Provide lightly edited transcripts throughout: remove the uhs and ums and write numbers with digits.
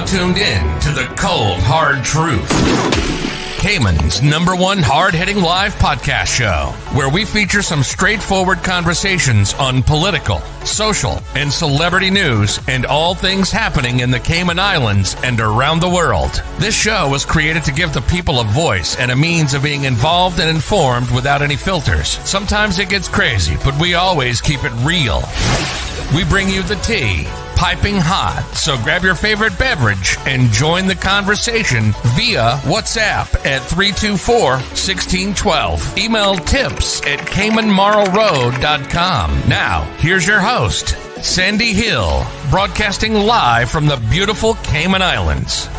now tuned in to the cold, hard truth. Cayman's #1 hard-hitting live podcast show, where we feature some straightforward conversations on political, social, and celebrity news and all things happening in the Cayman Islands and around the world. This show was created to give the people a voice and a means of being involved and informed without any filters. Sometimes it gets crazy, but we always keep it real. We bring you the tea, piping hot, so grab your favorite beverage and join the conversation via WhatsApp at 324-1612. Email tips@CaymanMarlRoad.com. Now, here's your host, Sandy Hill, broadcasting live from the beautiful Cayman Islands.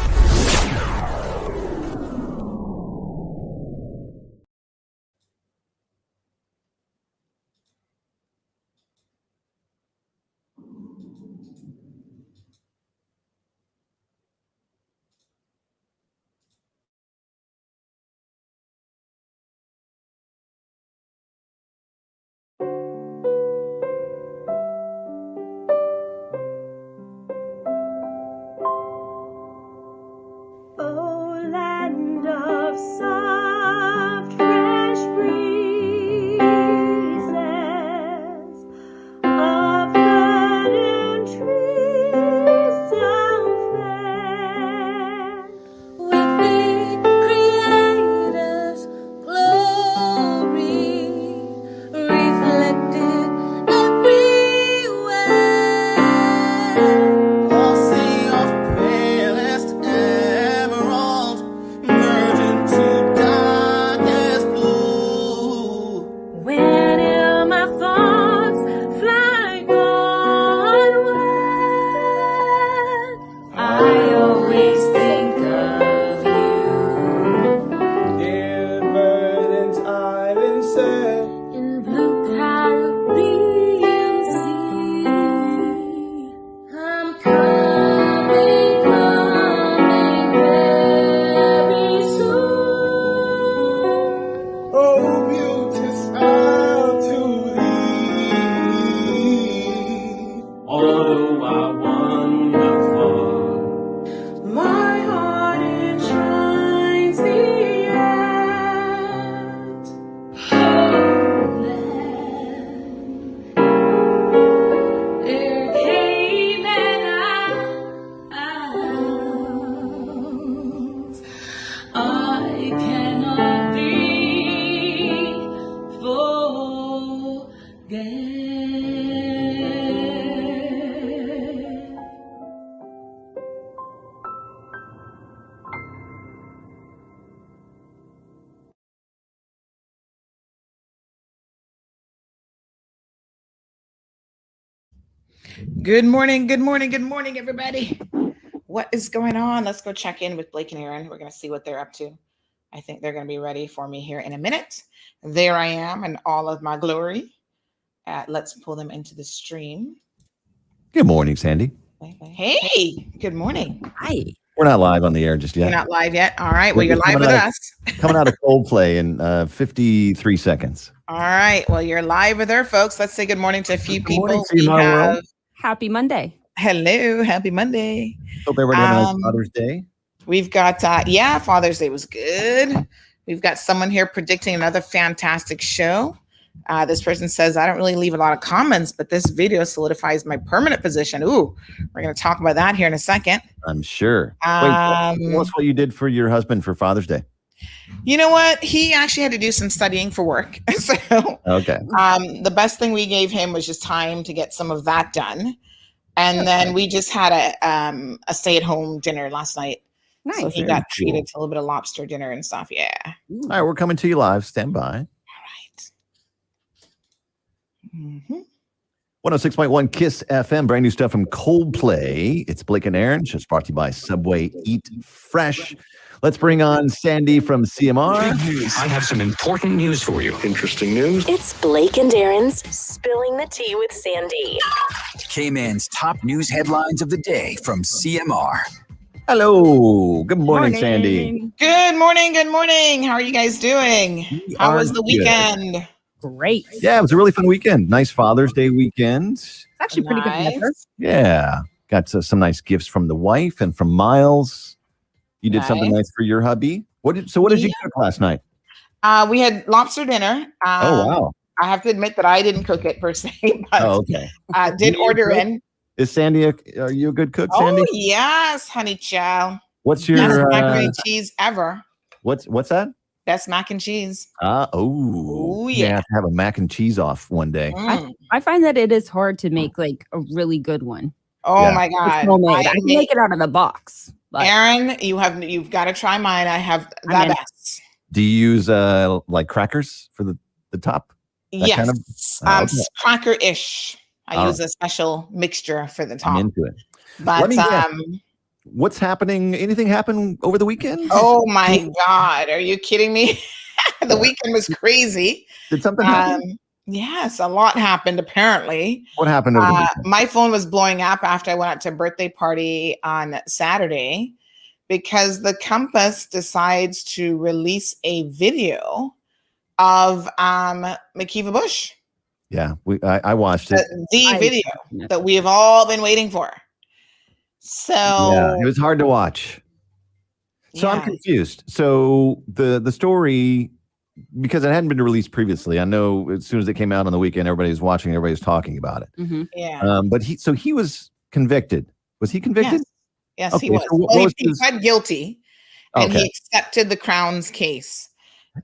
Good morning, everybody. What is going on? Let's go check in with Blake and Aaron. We're going to see what they're up to. I think they're going to be ready for me here in a minute. There I am in all of my glory. Let's pull them into the stream. Good morning, Sandy. Hey, good morning. Hi. We're not live on the air just yet. You're not live yet? All right. Well, you're live with us. Coming out of Coldplay in 53 seconds. All right. Well, you're live with her, folks. Let's say good morning to a few people. Morning, Happy Monday. Hello. Happy Monday. Hope everybody had a nice Father's Day. We've got, Father's Day was good. We've got someone here predicting another fantastic show. This person says, I don't really leave a lot of comments, but this video solidifies my permanent position. Ooh, we're going to talk about that here in a second. I'm sure. Wait, tell us what you did for your husband for Father's Day. You know what? He actually had to do some studying for work. So okay. The best thing we gave him was just time to get some of that done. And then we just had a stay-at-home dinner last night. Nice. So he got treated to a little bit of lobster dinner and stuff. Yeah. All right, we're coming to you live. Stand by. All right. Mm-hmm. 106.1 KISS FM, brand new stuff from Coldplay. It's Blake and Aaron, just brought to you by Subway Eat Fresh. Let's bring on Sandy from CMR. Big news. I have some important news for you. Interesting news. It's Blake and Aaron's Spilling the Tea with Sandy. Cayman's top news headlines of the day from CMR. Hello. Good morning, Sandy. Good morning. Good morning. How are you guys doing? How was the weekend? Great. Yeah, it was a really fun weekend. Nice Father's Day weekend. It's actually pretty good weather. Yeah. got some nice gifts from the wife and from Miles. You did something nice for your hubby. What did you cook last night? We had lobster dinner. Oh, wow. I have to admit that I didn't cook it per se, but okay. Did order in. Is Sandy, are you a good cook, Sandy? Oh, yes, honey child. What's your best mac and cheese ever? What's that? Best mac and cheese. Oh yeah. You have to have a mac and cheese off one day. I find that it is hard to make like a really good one. Oh my God. I can make it out of the box. But Aaron, you've got to try mine. I have the best. Do you use like crackers for the top? Yes. Cracker-ish. I use a special mixture for the top. I'm into it. But what's happening? Anything happen over the weekend? Oh my God. Are you kidding me? The weekend was crazy. Did something happen? Yes, a lot happened apparently. What happened over the weekend? My phone was blowing up after I went out to a birthday party on Saturday because the Compass decides to release a video of McKeeva Bush. Yeah, I watched it. The video that we have all been waiting for. So yeah, it was hard to watch. So I'm confused. So the story, because it hadn't been released previously, I know as soon as it came out on the weekend, everybody was watching, everybody was talking about it. Mm-hmm. Yeah. But he was convicted. Was he convicted? Yes, he was. So he pled guilty, and he accepted the Crown's case.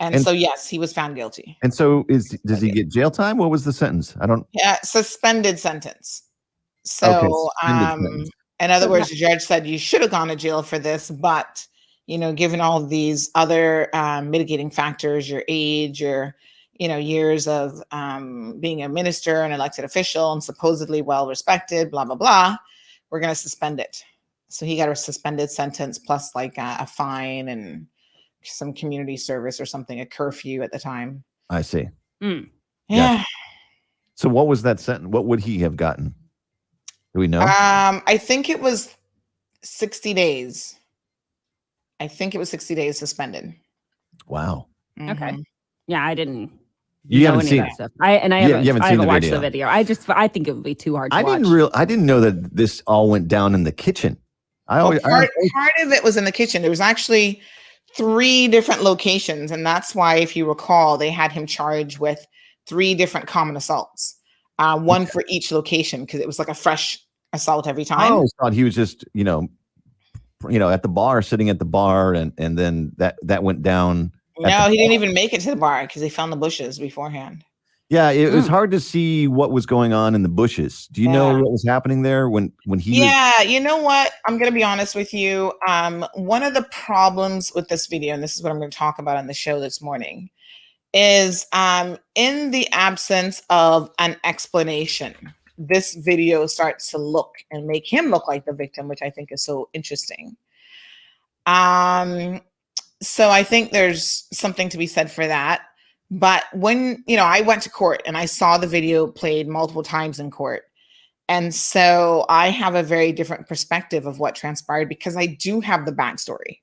And so, yes, he was found guilty. And so does he get jail time? What was the sentence? Suspended sentence. So, in other words, the judge said you should have gone to jail for this, but, given all of these other mitigating factors, your age, your, years of being a minister, an elected official, and supposedly well-respected, blah, blah, blah, we're going to suspend it. So he got a suspended sentence plus like a fine and some community service or something, a curfew at the time. I see. Yeah. So what was that sentence? What would he have gotten? Do we know? I think it was 60 days. I think it was 60 days suspended. Wow. Mm-hmm. Okay. Yeah, I didn't. You haven't seen it. Stuff. I haven't watched the video. I think it would be too hard to watch. I didn't know that this all went down in the kitchen. Part of it was in the kitchen. There was actually 3 different locations, and that's why, if you recall, they had him charged with 3 different common assaults, one for each location, because it was like a fresh assault every time. I always thought he was just, at the bar, sitting at the bar, and then that went down. No, he didn't even make it to the bar because they found the bushes beforehand. Yeah, it was hard to see what was going on in the bushes. Do you know what was happening there when he? Yeah, you know what? I'm going to be honest with you. One of the problems with this video, and this is what I'm going to talk about on the show this morning, is in the absence of an explanation, this video starts to look and make him look like the victim, which I think is so interesting. So I think there's something to be said for that. But when, I went to court and I saw the video played multiple times in court. And so I have a very different perspective of what transpired because I do have the backstory.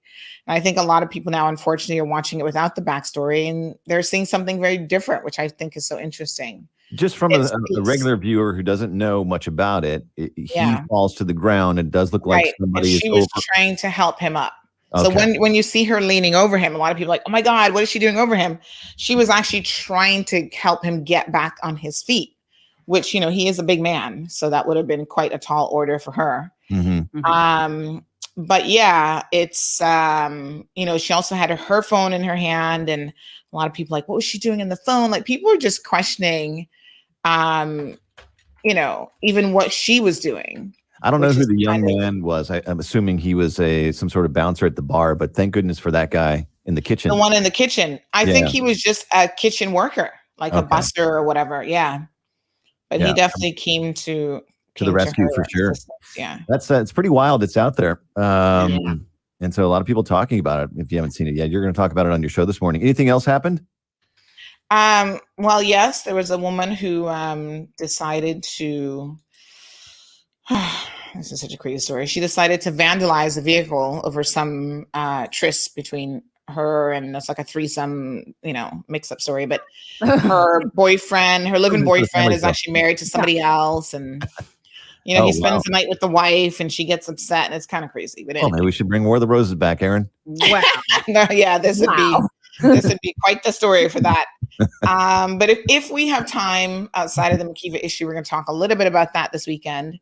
And I think a lot of people now, unfortunately, are watching it without the backstory and they're seeing something very different, which I think is so interesting. Just from a regular viewer who doesn't know much about it, he falls to the ground. It does look like somebody she was trying to help him up. So when you see her leaning over him, a lot of people are like, oh my God, what is she doing over him? She was actually trying to help him get back on his feet, which, he is a big man. So that would have been quite a tall order for her. Mm-hmm. But yeah, it's, she also had her phone in her hand and a lot of people like, what was she doing in the phone? Like people were just questioning, even what she was doing. I don't know who the young man was. I'm assuming he was some sort of bouncer at the bar, but thank goodness for that guy in the kitchen. The one in the kitchen. I think he was just a kitchen worker, like a buster or whatever. Yeah. But he definitely came to the rescue for sure. Yeah. It's pretty wild. It's out there. And so a lot of people talking about it. If you haven't seen it yet, you're going to talk about it on your show this morning. Anything else happened? Well, yes, there was a woman who decided to this is such a crazy story. She decided to vandalize a vehicle over some tryst between her and it's like a threesome, mix-up story. But her boyfriend, her living boyfriend, is actually married to somebody else, and You know, Oh, he spends wow. the night with the wife and she gets upset and it's kind of crazy. But Oh, anyway. maybe we should bring War of the Roses back, Aaron. Wow. No, yeah, this would Wow. be quite the story for that. But if we have time outside of the McKeeva issue, we're going to talk a little bit about that this weekend.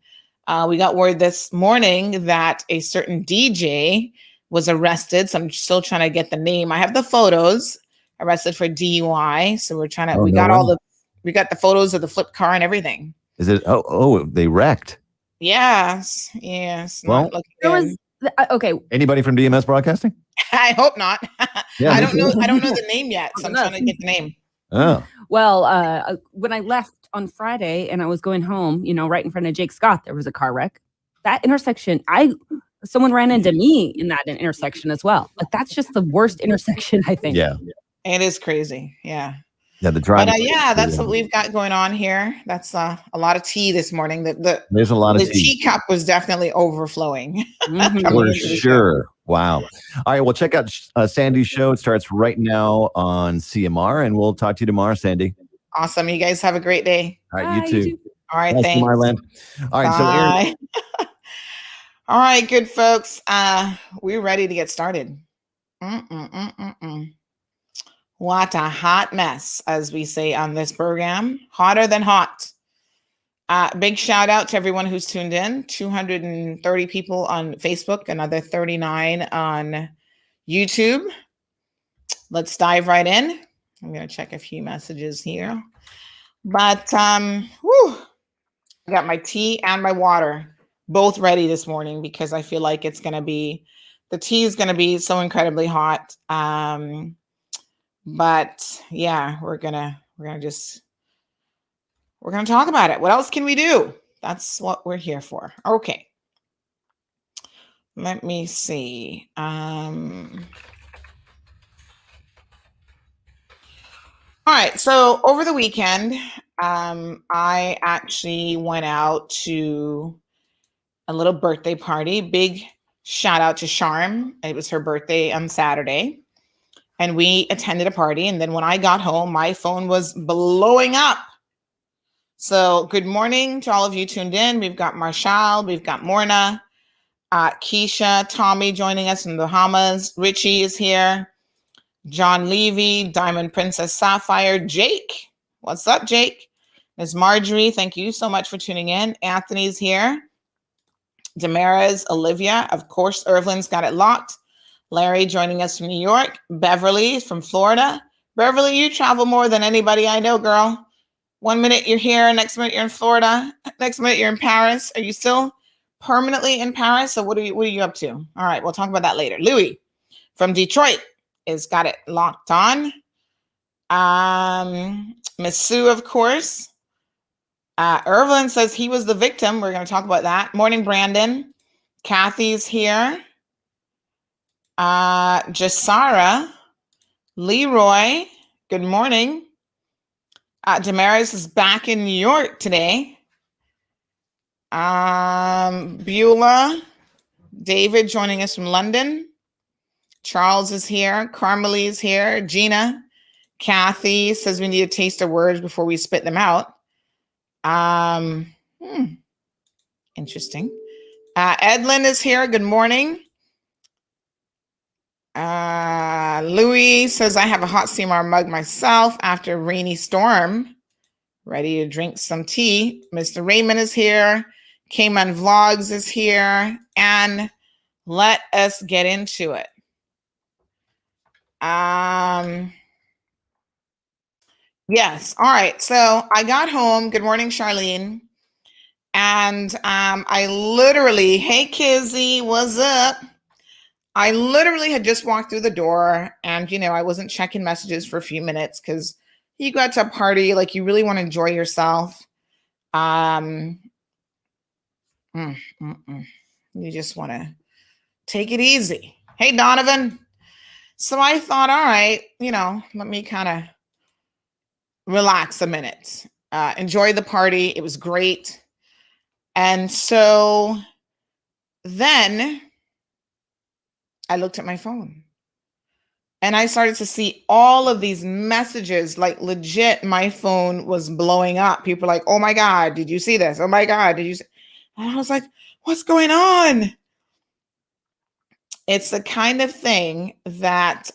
We got word this morning that a certain DJ was arrested. So I'm still trying to get the name. I have the photos. Arrested for DUI. So we're trying to. We got the photos of the flip car and everything. Is it? Oh, they wrecked. Yes. Well, not looking good. Okay. Anybody from DMS Broadcasting? I hope not. Yeah, I don't know the name yet, so I'm trying to get the name. Oh. Well, when I left on Friday and I was going home, right in front of Jake Scott, there was a car wreck. That intersection, someone ran into me in that intersection as well. Like, that's just the worst intersection, I think. Yeah. It is crazy. Yeah. Yeah, the driving. But that's what we've got going on here. That's a lot of tea this morning. There's a lot of tea. The teacup was definitely overflowing. For sure. Wow. All right. Well, check out Sandy's show. It starts right now on CMR, and we'll talk to you tomorrow, Sandy. Awesome. You guys have a great day. All right. You too. All right. Thanks. Marland. All right. Bye. So, all right, good folks. We're ready to get started. What a hot mess, as we say on this program. Hotter than hot. Big shout out to everyone who's tuned in. 230 people on Facebook, another 39 on YouTube. Let's dive right in. I'm going to check a few messages here. But I got my tea and my water both ready this morning because I feel like the tea is going to be so incredibly hot. But yeah, we're gonna talk about it. What else can we do? That's what we're here for. Okay. Let me see. All right. So over the weekend, I actually went out to a little birthday party. Big shout out to Charm. It was her birthday on Saturday. And we attended a party. And then when I got home, my phone was blowing up. So good morning to all of you tuned in. We've got Marshall, we've got Morna, Keisha, Tommy joining us from the Bahamas. Richie is here. John Levy, Diamond Princess Sapphire, Jake. What's up, Jake? There's Marjorie. Thank you so much for tuning in. Anthony's here. Damaris, Olivia. Of course, Irvlin's got it locked. Larry joining us from New York. Beverly from Florida. Beverly, you travel more than anybody I know, girl. 1 minute you're here, next minute you're in Florida, next minute you're in Paris. Are you still permanently in Paris? So what are you up to? All right, we'll talk about that later. Louis from Detroit has got it locked on. Miss Sue, of course. Irvin says he was the victim. We're going to talk about that. Morning, Brandon. Kathy's here. Jasara, Leroy, good morning. Damaris is back in New York today. Beulah, David joining us from London. Charles is here. Carmelie is here. Gina, Kathy says we need to taste our words before we spit them out. Interesting. Edlin is here. Good morning. Louis says, I have a hot CMR mug myself after a rainy storm. Ready to drink some tea. Mr. Raymond is here. Cayman Vlogs is here. And let us get into it. Yes. All right. So I got home. Good morning, Charlene. And I literally, hey, Kizzy, what's up? I literally had just walked through the door and, I wasn't checking messages for a few minutes because you go out to a party, like you really want to enjoy yourself. You just want to take it easy. Hey, Donovan. So I thought, all right, let me kind of relax a minute, enjoy the party. It was great. And so then I looked at my phone and I started to see all of these messages, like legit, my phone was blowing up. People were like, oh my God, did you see this? Oh my God, did you see? And I was like, what's going on? It's the kind of thing that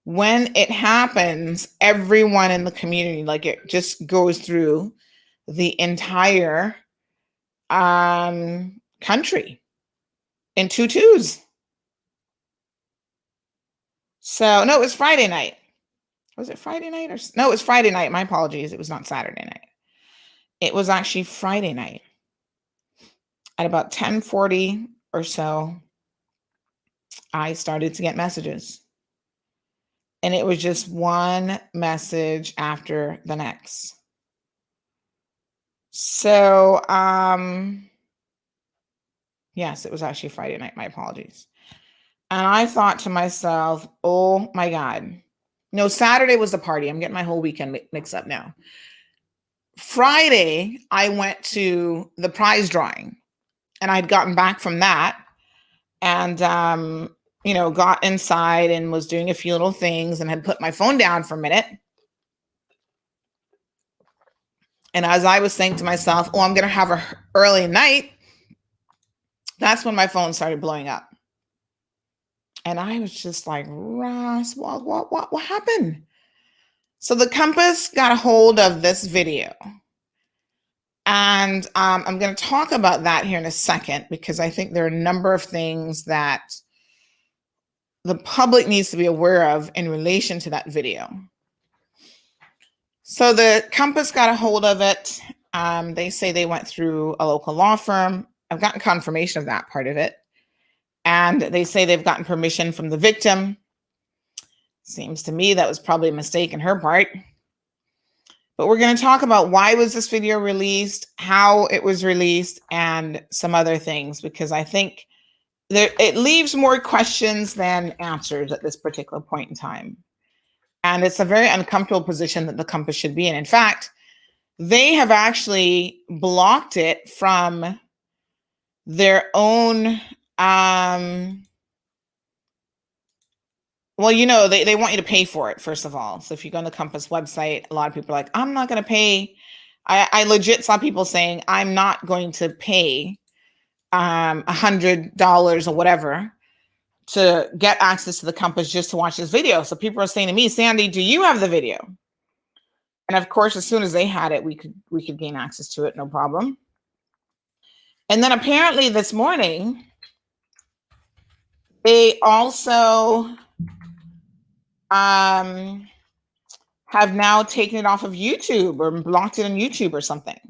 when it happens, everyone in the community, like it just goes through the entire country in two twos. So no, it was Friday night. Was it Friday night or no? It was Friday night. My apologies. It was not Saturday night. It was actually Friday night at about 10:40 or so. I started to get messages, and it was just one message after the next. So, yes, it was actually Friday night. My apologies. And I thought to myself, oh my God. No, Saturday was the party. I'm getting my whole weekend mixed up now. Friday, I went to the prize drawing, and I'd gotten back from that and, got inside and was doing a few little things and had put my phone down for a minute. And as I was saying to myself, oh, I'm going to have an early night, that's when my phone started blowing up. And I was just like, Ross, what happened? So the Compass got a hold of this video. And I'm going to talk about that here in a second, because I think there are a number of things that the public needs to be aware of in relation to that video. So the Compass got a hold of it. They say they went through a local law firm. I've gotten confirmation of that part of it. And they say they've gotten permission from the victim. Seems to me that was probably a mistake in her part. But we're going to talk about why was this video released, how it was released, and some other things, because I think it leaves more questions than answers at this particular point in time. And it's a very uncomfortable position that the Compass should be in. In fact, they have actually blocked it from their own, they want you to pay for it, first of all. So if you go on the Compass website, a lot of people are like, I'm not going to pay. I legit saw people saying, I'm not going to pay $100 or whatever to get access to the Compass just to watch this video. So people are saying to me, Sandy, do you have the video? And of course, as soon as they had it, we could gain access to it, no problem. And then apparently this morning, they also have now taken it off of YouTube or blocked it on YouTube or something.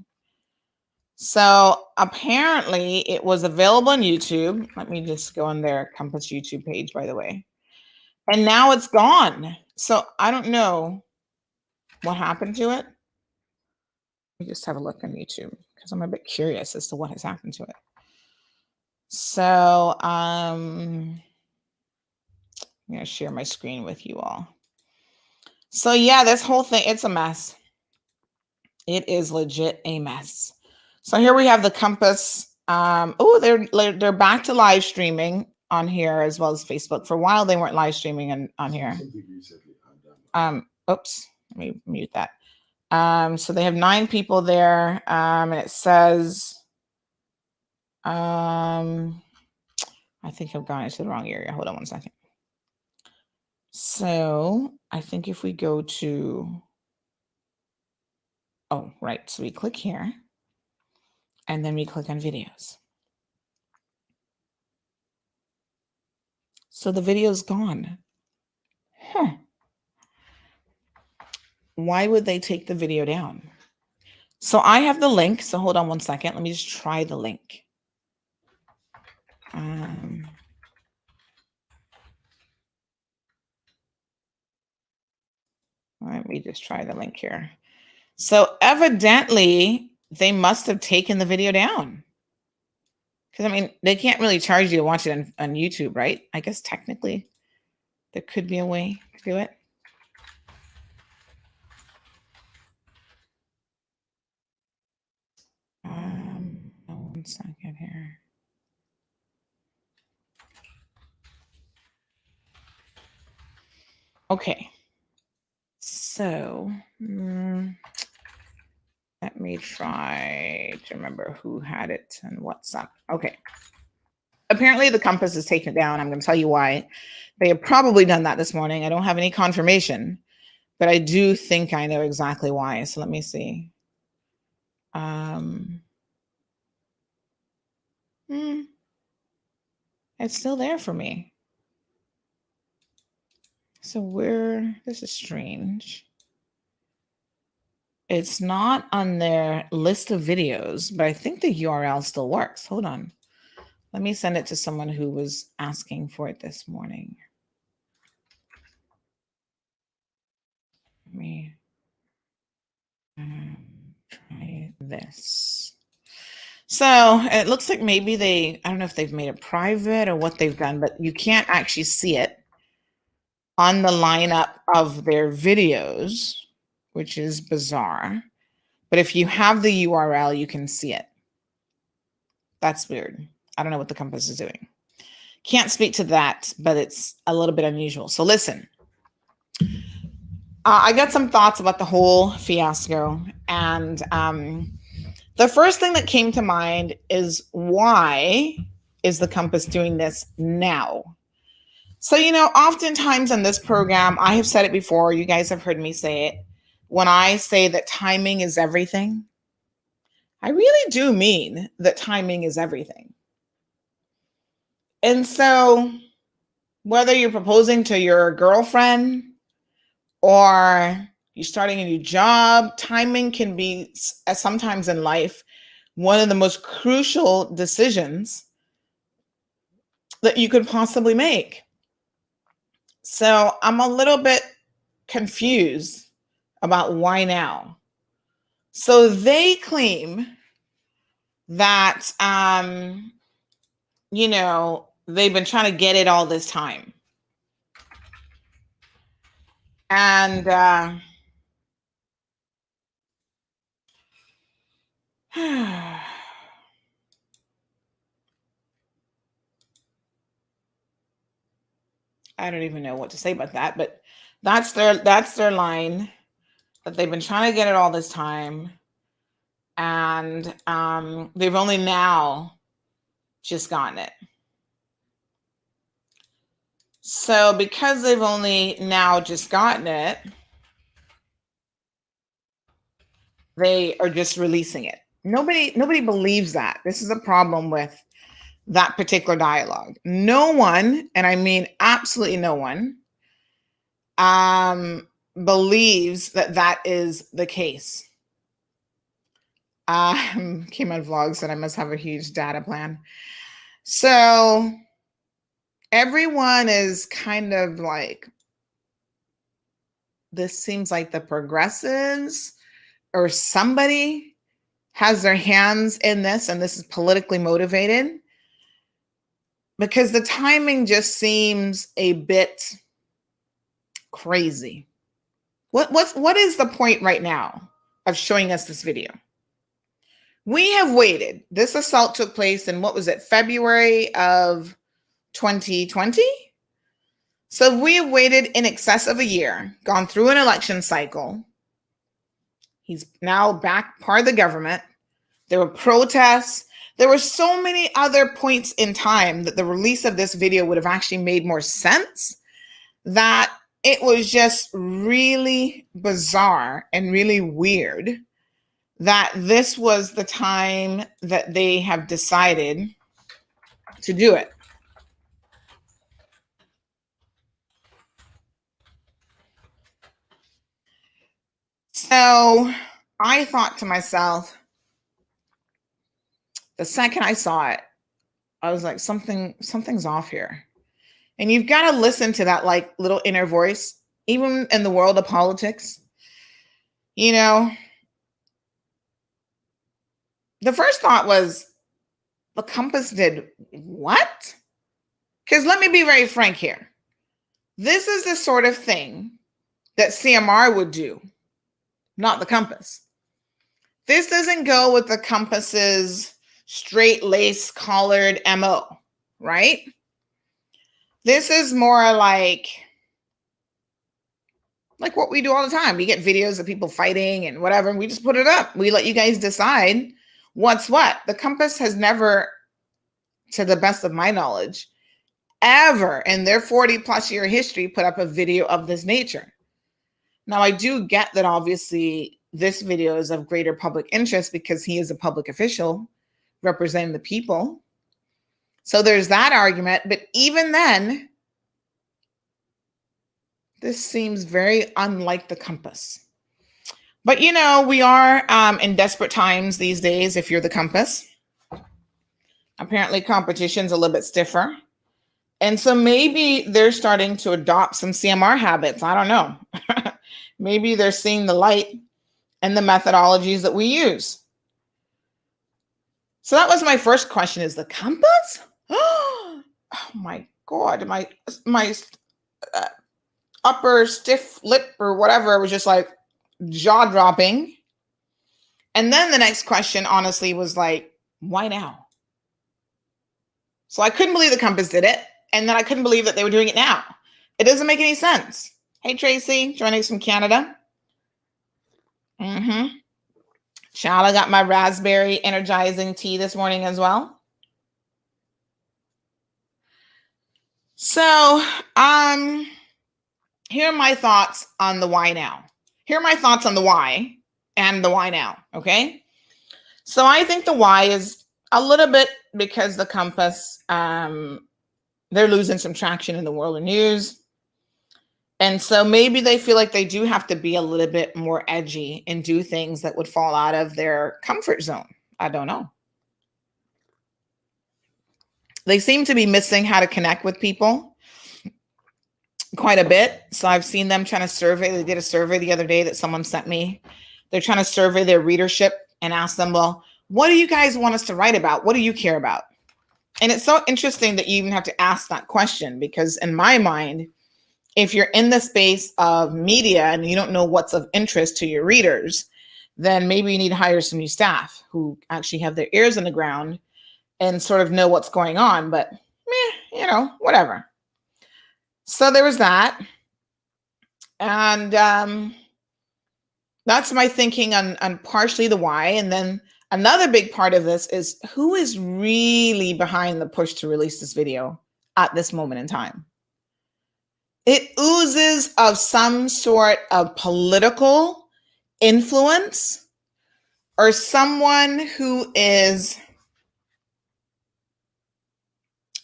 So apparently it was available on YouTube. Let me just go on their Compass YouTube page, by the way. And now it's gone. So I don't know what happened to it. Let me just have a look on YouTube, because I'm a bit curious as to what has happened to it. So I'm going to share my screen with you all. So yeah, this whole thing, it's a mess. It is legit a mess. So here we have the Compass. They're back to live streaming on here as well as Facebook. For a while, they weren't live streaming on here. Oops, let me mute that. So they have 9 people there, and it says, I think I've gone into the wrong area. Hold on one second. So I think if we go to, oh, right. So we click here and then we click on videos. So the video's gone. Huh. Why would they take the video down? So I have the link. So hold on one second. Let me just try the link. Let me just try the link here. So evidently, they must have taken the video down. Because, I mean, they can't really charge you to watch it on YouTube, right? I guess technically there could be a way to do it. One second here. Okay. So let Let me try to remember who had it and what's up. Okay. Apparently the compass is taken down. I'm going to tell you why. They have probably done that this morning. I don't have any confirmation, but I do think I know exactly why. So let me see. It's still there for me. So this is strange. It's not on their list of videos, but I think the URL still works. Hold on. Let me send it to someone who was asking for it this morning. Let me try this. So it looks like maybe I don't know if they've made it private or what they've done, but you can't actually see it on the lineup of their videos, which is bizarre. But if you have the URL, you can see it. That's weird. I don't know what the compass is doing. Can't speak to that, but it's a little bit unusual. So listen, I got some thoughts about the whole fiasco. And the first thing that came to mind is, why is the compass doing this now? So, oftentimes in this program, I have said it before, you guys have heard me say it. When I say that timing is everything, I really do mean that timing is everything. And so whether you're proposing to your girlfriend or you're starting a new job, timing can be, sometimes in life, one of the most crucial decisions that you could possibly make. So I'm a little bit confused about why now. So they claim that, they've been trying to get it all this time. And I don't even know what to say about that, but that's their line, that they've been trying to get it all this time. And they've only now just gotten it. So because they've only now just gotten it, they are just releasing it. Nobody believes that. This is a problem with that particular dialogue. No one, and I mean absolutely no one, believes that that is the case. Came on vlogs and I must have a huge data plan. So everyone is kind of like, this seems like the progressives or somebody has their hands in this, and this is politically motivated, because the timing just seems a bit crazy. What is the point right now of showing us this video? We have waited. This assault took place in, what was it, February of 2020? So we have waited in excess of a year, gone through an election cycle. He's now back part of the government. There were protests. There were so many other points in time that the release of this video would have actually made more sense, that it was just really bizarre and really weird that this was the time that they have decided to do it. So I thought to myself, the second I saw it, I was like, something's off here. And you've got to listen to that like little inner voice, even in the world of politics. The first thought was, the compass did what? Because let me be very frank here. This is the sort of thing that CMR would do, not the compass. This doesn't go with the compass's straight lace collared MO, right? This is more like like what we do all the time. We get videos of people fighting and whatever, and we just put it up. We let you guys decide what's what. The compass has never, to the best of my knowledge, ever in their 40 plus year history put up a video of this nature. Now, I do get that obviously this video is of greater public interest because he is a public official representing the people. So there's that argument. But even then, this seems very unlike the compass. But, you know, we are in desperate times these days if you're the compass. Apparently competition's a little bit stiffer. And so maybe they're starting to adopt some CMR habits. I don't know. Maybe they're seeing the light and the methodologies that we use. So that was my first question, is the compass? Oh my God, my upper stiff lip or whatever was just like jaw dropping. And then the next question honestly was like, why now? So I couldn't believe the compass did it. And then I couldn't believe that they were doing it now. It doesn't make any sense. Hey, Tracy, joining us from Canada. Child, I got my raspberry energizing tea this morning as well. So, here are my thoughts on the why now. Here are my thoughts on the why and the why now, okay? So I think the why is a little bit because the compass, they're losing some traction in the world of news. And so maybe they feel like they do have to be a little bit more edgy and do things that would fall out of their comfort zone. I don't know. They seem to be missing how to connect with people quite a bit. So I've seen them trying to survey. They did a survey the other day that someone sent me. They're trying to survey their readership and ask them, well, what do you guys want us to write about? What do you care about? And it's so interesting that you even have to ask that question, because in my mind, if you're in the space of media and you don't know what's of interest to your readers, then maybe you need to hire some new staff who actually have their ears on the ground and sort of know what's going on, but you know, whatever. So there was that. And that's my thinking on partially the why. And then another big part of this is who is really behind the push to release this video at this moment in time. It oozes of some sort of political influence or someone who is,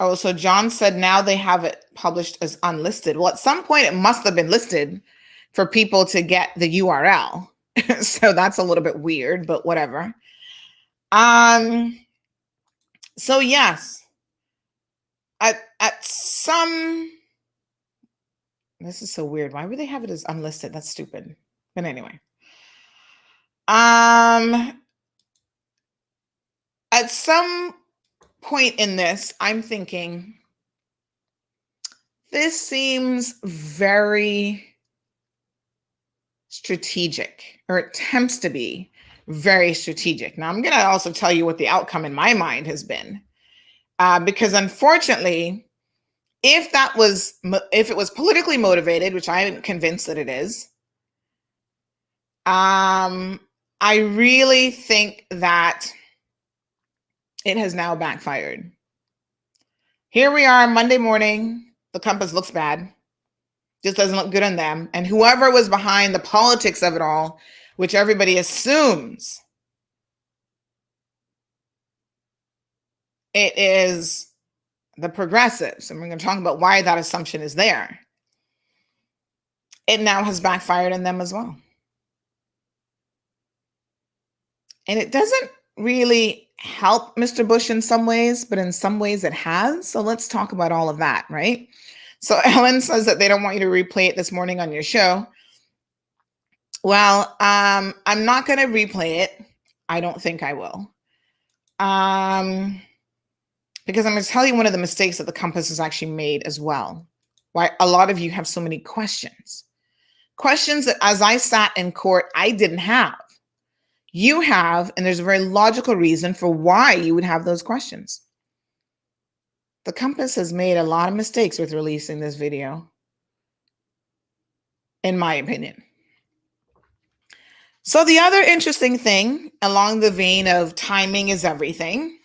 oh, so John said now they have it published as unlisted. Well, at some point it must have been listed for people to get the URL. So that's a little bit weird, but whatever. So yes, at some, this is so weird. Why would they have it as unlisted? That's stupid. But anyway, at some point in this, I'm thinking this seems very strategic, or attempts to be very strategic. Now, I'm going to also tell you what the outcome in my mind has been, because unfortunately, if it was politically motivated, which I'm convinced that it is, I really think that it has now backfired. Here we are Monday morning. The compass looks bad. Just doesn't look good on them. And whoever was behind the politics of it all, which everybody assumes it is the progressives, and we're going to talk about why that assumption is there, it now has backfired on them as well. And it doesn't really help Mr. Bush in some ways, but in some ways it has. So let's talk about all of that, right? So Ellen says that they don't want you to replay it this morning on your show. Well, I'm not going to replay it. I don't think I will. Because I'm going to tell you one of the mistakes that the compass has actually made as well. Why a lot of you have so many questions. Questions that as I sat in court, I didn't have. You have, and there's a very logical reason for why you would have those questions. The compass has made a lot of mistakes with releasing this video. in my opinion. So the other interesting thing, along the vein of timing is everything,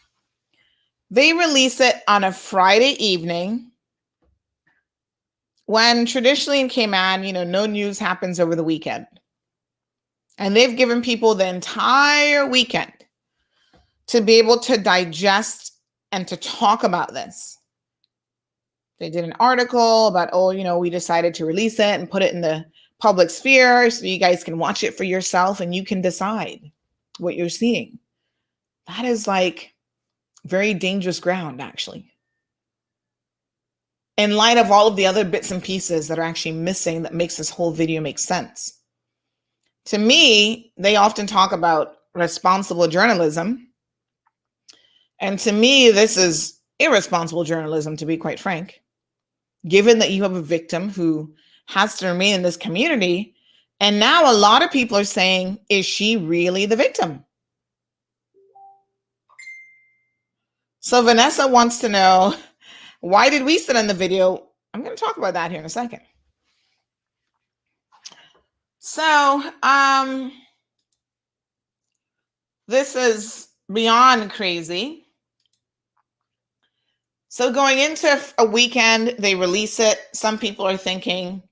they release it on a Friday evening when traditionally in Cayman, no news happens over the weekend. And they've given people the entire weekend to be able to digest and to talk about this. They did an article about, we decided to release it and put it in the public sphere so you guys can watch it for yourself and you can decide what you're seeing. That is like very dangerous ground, actually. In light of all of the other bits and pieces that are actually missing that makes this whole video make sense. To me, they often talk about responsible journalism. And to me, this is irresponsible journalism, to be quite frank. Given that you have a victim who has to remain in this community, and now a lot of people are saying, is she really the victim? So Vanessa wants to know, why did we sit in the video? I'm going to talk about that here in a second. So this is beyond crazy. So going into a weekend, they release it. Some people are thinking,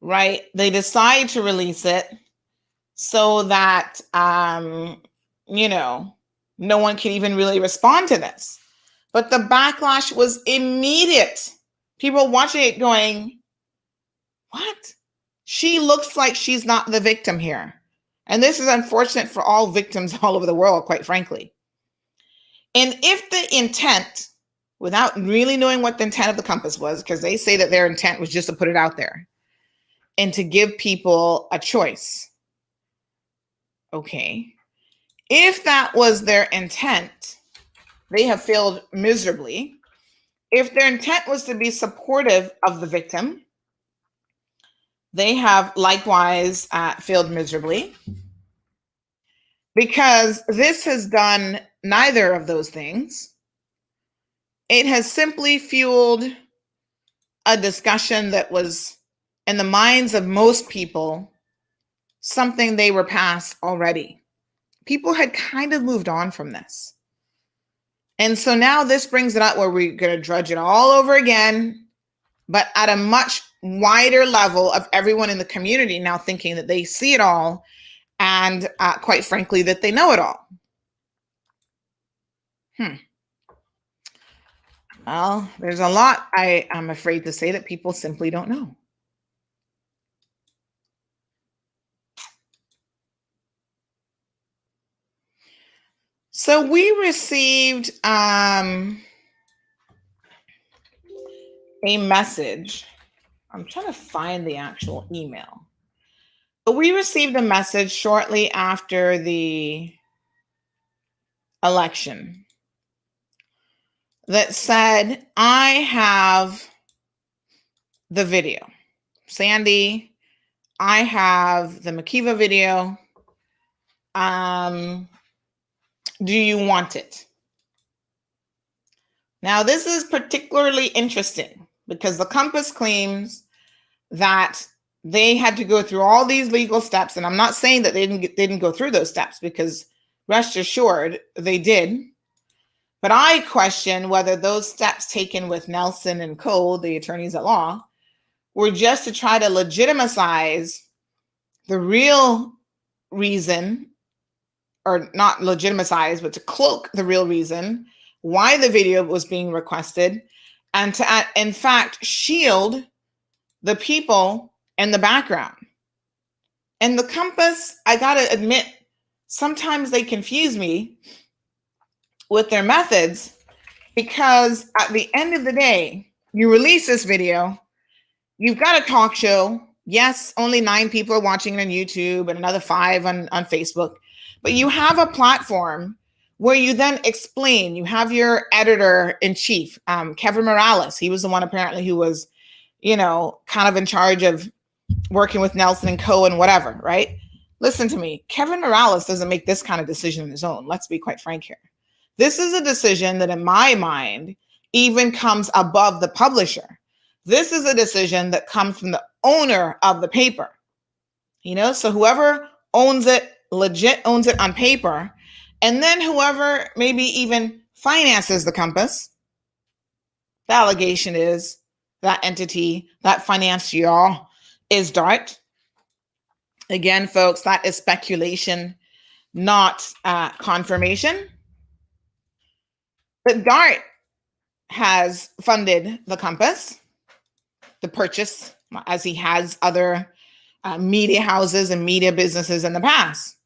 right, they decide to release it so that, no one can even really respond to this. But the backlash was immediate. People watching it going, what? She looks like she's not the victim here. And this is unfortunate for all victims all over the world, quite frankly. And if the intent, without really knowing what the intent of the compass was, because they say that their intent was just to put it out there and to give people a choice. Okay. If that was their intent, they have failed miserably. If their intent was to be supportive of the victim, they have likewise failed miserably, because this has done neither of those things. It has simply fueled a discussion that was, in the minds of most people, something they were past already. People had kind of moved on from this. And so now this brings it up where we're going to drudge it all over again, but at a much wider level of everyone in the community now thinking that they see it all and quite frankly, that they know it all. Well, there's a lot I'm afraid to say that people simply don't know. So we received a message. I'm trying to find the actual email. But we received a message shortly after the election that said, I have the video. Sandy, I have the McKeeva video. Do you want it? Now, this is particularly interesting because the Compass claims that they had to go through all these legal steps. And I'm not saying that they didn't go through those steps, because rest assured they did. But I question whether those steps taken with Nelson and Co., the attorneys at law, were just to try to legitimize the real reason, or not legitimize, but to cloak the real reason why the video was being requested, and to, in fact, shield the people in the background. And the Compass, I gotta admit, sometimes they confuse me with their methods, because at the end of the day, you release this video, you've got a talk show. Yes, only 9 people are watching it on YouTube and another 5 on Facebook, but you have a platform where you then explain. You have your editor-in-chief, Kevin Morales. He was the one apparently who was, kind of in charge of working with Nelson and Co. and whatever, right? Listen to me. Kevin Morales doesn't make this kind of decision on his own. Let's be quite frank here. This is a decision that, in my mind, even comes above the publisher. This is a decision that comes from the owner of the paper. So whoever owns it, legit owns it on paper, and then whoever maybe even finances the Compass, the allegation is that entity, that financier is DART. Again, folks, that is speculation, not confirmation. But DART has funded the Compass, the purchase, as he has other media houses and media businesses in the past.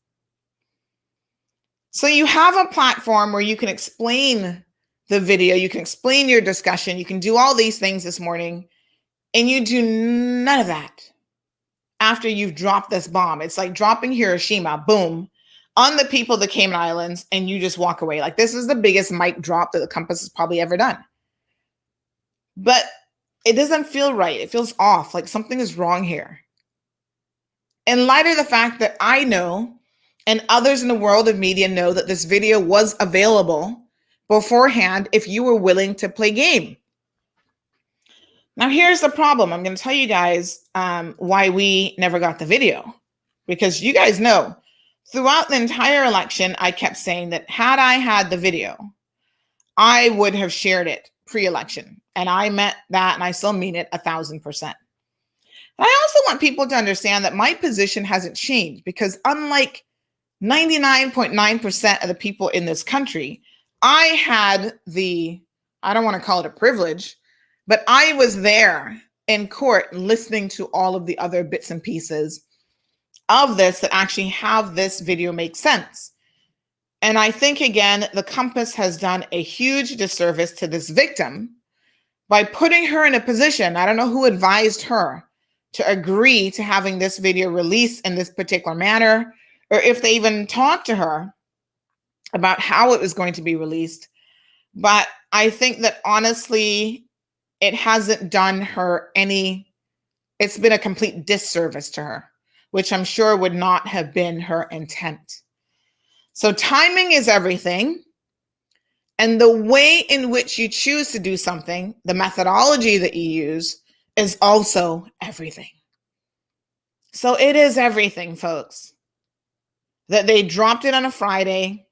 So you have a platform where you can explain the video, you can explain your discussion, you can do all these things this morning, and you do none of that after you've dropped this bomb. It's like dropping Hiroshima, boom, on the people of the Cayman Islands, and you just walk away. Like, this is the biggest mic drop that the Compass has probably ever done. But it doesn't feel right. It feels off, like something is wrong here. In light of the fact that I know, and others in the world of media know, that this video was available beforehand if you were willing to play game. Now, here's the problem. I'm going to tell you guys why we never got the video. Because you guys know, throughout the entire election, I kept saying that had I had the video, I would have shared it pre-election. And I meant that, and I still mean it 1,000%. I also want people to understand that my position hasn't changed, because unlike 99.9% of the people in this country, I had I don't want to call it a privilege, but I was there in court listening to all of the other bits and pieces of this that actually have this video make sense. And I think, again, the Compass has done a huge disservice to this victim by putting her in a position, I don't know who advised her to agree to having this video released in this particular manner, or if they even talked to her about how it was going to be released. But I think that honestly, it hasn't done her it's been a complete disservice to her, which I'm sure would not have been her intent. So timing is everything. And the way in which you choose to do something, the methodology that you use, is also everything. So it is everything, folks. That they dropped it on a Friday.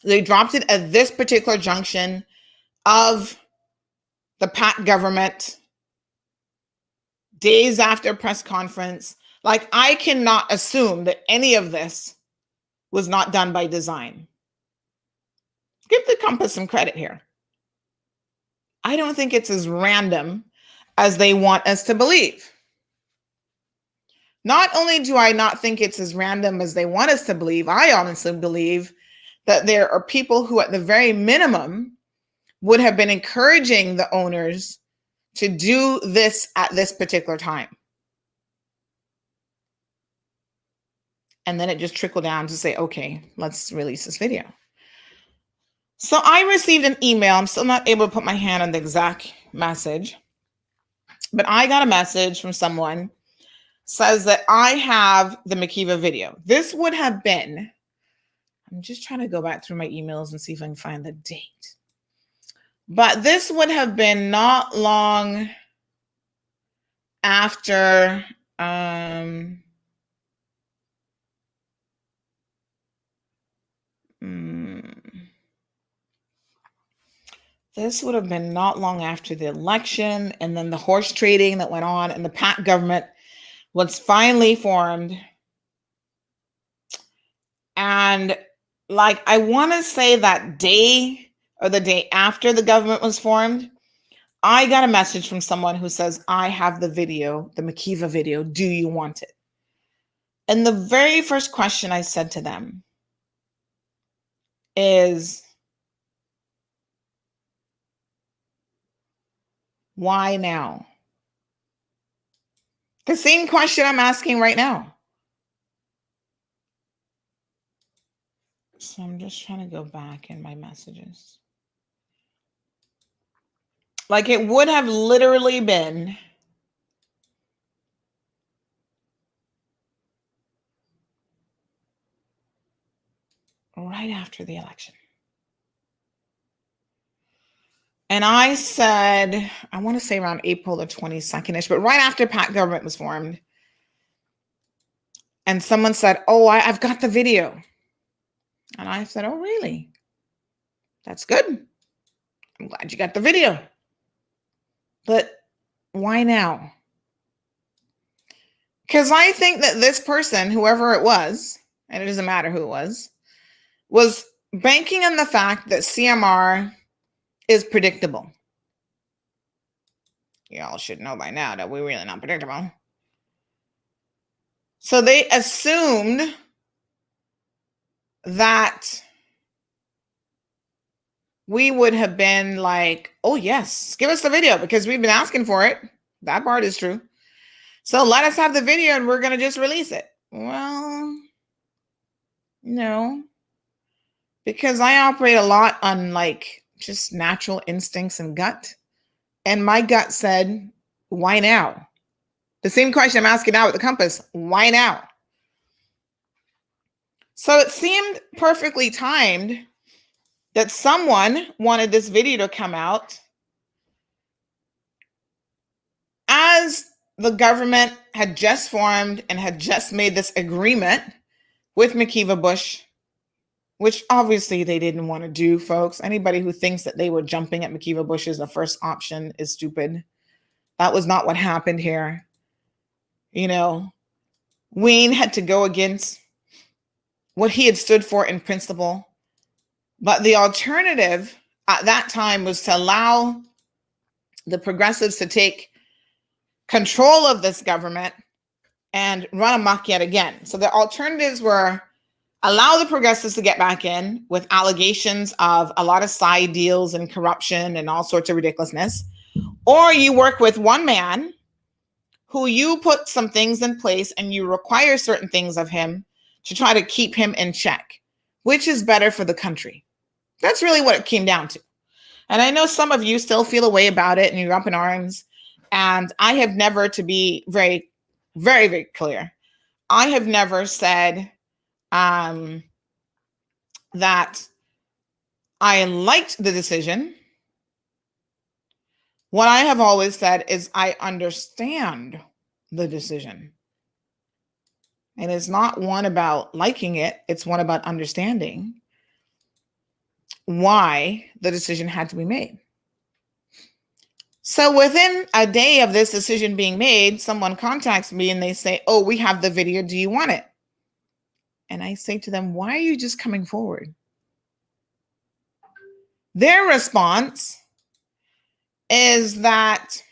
They dropped it at this particular junction of the PACT government, days after a press conference. Like, I cannot assume that any of this was not done by design. Give the Compass some credit here. I don't think it's as random as they want us to believe. Not only do I not think it's as random as they want us to believe, I honestly believe that there are people who, at the very minimum, would have been encouraging the owners to do this at this particular time. And then it just trickled down to say, okay, let's release this video. So I received an email. I'm still not able to put my hand on the exact message, but I got a message from someone says that I have the McKeeva video. This would have been, I'm just trying to go back through my emails and see if I can find the date. But this would have been not long after this would have been not long after the election, and then the horse trading that went on, and the PACT government was finally formed. And like, I want to say that day or the day after the government was formed, I got a message from someone who says, I have the video, the McKeeva video. Do you want it? And the very first question I said to them is, why now? The same question I'm asking right now. So I'm just trying to go back in my messages. Like, it would have literally been right after the election. And I said, I want to say around April the 22nd-ish, but right after PACT government was formed. And someone said, oh, I've got the video. And I said, oh, really? That's good. I'm glad you got the video. But why now? Because I think that this person, whoever it was, and it doesn't matter who it was banking on the fact that CMR is predictable. Y'all should know by now that we're really not predictable. So they assumed that we would have been like, oh, yes, give us the video because we've been asking for it. That part is true. So let us have the video and we're going to just release it. Well, no, because I operate a lot on like just natural instincts and gut. And my gut said, why now? The same question I'm asking now with the compass. Why now? So it seemed perfectly timed that someone wanted this video to come out as the government had just formed and had just made this agreement with McKeeva Bush, which obviously they didn't want to do, folks. Anybody who thinks that they were jumping at McKeeva Bush as the first option is stupid. That was not what happened here. You know, Wayne had to go against what he had stood for in principle. But the alternative at that time was to allow the progressives to take control of this government and run amok yet again. So the alternatives were allow the progressives to get back in with allegations of a lot of side deals and corruption and all sorts of ridiculousness, or you work with one man who you put some things in place and you require certain things of him to try to keep him in check, which is better for the country. That's really what it came down to. And I know some of you still feel a way about it and you're up in arms. And I have never, to be very, very, very clear, I have never said that I liked the decision. What I have always said is I understand the decision. And it's not one about liking it. It's one about understanding why the decision had to be made. So within a day of this decision being made, someone contacts me and they say, oh, we have the video. Do you want it? And I say to them, why are you just coming forward? Their response is that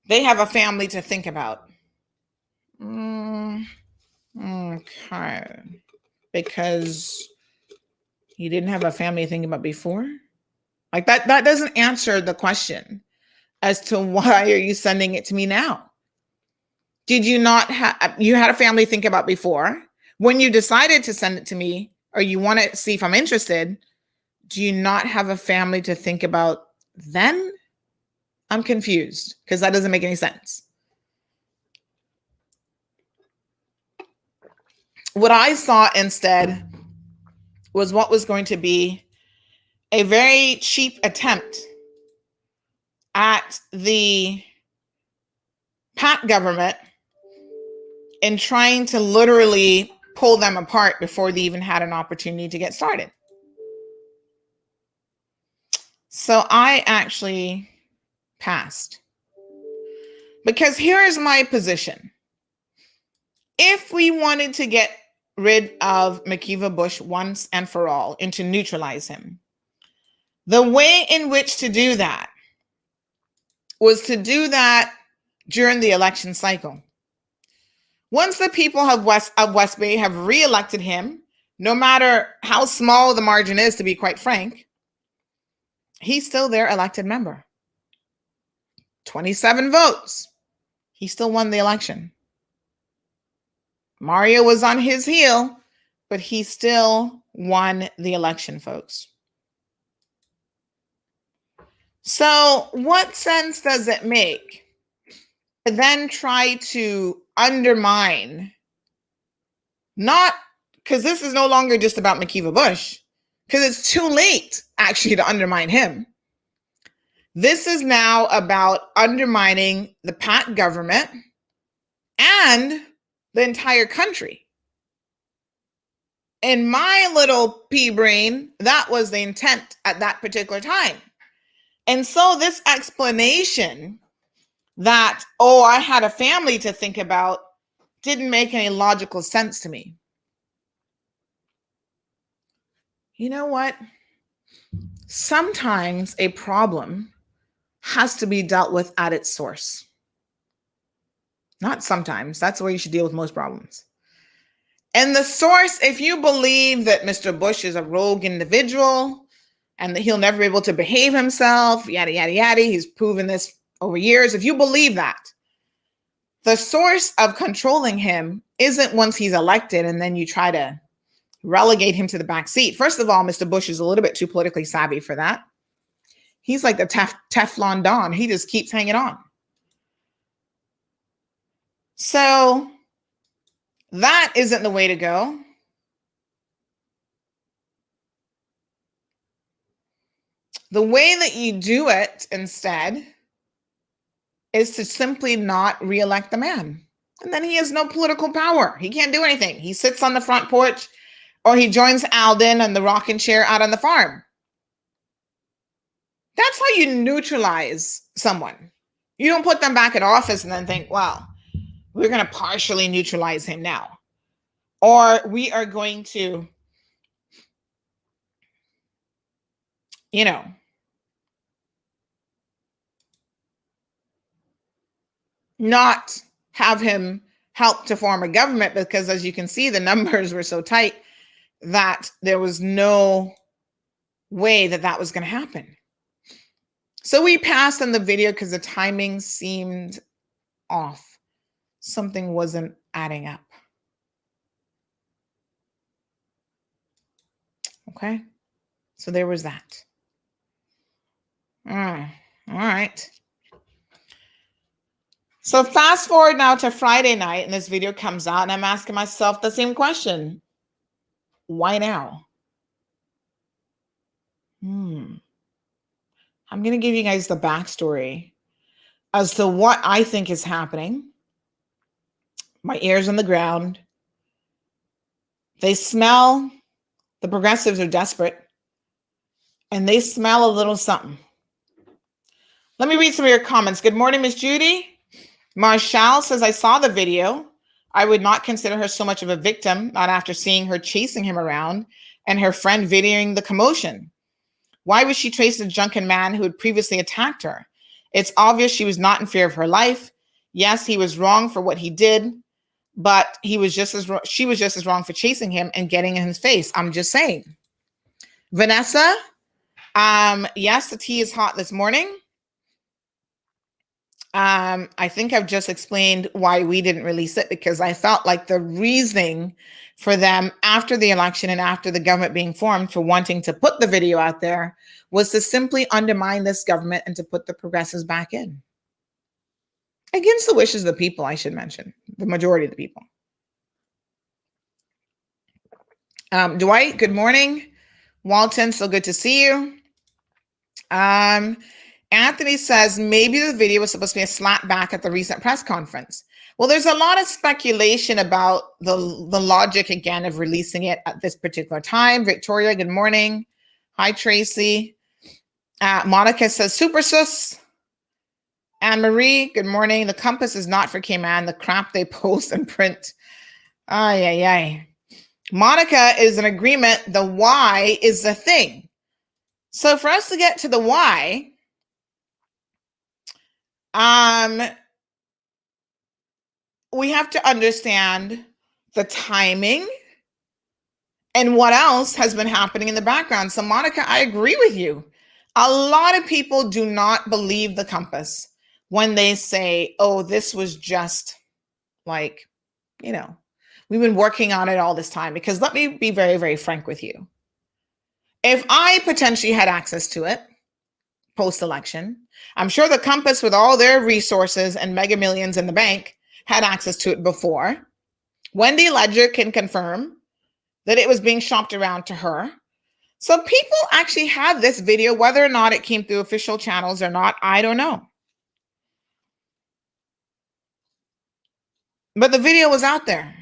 they have a family to think about. Okay. Because you didn't have a family to think about before? Like that doesn't answer the question as to why are you sending it to me now? Did you not have, you had a family to think about before? When you decided to send it to me, or you want to see if I'm interested, do you not have a family to think about then? I'm confused because that doesn't make any sense. What I saw instead was what was going to be a very cheap attempt at the PACT government in trying to literally pull them apart before they even had an opportunity to get started. So I actually passed. Because here is my position. If we wanted to get rid of McKeeva Bush once and for all and to neutralize him, the way in which to do that was to do that during the election cycle. Once the people of West Bay have reelected him, no matter how small the margin is, to be quite frank, he's still their elected member. 27 votes. He still won the election. Mario was on his heel, but he still won the election, folks. So what sense does it make to then try to undermine, not because this is no longer just about McKeeva Bush, because it's too late actually to undermine him. This is now about undermining the PACT government and the entire country. In my little pea brain, that was the intent at that particular time. And so this explanation that, oh, I had a family to think about, didn't make any logical sense to me. You know what? Sometimes a problem has to be dealt with at its source. Not sometimes. That's where you should deal with most problems. And the source, if you believe that Mr. Bush is a rogue individual and that he'll never be able to behave himself, yada, yada, yada, he's proven this over years. If you believe that, the source of controlling him isn't once he's elected and then you try to relegate him to the back seat. First of all, Mr. Bush is a little bit too politically savvy for that. He's like the Teflon Don. He just keeps hanging on. So that isn't the way to go. The way that you do it instead is to simply not reelect the man. And then he has no political power. He can't do anything. He sits on the front porch or he joins Alden on the rocking chair out on the farm. That's how you neutralize someone. You don't put them back in office and then think, well, we're going to partially neutralize him now. Or we are going to, not have him help to form a government, because as you can see, the numbers were so tight that there was no way that that was going to happen. So we passed on the video because the timing seemed off. Something wasn't adding up. Okay. So there was that. All right. So fast forward now to Friday night, and this video comes out, and I'm asking myself the same question. Why now? I'm going to give you guys the backstory as to what I think is happening. My ears on the ground. They smell, the progressives are desperate, and they smell a little something. Let me read some of your comments. Good morning, Miss Judy. Marshall says, I saw the video. I would not consider her so much of a victim, not after seeing her chasing him around and her friend videoing the commotion. Why was she chasing a drunken man who had previously attacked her? It's obvious she was not in fear of her life. Yes, he was wrong for what he did, but she was just as wrong for chasing him and getting in his face. I'm just saying. Vanessa, yes, the tea is hot this morning. I think I've just explained why we didn't release it, because I felt like the reasoning for them after the election and after the government being formed for wanting to put the video out there was to simply undermine this government and to put the progressives back in. Against the wishes of the people, I should mention, the majority of the people. Dwight, good morning. Walton, so good to see you. Anthony says maybe the video was supposed to be a slap back at the recent press conference. Well, there's a lot of speculation about the logic, again, of releasing it at this particular time. Victoria, good morning. Hi, Tracy. Monica says, super sus. Anne-Marie, good morning. The compass is not for Cayman. The crap they post and print. Ay, ay, ay. Monica is in agreement. The why is the thing. So for us to get to the why, we have to understand the timing and what else has been happening in the background. So Monica, I agree with you. A lot of people do not believe the compass when they say, oh, this was just like, we've been working on it all this time. Because let me be very, very frank with you. If I potentially had access to it post-election, I'm sure the compass, with all their resources and mega millions in the bank, had access to it before. Wendy Ledger can confirm that it was being shopped around to her. So people actually have this video, whether or not it came through official channels or not, I don't know. But the video was out there.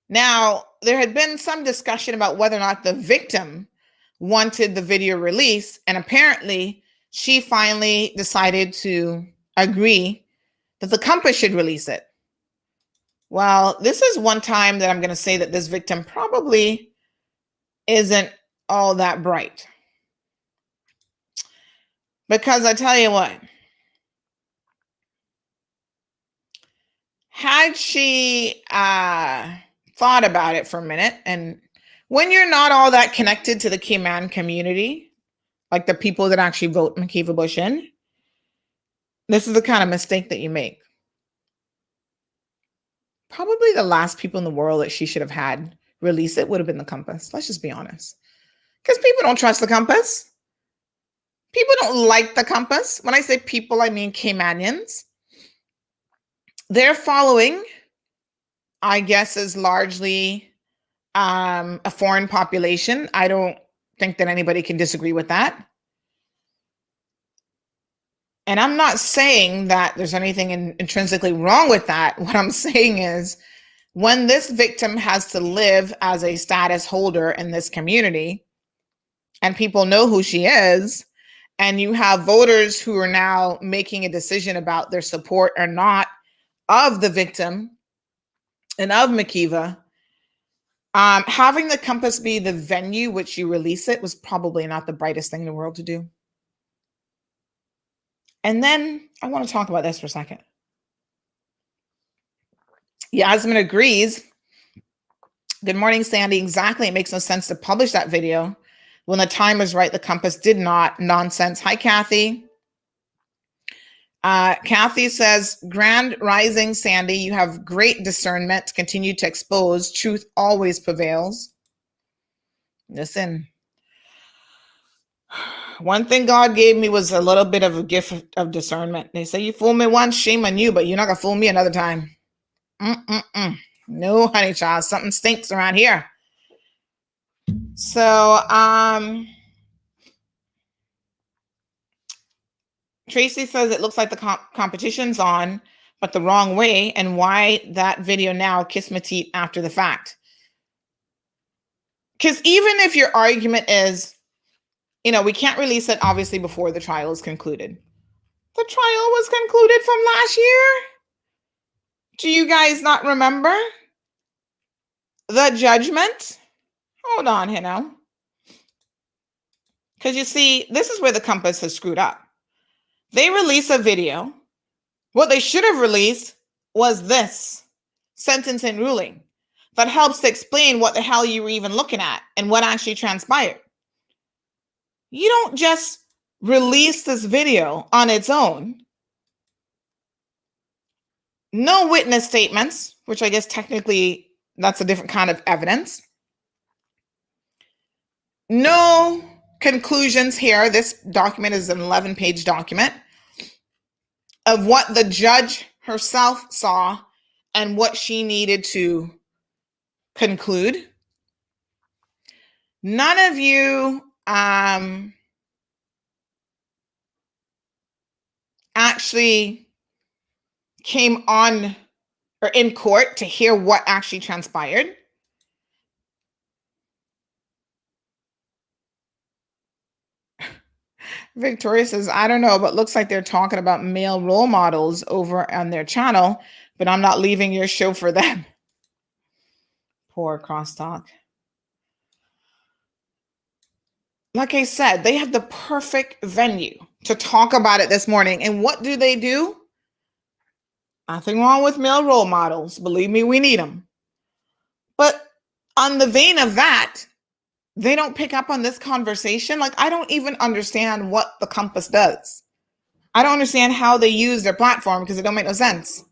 Now, there had been some discussion about whether or not the victim wanted the video released, and apparently she finally decided to agree that the Compass should release it. Well, this is one time that I'm going to say that this victim probably isn't all that bright. Because I tell you what, had she thought about it for a minute, and when you're not all that connected to the Cayman community, like the people that actually vote McKeeva Bush in, this is the kind of mistake that you make. Probably the last people in the world that she should have had release it would have been the Compass. Let's just be honest. Because people don't trust the Compass. People don't like the Compass. When I say people, I mean Caymanians. Their following, I guess, is largely a foreign population. I don't think that anybody can disagree with that. And I'm not saying that there's anything intrinsically wrong with that. What I'm saying is, when this victim has to live as a status holder in this community, and people know who she is, and you have voters who are now making a decision about their support or not of the victim and of McKeeva, having the Compass be the venue which you release it was probably not the brightest thing in the world to do. And then I want to talk about this for a second. Yasmin agrees. Good morning, Sandy. Exactly. It makes no sense to publish that video when the time was right. The Compass did not. Nonsense. Hi, Kathy. Kathy says, Grand Rising, Sandy. You have great discernment to continue to expose. Truth always prevails. Listen. One thing God gave me was a little bit of a gift of discernment. They say, you fool me once, shame on you, but you're not going to fool me another time. No, honey child, something stinks around here. So, Tracy says it looks like the competition's on, but the wrong way. And why that video now, kiss my teeth after the fact? Because even if your argument is, we can't release it obviously before the trial is concluded. The trial was concluded from last year. Do you guys not remember the judgment? Hold on, because you see, this is where the Compass has screwed up. They release a video. What they should have released was this sentence and ruling that helps to explain what the hell you were even looking at and what actually transpired. You don't just release this video on its own. No witness statements, which I guess technically that's a different kind of evidence. No conclusions here. This document is an 11-page document of what the judge herself saw and what she needed to conclude. None of you actually came on or in court to hear what actually transpired. Victoria says, I don't know, but looks like they're talking about male role models over on their channel, but I'm not leaving your show for them. Poor crosstalk. Like I said, they have the perfect venue to talk about it this morning. And what do? Nothing wrong with male role models. Believe me, we need them. But on the vein of that, they don't pick up on this conversation. Like, I don't even understand what the Compass does. I don't understand how they use their platform because it don't make no sense.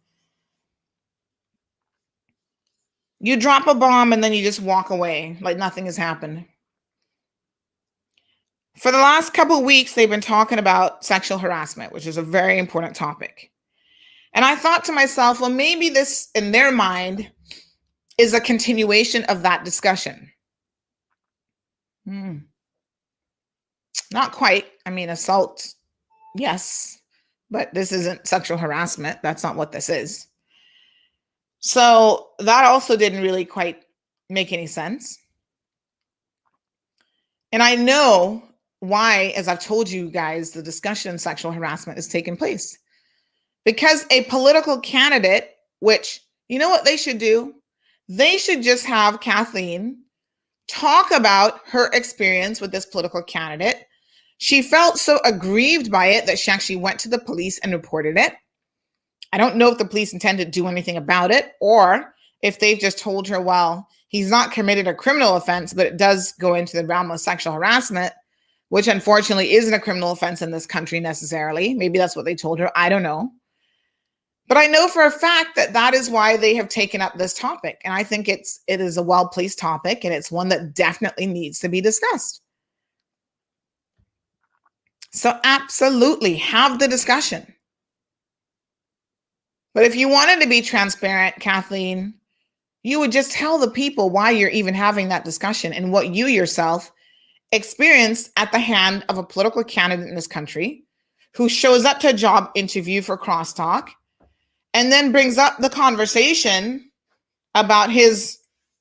You drop a bomb and then you just walk away like nothing has happened. For the last couple of weeks, they've been talking about sexual harassment, which is a very important topic. And I thought to myself, well, maybe this, in their mind, is a continuation of that discussion. Hmm. Not quite. I mean, assault, yes, but this isn't sexual harassment. That's not what this is. So that also didn't really quite make any sense. And I know why, as I've told you guys, the discussion sexual harassment is taking place. Because a political candidate, which, you know what they should do? They should just have Kathleen talk about her experience with this political candidate. She felt so aggrieved by it that she actually went to the police and reported it. I don't know if the police intend to do anything about it, or if they've just told her, well, he's not committed a criminal offense, but it does go into the realm of sexual harassment, which unfortunately isn't a criminal offense in this country necessarily. Maybe that's what they told her. I don't know. But I know for a fact that that is why they have taken up this topic. And I think it is a well-placed topic, and it's one that definitely needs to be discussed. So absolutely have the discussion. But if you wanted to be transparent, Kathleen, you would just tell the people why you're even having that discussion and what you yourself experienced at the hand of a political candidate in this country who shows up to a job interview for crosstalk and then brings up the conversation about his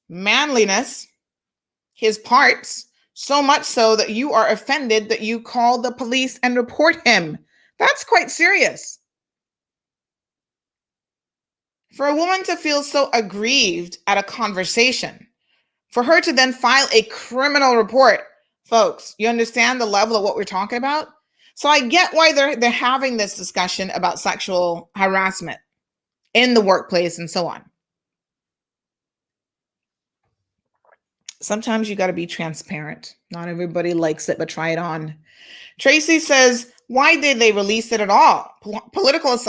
manliness, his parts, so much so that you are offended that you call the police and report him. That's quite serious. For a woman to feel so aggrieved at a conversation, for her to then file a criminal report, folks, you understand the level of what we're talking about? So I get why they're having this discussion about sexual harassment in the workplace and so on. Sometimes you got to be transparent. Not everybody likes it, but try it on. Tracy says, why did they release it at all? Politics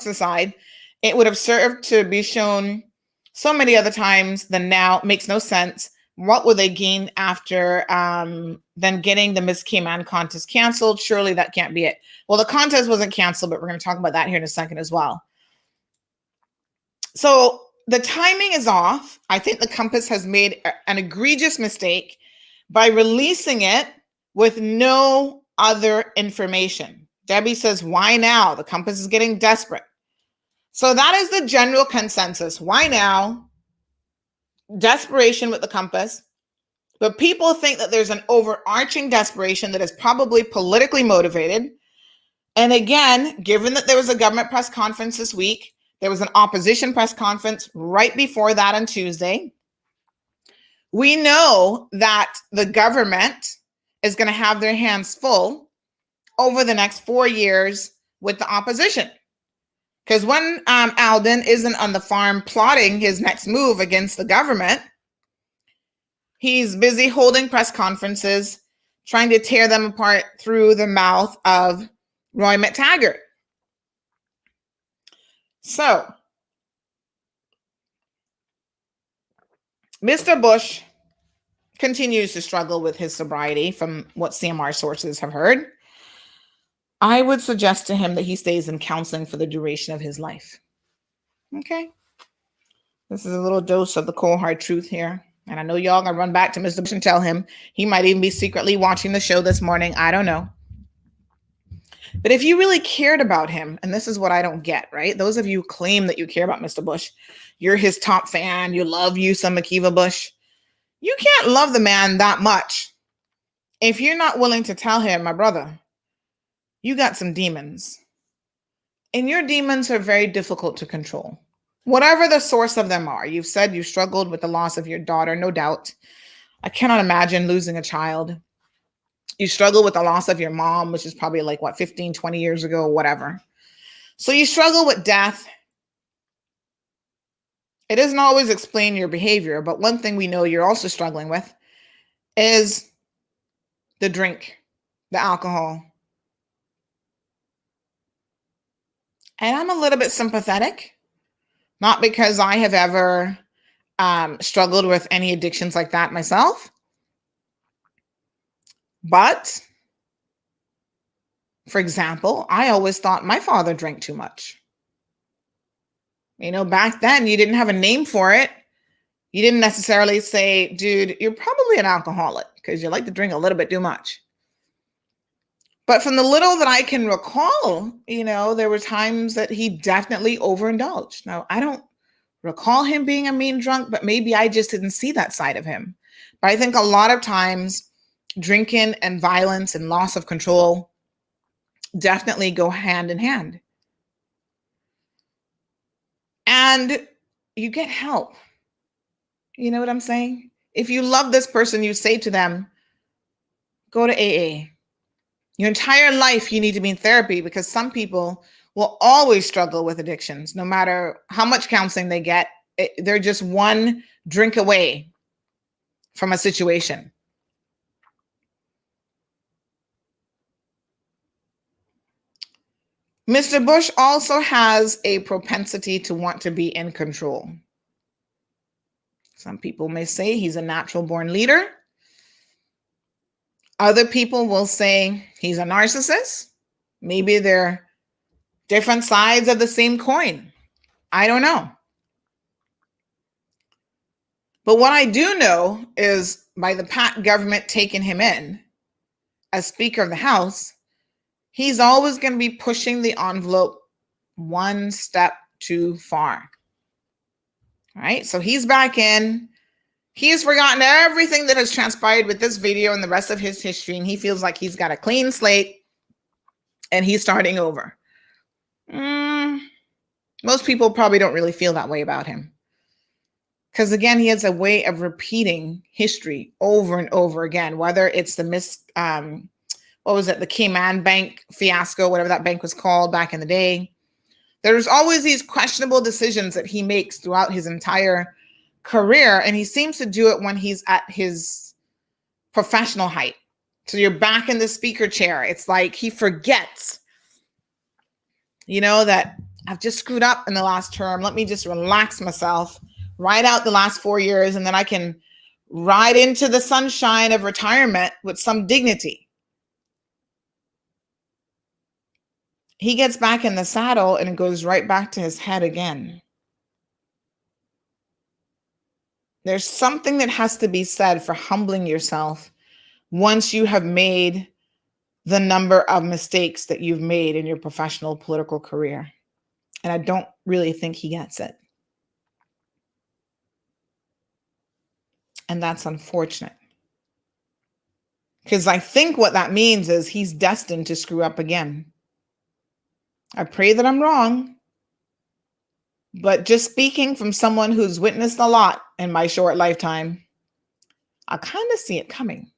aside, it would have served to be shown so many other times than now. It makes no sense. What will they gain after then getting the Miss K-Man contest canceled? Surely that can't be it. Well, the contest wasn't canceled, but we're going to talk about that here in a second as well. So the timing is off. I think the Compass has made an egregious mistake by releasing it with no other information. Debbie says, why now? The Compass is getting desperate. So that is the general consensus. Why now? Desperation with the Compass. But people think that there's an overarching desperation that is probably politically motivated. And again, given that there was a government press conference this week, there was an opposition press conference right before that on Tuesday. We know that the government is going to have their hands full over the next 4 years with the opposition. Because when Alden isn't on the farm plotting his next move against the government, he's busy holding press conferences, trying to tear them apart through the mouth of Roy McTaggart. So, Mr. Bush continues to struggle with his sobriety from what CMR sources have heard. I would suggest to him that he stays in counseling for the duration of his life. Okay? This is a little dose of the cold hard truth here. And I know y'all gonna run back to Mr. Bush and tell him he might even be secretly watching the show this morning. I don't know. But if you really cared about him, and this is what I don't get, right? Those of you who claim that you care about Mr. Bush, you're his top fan, you love you some McKeeva Bush. You can't love the man that much if you're not willing to tell him, my brother, you got some demons. And your demons are very difficult to control. Whatever the source of them are. You've said you struggled with the loss of your daughter, no doubt. I cannot imagine losing a child. You struggle with the loss of your mom, which is probably like, 15, 20 years ago, whatever. So you struggle with death. It doesn't always explain your behavior, but one thing we know you're also struggling with is the drink, the alcohol. And I'm a little bit sympathetic, not because I have ever struggled with any addictions like that myself, but for example, I always thought my father drank too much. You know, back then you didn't have a name for it. You didn't necessarily say, dude, you're probably an alcoholic because you like to drink a little bit too much. But from the little that I can recall, there were times that he definitely overindulged. Now, I don't recall him being a mean drunk, but maybe I just didn't see that side of him. But I think a lot of times drinking and violence and loss of control definitely go hand in hand. And you get help. You know what I'm saying? If you love this person, you say to them, go to AA. Your entire life, you need to be in therapy, because some people will always struggle with addictions. No matter how much counseling they get, they're just one drink away from a situation. Mr. Bush also has a propensity to want to be in control. Some people may say he's a natural born leader. Other people will say he's a narcissist. Maybe they're different sides of the same coin. I don't know. But what I do know is by the PACT government taking him in as Speaker of the House, he's always going to be pushing the envelope one step too far. All right, so he's back in. He's forgotten everything that has transpired with this video and the rest of his history, and he feels like he's got a clean slate and he's starting over. Most people probably don't really feel that way about him. Because again, he has a way of repeating history over and over again, whether it's the the Cayman Bank fiasco, whatever that bank was called back in the day. There's always these questionable decisions that he makes throughout his entire career, and he seems to do it when he's at his professional height. So you're back in the speaker chair. It's like he forgets, that I've just screwed up in the last term. Let me just relax myself, ride out the last 4 years, and then I can ride into the sunshine of retirement with some dignity. He gets back in the saddle and it goes right back to his head again. There's something that has to be said for humbling yourself once you have made the number of mistakes that you've made in your professional political career. And I don't really think he gets it. And that's unfortunate. Because I think what that means is he's destined to screw up again. I pray that I'm wrong. But just speaking from someone who's witnessed a lot in my short lifetime, I kind of see it coming.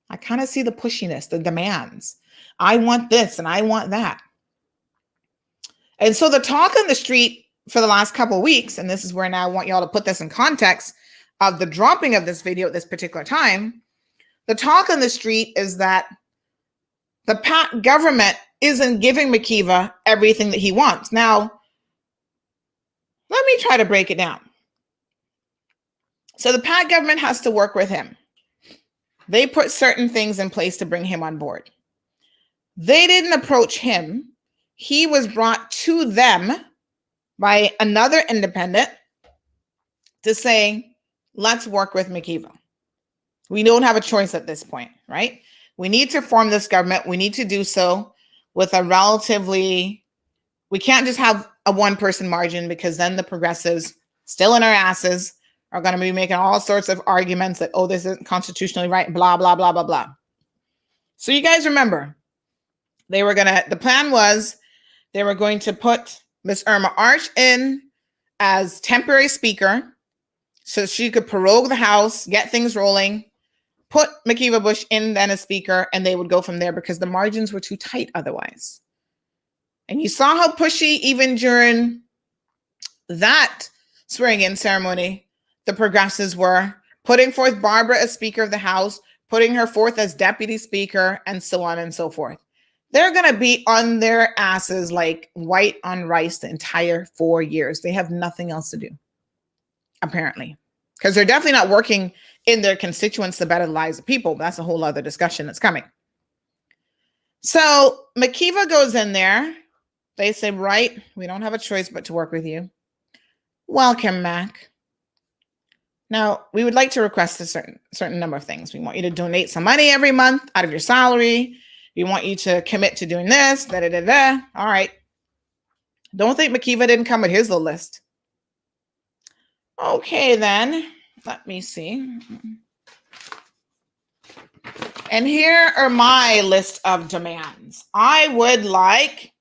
I kind of see the pushiness, the demands. I want this and I want that. And so the talk on the street for the last couple of weeks, and this is where now I want y'all to put this in context of the dropping of this video at this particular time, the talk on the street is that the PACT government isn't giving McKeeva everything that he wants. Now, let me try to break it down. So the PACT government has to work with him. They put certain things in place to bring him on board. They didn't approach him. He was brought to them by another independent to say, let's work with McKeeva. We don't have a choice at this point, right? We need to form this government. We need to do so with a we can't just have a one-person margin, because then the progressives, still in our asses, are going to be making all sorts of arguments that, this isn't constitutionally right, blah, blah, blah, blah, blah. So you guys remember, the plan was they were going to put Miss Irma Arch in as temporary speaker so she could prorogue the House, get things rolling, put McKeeva Bush in then as speaker, and they would go from there because the margins were too tight otherwise. And you saw how pushy, even during that swearing-in ceremony, the progressives were putting forth Barbara as Speaker of the House, putting her forth as Deputy Speaker, and so on and so forth. They're going to be on their asses like white on rice the entire 4 years. They have nothing else to do, apparently, because they're definitely not working in their constituents to better the lives of people. But that's a whole other discussion that's coming. So McKeeva goes in there. They say, right, we don't have a choice but to work with you. Welcome, Mac. Now, we would like to request a certain number of things. We want you to donate some money every month out of your salary. We want you to commit to doing this. Da, da, da, da. All right. Don't think McKeeva didn't come with his little list. Okay, then. Let me see. And here are my list of demands. I would like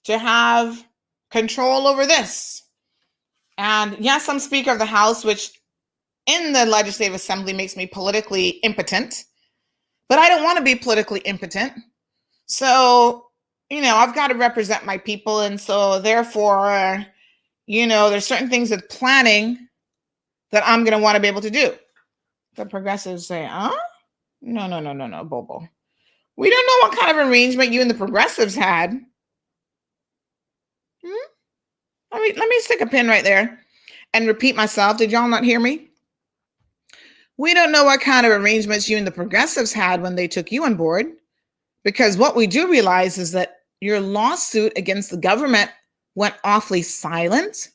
to have control over this. And yes, I'm Speaker of the House, which in the Legislative Assembly makes me politically impotent. But I don't want to be politically impotent. So, I've got to represent my people. And so therefore, there's certain things with planning that I'm going to want to be able to do. The progressives say, No, Bobo. We don't know what kind of arrangement you and the progressives had. Let me stick a pin right there and repeat myself. Did y'all not hear me? We don't know what kind of arrangements you and the progressives had when they took you on board, because what we do realize is that your lawsuit against the government went awfully silent.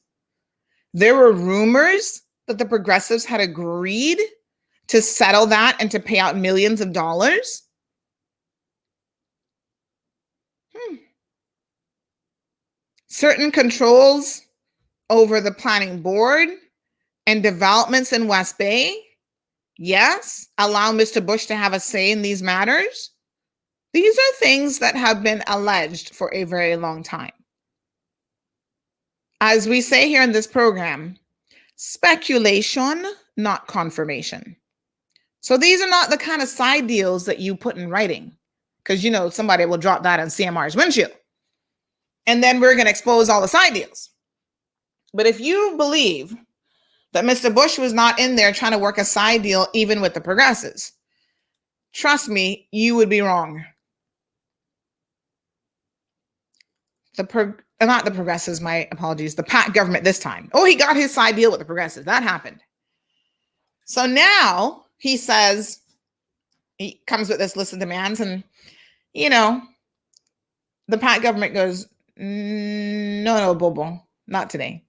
There were rumors that the progressives had agreed to settle that and to pay out millions of dollars. Certain controls over the planning board and developments in West Bay. Yes, allow Mr. Bush to have a say in these matters. These are things that have been alleged for a very long time. As we say here in this program, speculation, not confirmation. So these are not the kind of side deals that you put in writing, because somebody will drop that on CMR's windshield. And then we're going to expose all the side deals. But if you believe that Mr. Bush was not in there trying to work a side deal even with the progressives, trust me, you would be wrong. Not the progressives, my apologies, the PACT government this time. Oh, he got his side deal with the progressives. That happened. So now he says, he comes with this list of demands, and, the PACT government goes, no, Bobo, not today.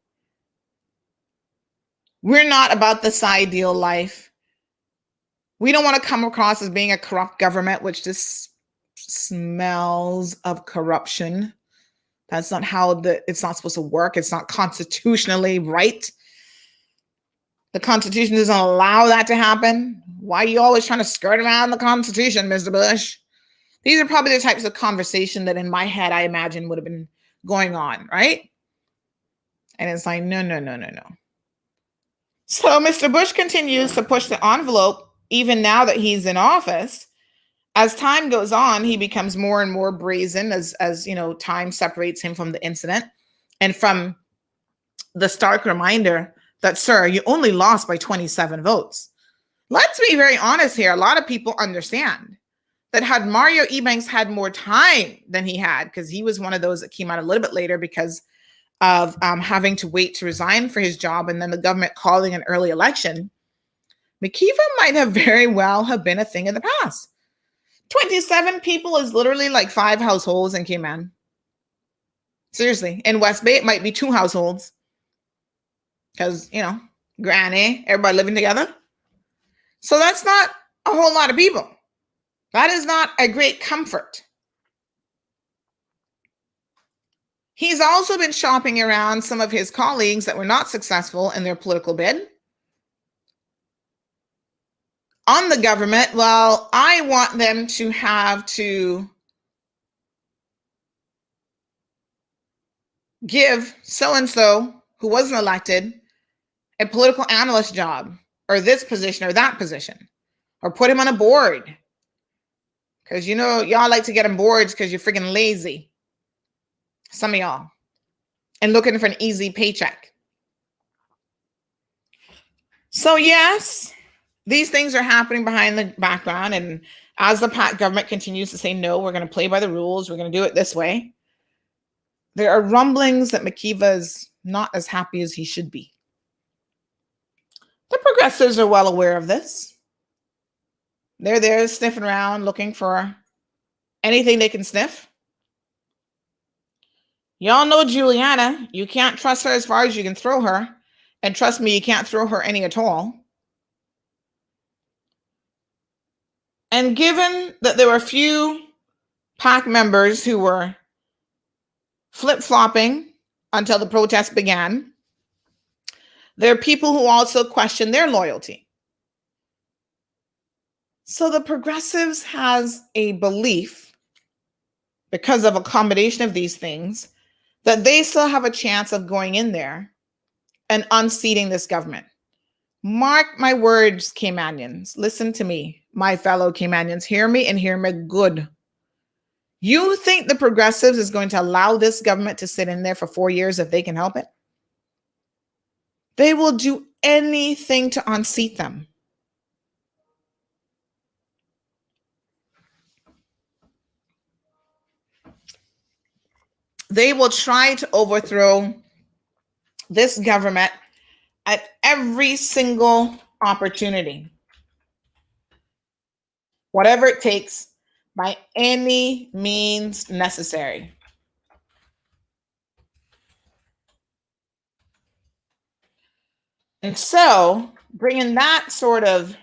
We're not about the side deal life. We don't want to come across as being a corrupt government, which just smells of corruption. That's not how it's not supposed to work. It's not constitutionally right. The Constitution doesn't allow that to happen. Why are you always trying to skirt around the Constitution, Mr. Bush? These are probably the types of conversation that in my head, I imagine would have been going on, right? And it's like, no. So Mr. Bush continues to push the envelope, even now that he's in office. As time goes on, he becomes more and more brazen as time separates him from the incident and from the stark reminder that, sir, you only lost by 27 votes. Let's be very honest here. A lot of people understand that had Mario Ebanks had more time than he had, because he was one of those that came out a little bit later because of having to wait to resign for his job and then the government calling an early election, McKeeva might have very well have been a thing of the past. 27 people is literally like 5 households in Cayman. Seriously. In West Bay, it might be 2 households. Because, granny, everybody living together. So that's not a whole lot of people. That is not a great comfort. He's also been shopping around some of his colleagues that were not successful in their political bid. On the government, well, I want them to have to give so-and-so who wasn't elected a political analyst job, or this position or that position, or put him on a board. Because, y'all like to get on boards because you're freaking lazy. Some of y'all. And looking for an easy paycheck. So yes, these things are happening behind the background. And as the PACT government continues to say, no, we're going to play by the rules. We're going to do it this way. There are rumblings that McKeeva is not as happy as he should be. The progressives are well aware of this. They're there sniffing around, looking for anything they can sniff. Y'all know Juliana. You can't trust her as far as you can throw her. And trust me, you can't throw her any at all. And given that there were a few PACT members who were flip-flopping until the protest began, there are people who also question their loyalty. So the progressives has a belief, because of a combination of these things, that they still have a chance of going in there and unseating this government. Mark my words, Caymanians. Listen to me, my fellow Caymanians. Hear me and hear me good. You think the progressives is going to allow this government to sit in there for 4 years if they can help it? They will do anything to unseat them. They will try to overthrow this government at every single opportunity, whatever it takes, by any means necessary. And so, bringing that sort of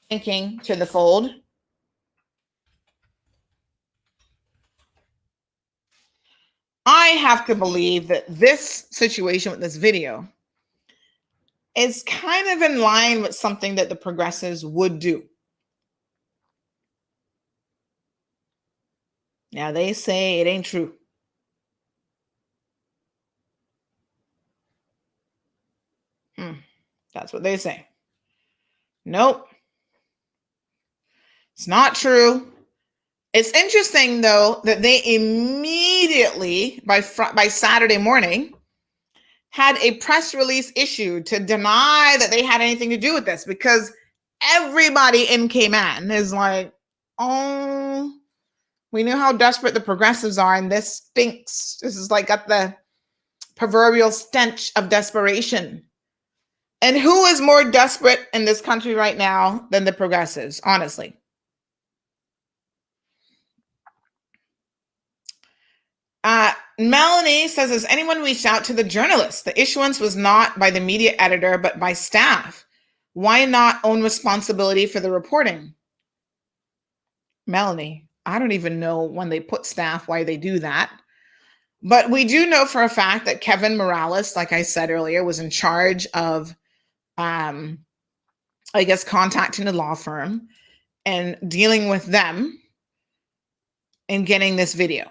thinking to the fold, I have to believe that this situation with this video is kind of in line with something that the progressives would do. Now, they say it ain't true. That's what they say. Nope. It's not true. It's interesting, though, that they immediately, by Saturday morning, had a press release issued to deny that they had anything to do with this, because everybody in Cayman is like, oh, we know how desperate the progressives are, and this stinks. This is like got the proverbial stench of desperation. And who is more desperate in this country right now than the progressives, honestly? Melanie says, has anyone reached out to the journalist? The issuance was not by the media editor, but by staff. Why not own responsibility for the reporting? Melanie, I don't even know when they put staff, why they do that. But we do know for a fact that Kevin Morales, like I said earlier, was in charge of, I guess, contacting the law firm and dealing with them and getting this video.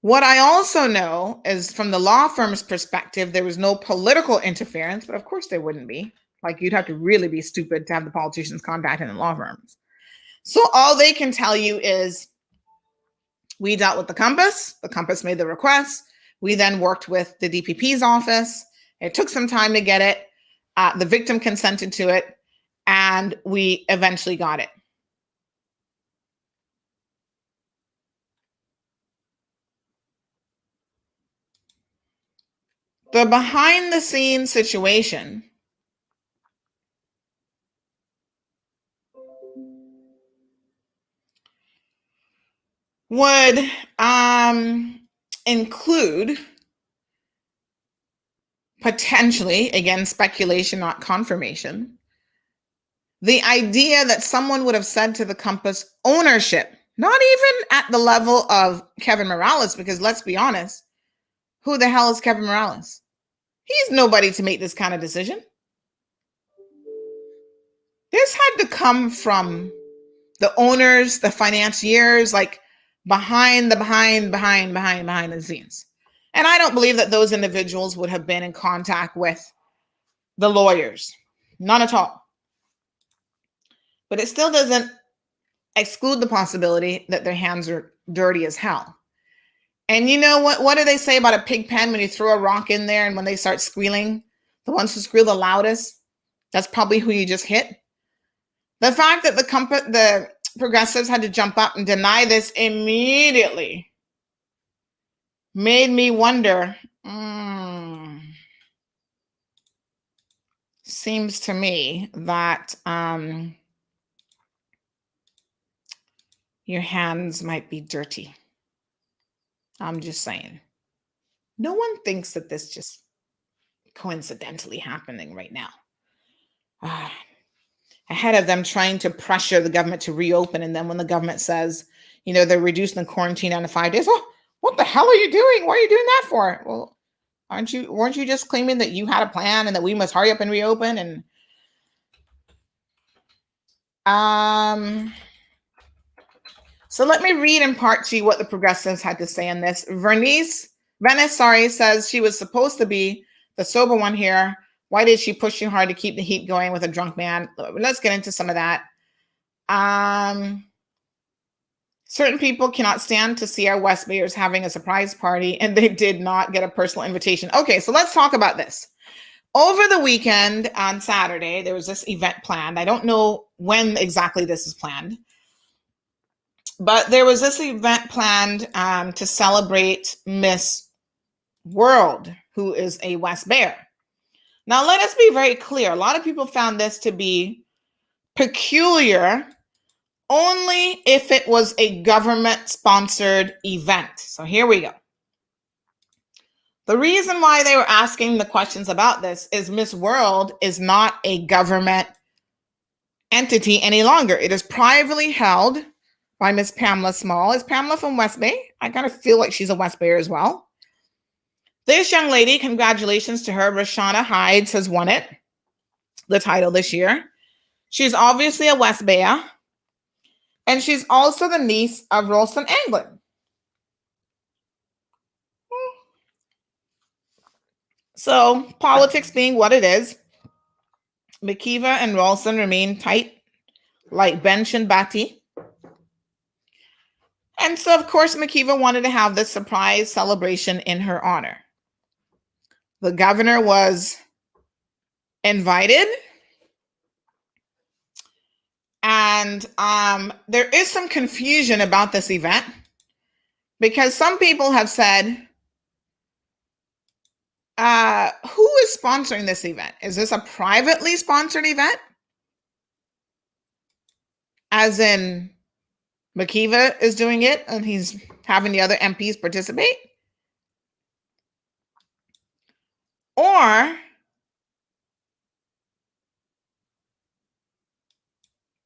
What I also know is, from the law firm's perspective, there was no political interference, but of course there wouldn't be. Like, you'd have to really be stupid to have the politicians contacting the law firms. So all they can tell you is, we dealt with the Compass made the request. We then worked with the DPP's office. It took some time to get it. The victim consented to it, and we eventually got it. The behind the scenes situation would include, potentially, again, speculation, not confirmation, the idea that someone would have said to the Compass ownership, not even at the level of Kevin Morales, because let's be honest, who the hell is Kevin Morales? He's nobody to make this kind of decision. This had to come from the owners, the financiers, like behind the scenes. And I don't believe that those individuals would have been in contact with the lawyers. None at all. But it still doesn't exclude the possibility that their hands are dirty as hell. And you know what? What do they say about a pig pen when you throw a rock in there and when they start squealing? The ones who squeal the loudest, that's probably who you just hit. The fact that the progressives had to jump up and deny this immediately made me wonder, seems to me that your hands might be dirty. I'm just saying. No one thinks that this just coincidentally happening right now. Ahead of them trying to pressure the government to reopen. And then when the government says, they're reducing the quarantine down to 5 days, oh, what the hell are you doing? What are you doing that for? Well, weren't you just claiming that you had a plan and that we must hurry up and reopen? And so let me read in part to you what the progressives had to say on this. Venice, says she was supposed to be the sober one here. Why did she push you hard to keep the heat going with a drunk man? Let's get into some of that. Certain people cannot stand to see our West Bayers having a surprise party, and they did not get a personal invitation. Okay, so let's talk about this. Over the weekend on Saturday, there was this event planned. I don't know when exactly this is planned, but there was this event planned to celebrate Miss World, who is a West Bayer. Now, let us be very clear. A lot of people found this to be peculiar only if it was a government-sponsored event. So here we go. The reason why they were asking the questions about this is Miss World is not a government entity any longer. It is privately held by Miss Pamela Small. Is Pamela from West Bay? I kind of feel like she's a West Bayer as well. This young lady, congratulations to her. Rashana Hides has won it, the title this year. She's obviously a West Bayer, and she's also the niece of Ralston Anglin. So, politics being what it is, McKeeva and Ralston remain tight, like Bench and Batty. And so, of course, McKeeva wanted to have this surprise celebration in her honor. The governor was invited. And there is some confusion about this event because some people have said, who is sponsoring this event? Is this a privately sponsored event? As in McKeeva is doing it and he's having the other MPs participate? Or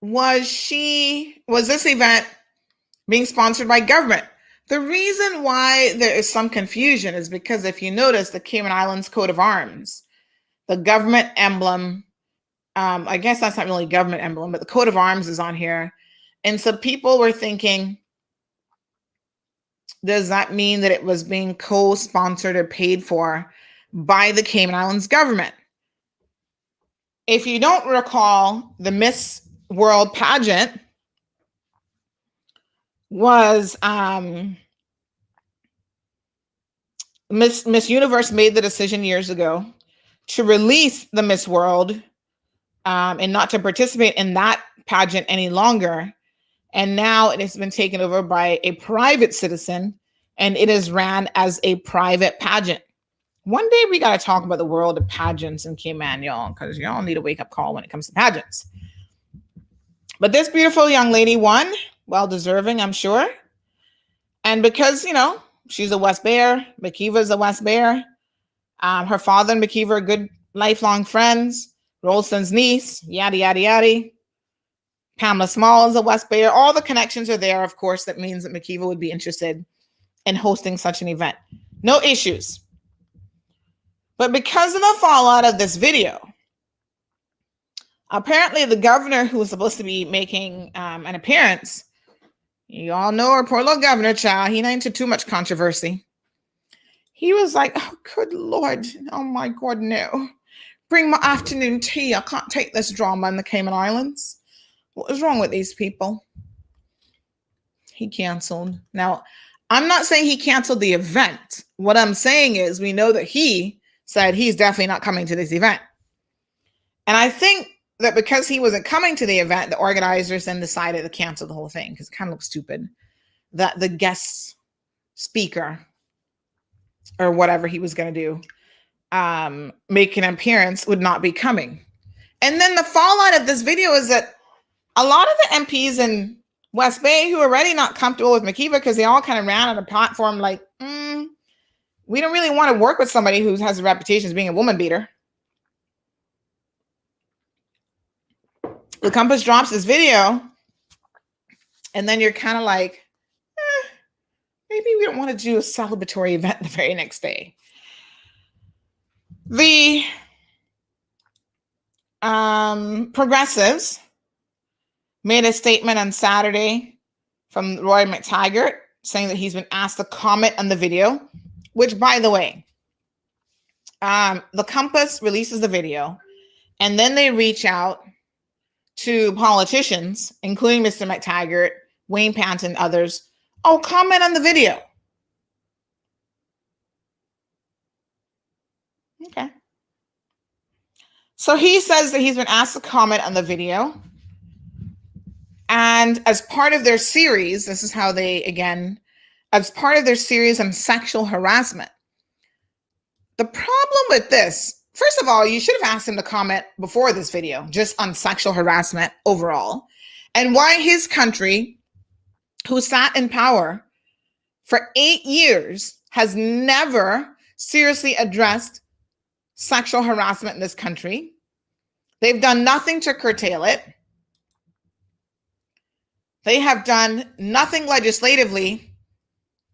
was this event being sponsored by government? The reason why there is some confusion is because if you notice the Cayman Islands coat of arms, the government emblem, I guess that's not really government emblem, but the coat of arms is on here. And so people were thinking, does that mean that it was being co-sponsored or paid for by the Cayman Islands government? If you don't recall, the Miss World pageant was Miss Universe made the decision years ago to release the Miss World and not to participate in that pageant any longer. And now it has been taken over by a private citizen and it is ran as a private pageant. One day we got to talk about the world of pageants in Cayman, y'all, because y'all need a wake-up call when it comes to pageants. But this beautiful young lady won, well-deserving, I'm sure. And because, she's a West Bayer, McKeeva's a West Bayer. Her father and McKeeva are good lifelong friends. Ralston's niece, yada, yada, yada. Pamela Small is a West Bayer. All the connections are there, of course. That means that McKeeva would be interested in hosting such an event. No issues. But because of the fallout of this video, apparently the governor who was supposed to be making an appearance, you all know our poor little governor, child, he not into too much controversy. He was like, oh, good Lord. Oh, my God, no. Bring my afternoon tea. I can't take this drama in the Cayman Islands. What is wrong with these people? He canceled. Now, I'm not saying he canceled the event. What I'm saying is we know that he said he's definitely not coming to this event. And I think that because he wasn't coming to the event, the organizers then decided to cancel the whole thing because it kind of looks stupid that the guest speaker or whatever he was going to do, make an appearance would not be coming. And then the fallout of this video is that a lot of the MPs in West Bay who are already not comfortable with McKeeva because they all kind of ran on a platform like, we don't really want to work with somebody who has a reputation as being a woman beater. The Compass drops this video, and then you're kind of like, maybe we don't want to do a celebratory event the very next day. The progressives made a statement on Saturday from Roy McTaggart saying that he's been asked to comment on the video, which, by the way, the Compass releases the video, and then they reach out to politicians, including Mr. McTaggart, Wayne Pant, and others. Oh, comment on the video. Okay. So he says that he's been asked to comment on the video. And as part of their series, this is how they, again, as part of their series on sexual harassment. The problem with this, first of all, you should have asked him to comment before this video, just on sexual harassment overall, and why his country, who sat in power for 8 years, has never seriously addressed sexual harassment in this country. They've done nothing to curtail it. They have done nothing legislatively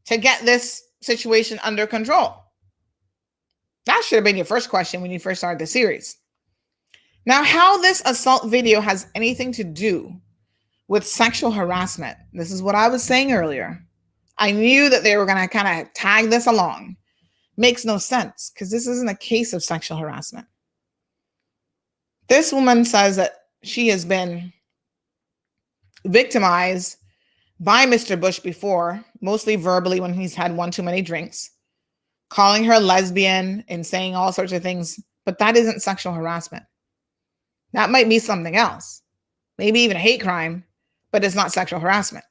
to get this situation under control. That should have been your first question when you first started the series. Now, how this assault video has anything to do with sexual harassment, this is what I was saying earlier. I knew that they were going to kind of tag this along. Makes no sense because this isn't a case of sexual harassment. This woman says that she has been victimized by Mr. Bush before, mostly verbally when he's had one too many drinks, calling her lesbian and saying all sorts of things, but that isn't sexual harassment. That might be something else, maybe even a hate crime, but it's not sexual harassment.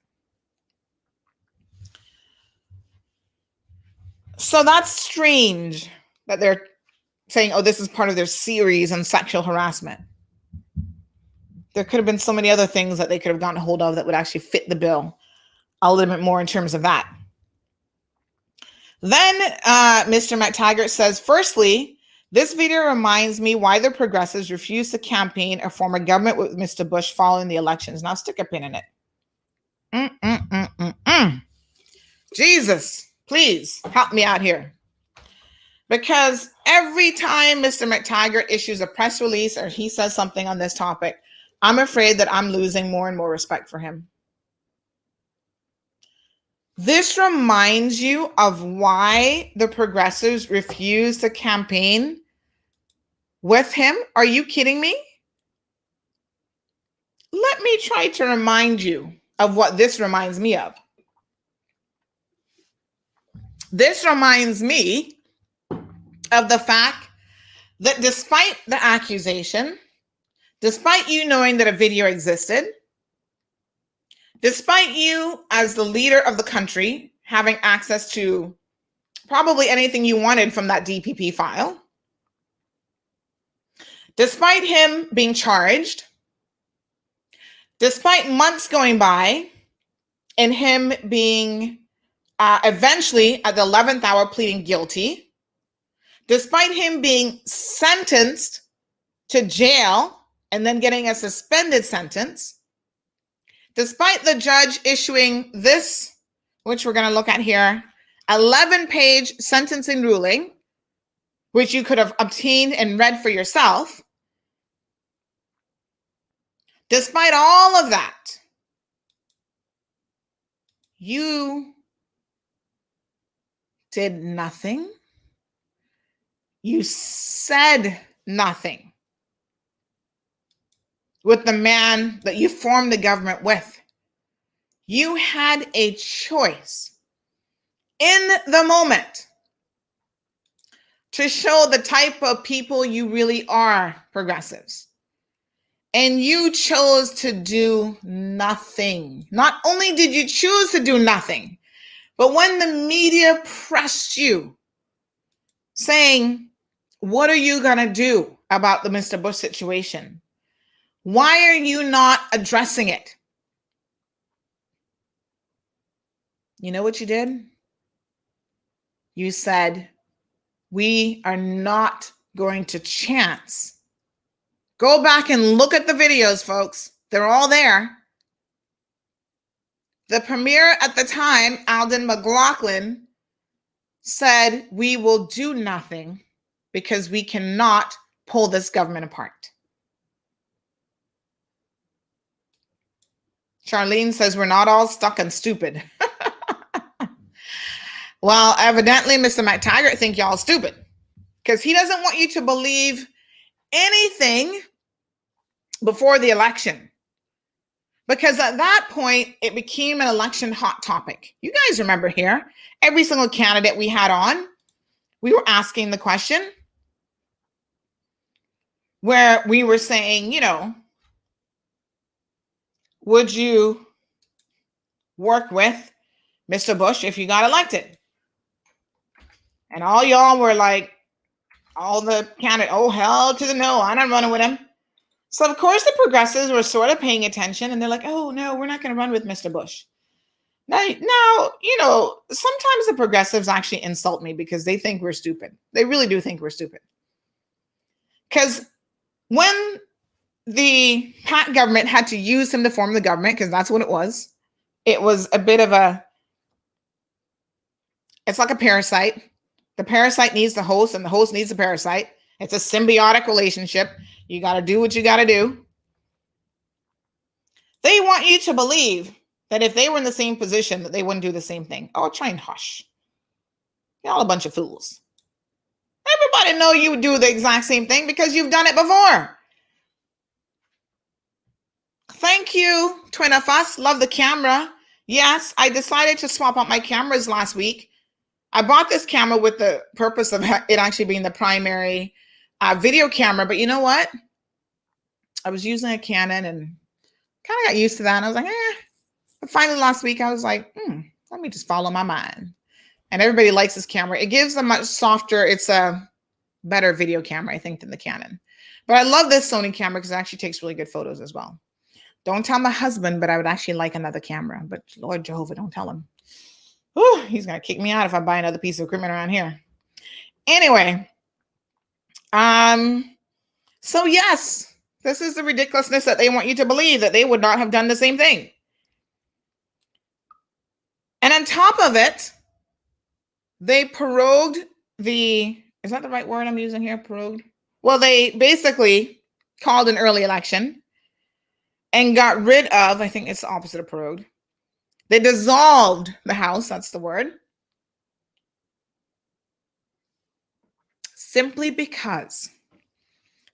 So that's strange that they're saying, oh, this is part of their series on sexual harassment. There could have been so many other things that they could have gotten a hold of that would actually fit the bill a little bit more in terms of that. Then Mr. McTaggart says, firstly, this video reminds me why the progressives refused to campaign or form a government with Mr. Bush following the elections. Now stick a pin in it. Jesus, please help me out here. Because every time Mr. McTaggart issues a press release or he says something on this topic, I'm afraid that I'm losing more and more respect for him. This reminds you of why the progressives refused to campaign with him. Are you kidding me? Let me try to remind you of what this reminds me of. This reminds me of the fact that despite the accusation, despite you knowing that a video existed, despite you as the leader of the country having access to probably anything you wanted from that DPP file, despite him being charged, despite months going by and him being eventually at the 11th hour pleading guilty, despite him being sentenced to jail and then getting a suspended sentence, despite the judge issuing this, which we're going to look at here, 11-page sentencing ruling, which you could have obtained and read for yourself, despite all of that, you did nothing. You said nothing with the man that you formed the government with. You had a choice in the moment to show the type of people you really are, progressives. And you chose to do nothing. Not only did you choose to do nothing, but when the media pressed you, saying, what are you going to do about the Mr. Bush situation? Why are you not addressing it? You know what you did? You said, We are not going to chance. Go back and look at the videos, folks. They're all there. The premier at the time, Alden McLaughlin, said we will do nothing because we cannot pull this government apart. Charlene says we're not all stuck and stupid. Well, evidently, Mr. McTaggart think y'all stupid because he doesn't want you to believe anything before the election. Because at that point, it became an election hot topic. You guys remember here, every single candidate we had on, we were asking the question where we were saying, you know, would you work with Mr. Bush if you got elected? And all y'all were like, all the candidates, oh, hell to the no, I'm not running with him. So, of course, the progressives were sort of paying attention, and they're like, oh, no, we're not going to run with Mr. Bush. Now, you know, sometimes the progressives actually insult me because they think we're stupid. They really do think we're stupid. Because when the PACT government had to use him to form the government, because that's what it was a bit of it's like a parasite. The parasite needs the host and the host needs the parasite. It's a symbiotic relationship. You got to do what you got to do. They want you to believe that if they were in the same position, that they wouldn't do the same thing. Oh, try and hush. You're all a bunch of fools. Everybody know you would do the exact same thing because you've done it before. Thank you, Twin of Us. Love the camera. Yes, I decided to swap out my cameras last week. I bought this camera with the purpose of it actually being the primary video camera. But you know what? I was using a Canon and kind of got used to that. And I was like, But finally last week, I was like, let me just follow my mind. And everybody likes this camera. It gives a much softer, it's a better video camera, I think, than the Canon. But I love this Sony camera because it actually takes really good photos as well. Don't tell my husband, but I would actually like another camera. But Lord Jehovah, don't tell him. Whew, he's going to kick me out if I buy another piece of equipment around here. Anyway. So yes, this is the ridiculousness that they want you to believe that they would not have done the same thing. And on top of it, they prorogued is that the right word I'm using here? Prorogued? Well, they basically called an early election and got rid of, I think it's the opposite of prorogued. They dissolved the House, that's the word, simply because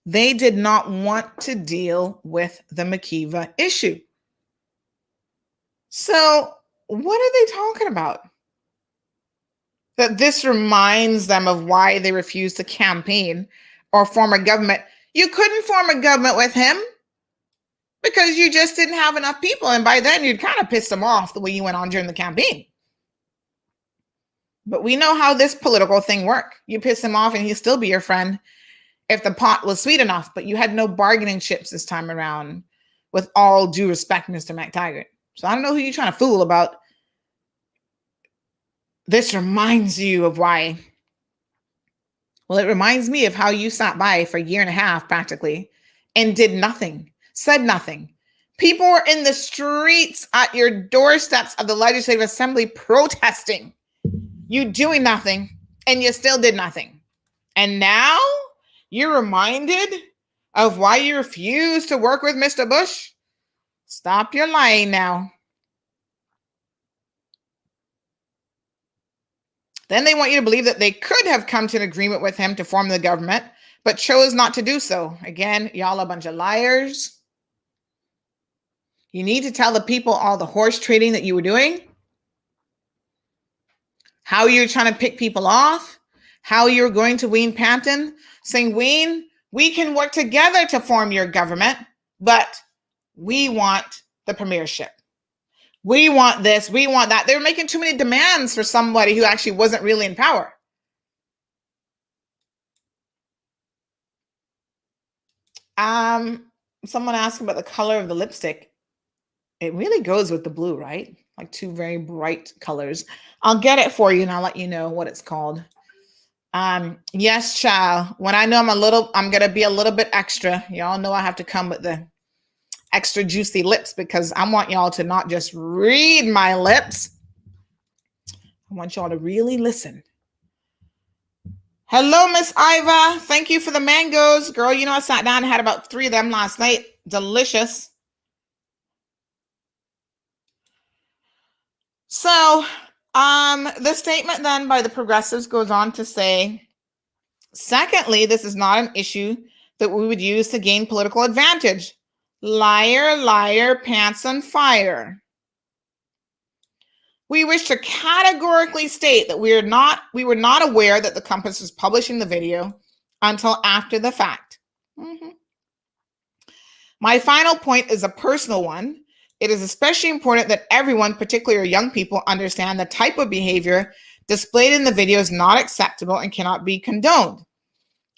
they did not want to deal with the McKeeva issue. So what are they talking about? That this reminds them of why they refused to campaign or form a government. You couldn't form a government with him because you just didn't have enough people. And by then you'd kind of pissed him off the way you went on during the campaign. But we know how this political thing works. You piss him off and he'll still be your friend if the pot was sweet enough, but you had no bargaining chips this time around, with all due respect, Mr. McTaggart. So I don't know who you're trying to fool about. This reminds you of why. Well, it reminds me of how you sat by for a year and a half practically and did nothing, said nothing. People were in the streets at your doorsteps of the Legislative Assembly protesting. You doing nothing, and you still did nothing. And now you're reminded of why you refused to work with Mr. Bush? Stop your lying now. Then they want you to believe that they could have come to an agreement with him to form the government, but chose not to do so. Again, y'all a bunch of liars. You need to tell the people all the horse trading that you were doing, how you're trying to pick people off, how you're going to Wayne Panton, saying, Wayne, we can work together to form your government, but we want the premiership. We want this, we want that. They're making too many demands for somebody who actually wasn't really in power. Someone asked about the color of the lipstick. It really goes with the blue, right? Like two very bright colors. I'll get it for you and I'll let you know what it's called. Yes, child. When I know I'm gonna be a little bit extra. Y'all know I have to come with the extra juicy lips because I want y'all to not just read my lips. I want y'all to really listen. Hello, Miss Iva. Thank you for the mangoes. Girl, you know I sat down and had about 3 of them last night. Delicious. So, the statement then by the progressives goes on to say, secondly, this is not an issue that we would use to gain political advantage. Liar, liar, pants on fire. We wish to categorically state that we were not aware that the Compass was publishing the video until after the fact. My final point is a personal one. It is especially important that everyone, particularly our young people, understand the type of behavior displayed in the video is not acceptable and cannot be condoned.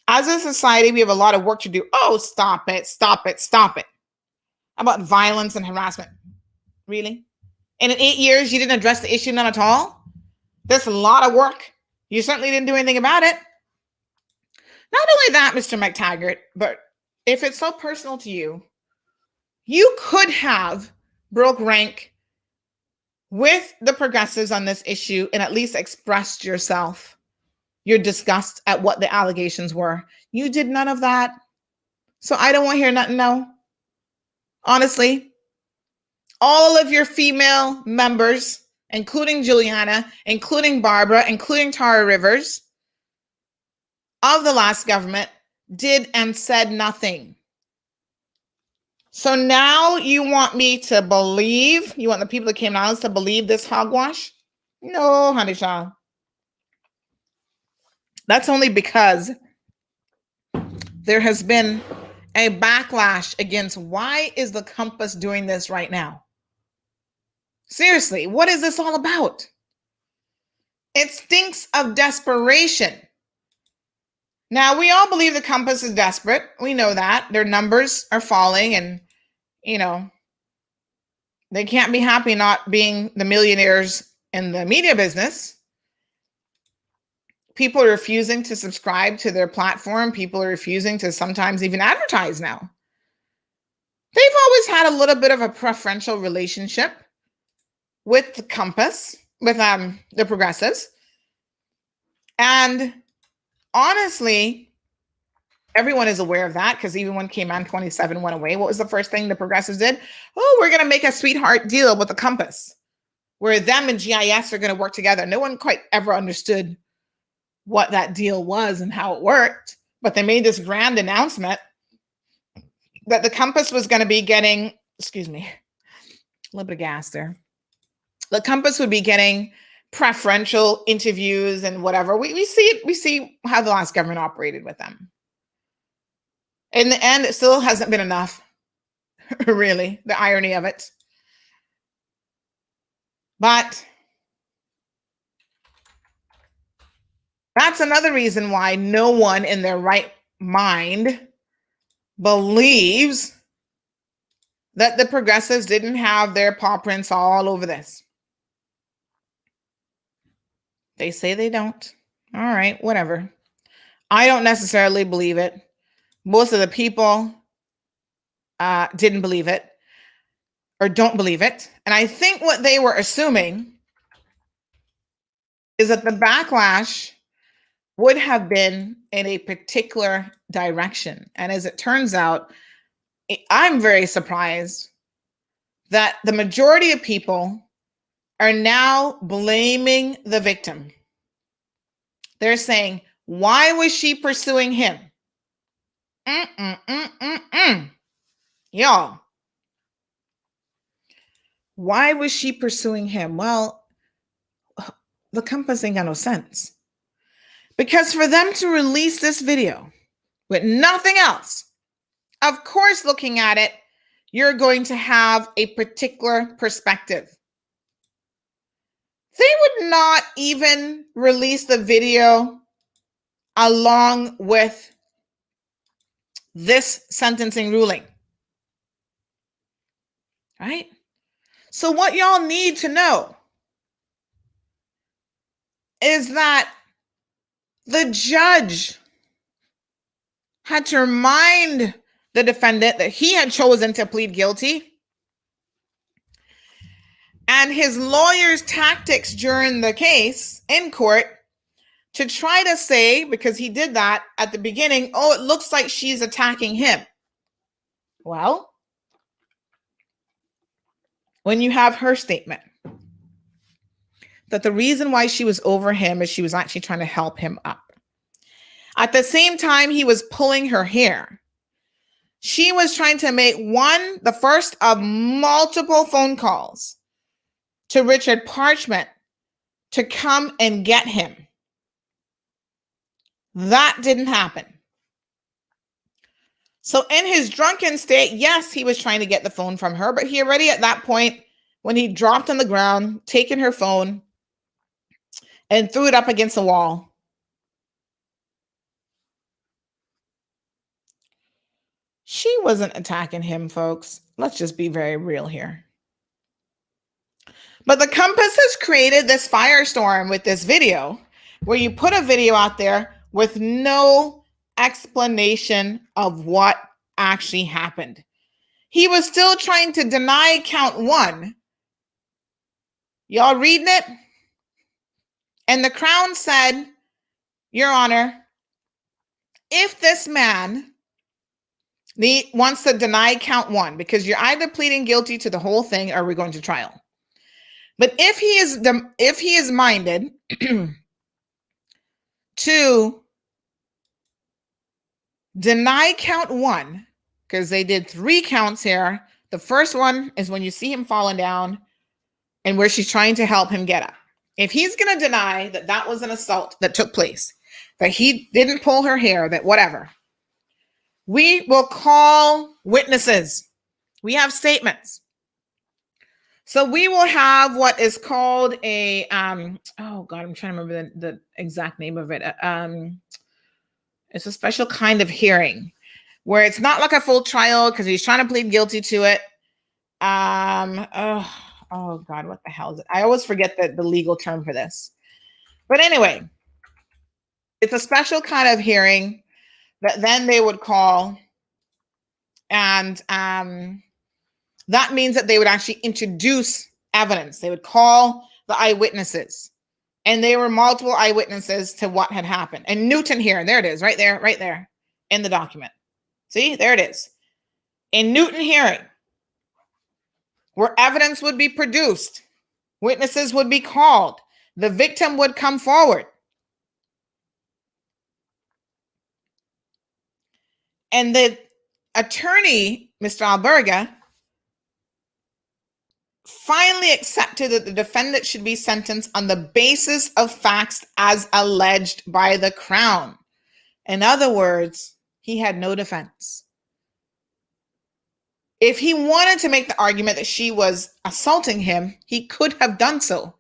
As a society, we have a lot of work to do. Oh, stop it, stop it, stop it. How about violence and harassment? Really? And in 8 years, you didn't address the issue none at all? That's a lot of work. You certainly didn't do anything about it. Not only that, Mr. McTaggart, but if it's so personal to you, you could have broke rank with the progressives on this issue and at least expressed yourself, your disgust at what the allegations were. You did none of that. So I don't want to hear nothing, no. Honestly, all of your female members, including Juliana, including Barbara, including Tara Rivers, of the last government, did and said nothing. So now you want me to believe, you want the people that came out to believe this hogwash? No, honey child. That's only because there has been a backlash against why is the Compass doing this right now? Seriously, what is this all about? It stinks of desperation. Now, we all believe the Compass is desperate. We know that. Their numbers are falling and, you know, they can't be happy not being the millionaires in the media business. People are refusing to subscribe to their platform. People are refusing to sometimes even advertise now. They've always had a little bit of a preferential relationship with the Compass, with the progressives. And honestly, everyone is aware of that because even when Cayman 27 went away, what was the first thing the progressives did? Oh, we're going to make a sweetheart deal with the Compass where them and GIS are going to work together. No one quite ever understood what that deal was and how it worked, but they made this grand announcement that the Compass was going to be getting, excuse me, a little bit of gas there. The Compass would be getting preferential interviews and whatever. We see how the last government operated with them. In the end, it still hasn't been enough, really, the irony of it. But that's another reason why no one in their right mind believes that the progressives didn't have their paw prints all over this. They say they don't. All right, whatever. I don't necessarily believe it. Most of the people didn't believe it or don't believe it. And I think what they were assuming is that the backlash would have been in a particular direction. And as it turns out, I'm very surprised that the majority of people are now blaming the victim. They're saying, why was she pursuing him? Y'all, why was she pursuing him? Well, the Compass ain't got no sense. Because for them to release this video with nothing else, of course, looking at it, you're going to have a particular perspective. They would not even release the video along with this sentencing ruling. Right? So what y'all need to know is that The judge had to remind the defendant that he had chosen to plead guilty. And his lawyer's tactics during the case in court to try to say, because he did that at the beginning, oh, it looks like she's attacking him. Well, when you have her statement that the reason why she was over him is she was actually trying to help him up. At the same time, he was pulling her hair. She was trying to make the first of multiple phone calls to Richard Parchment to come and get him. That didn't happen. So in his drunken state, yes, he was trying to get the phone from her, but he already at that point, when he dropped on the ground, taken her phone and threw it up against the wall. She wasn't attacking him, folks. Let's just be very real here. But the Compass has created this firestorm with this video where you put a video out there with no explanation of what actually happened. He was still trying to deny count 1. Y'all reading it? And the Crown said, Your Honor, if this man wants to deny count 1, because you're either pleading guilty to the whole thing or we're going to trial. But if he is minded to deny count 1, because they did 3 counts here. The first one is when you see him falling down and where she's trying to help him get up. If he's going to deny that that was an assault that took place, that he didn't pull her hair, that whatever, we will call witnesses. We have statements. So we will have what is called a, oh God, I'm trying to remember the exact name of it. It's a special kind of hearing where it's not like a full trial because he's trying to plead guilty to it. Oh God, what the hell is it? I always forget the legal term for this. But anyway, it's a special kind of hearing that then they would call. And that means that they would actually introduce evidence. They would call the eyewitnesses. And there were multiple eyewitnesses to what had happened. And Newton here, there it is, right there in the document. See, there it is. In Newton hearing, where evidence would be produced, witnesses would be called, the victim would come forward. And the attorney, Mr. Alberga, finally accepted that the defendant should be sentenced on the basis of facts as alleged by the Crown. In other words, he had no defense. If he wanted to make the argument that she was assaulting him, he could have done so.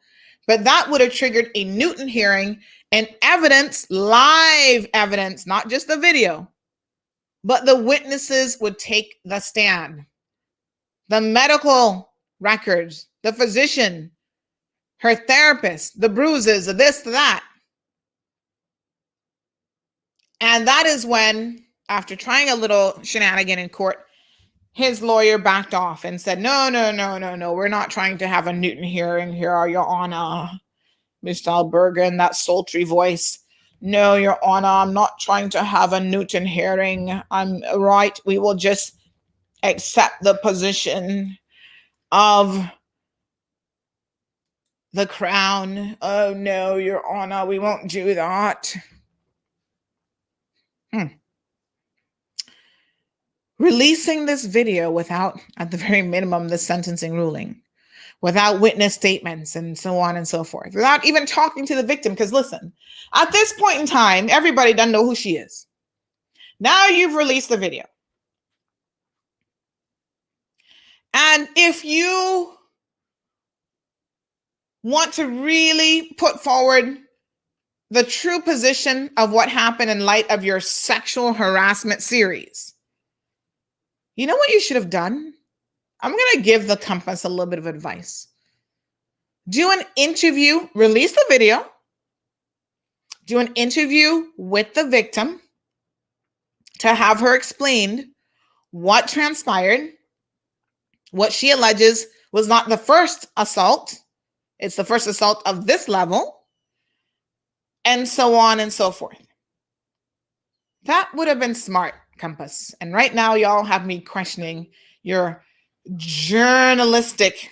But that would have triggered a Newton hearing and evidence, live evidence, not just the video, but the witnesses would take the stand. The medical records, the physician, her therapist, the bruises, the this, the that. And that is when, after trying a little shenanigan in court, his lawyer backed off and said, no, we're not trying to have a Newton hearing here, Your Honor. Mr. Alberga in that sultry voice. No, Your Honor, I'm not trying to have a Newton hearing. I'm right. We will just accept the position of the Crown. Oh, no, Your Honor, we won't do that. Releasing this video without, at the very minimum, the sentencing ruling, without witness statements and so on and so forth, without even talking to the victim. Because listen, at this point in time, everybody doesn't know who she is. Now you've released the video. And if you want to really put forward the true position of what happened in light of your sexual harassment series, you know what you should have done? I'm going to give the Compass a little bit of advice. Do an interview, release the video, do an interview with the victim to have her explain what transpired, what she alleges was not the first assault. It's the first assault of this level, and so on and so forth. That would have been smart, Compass. And right now, y'all have me questioning your journalistic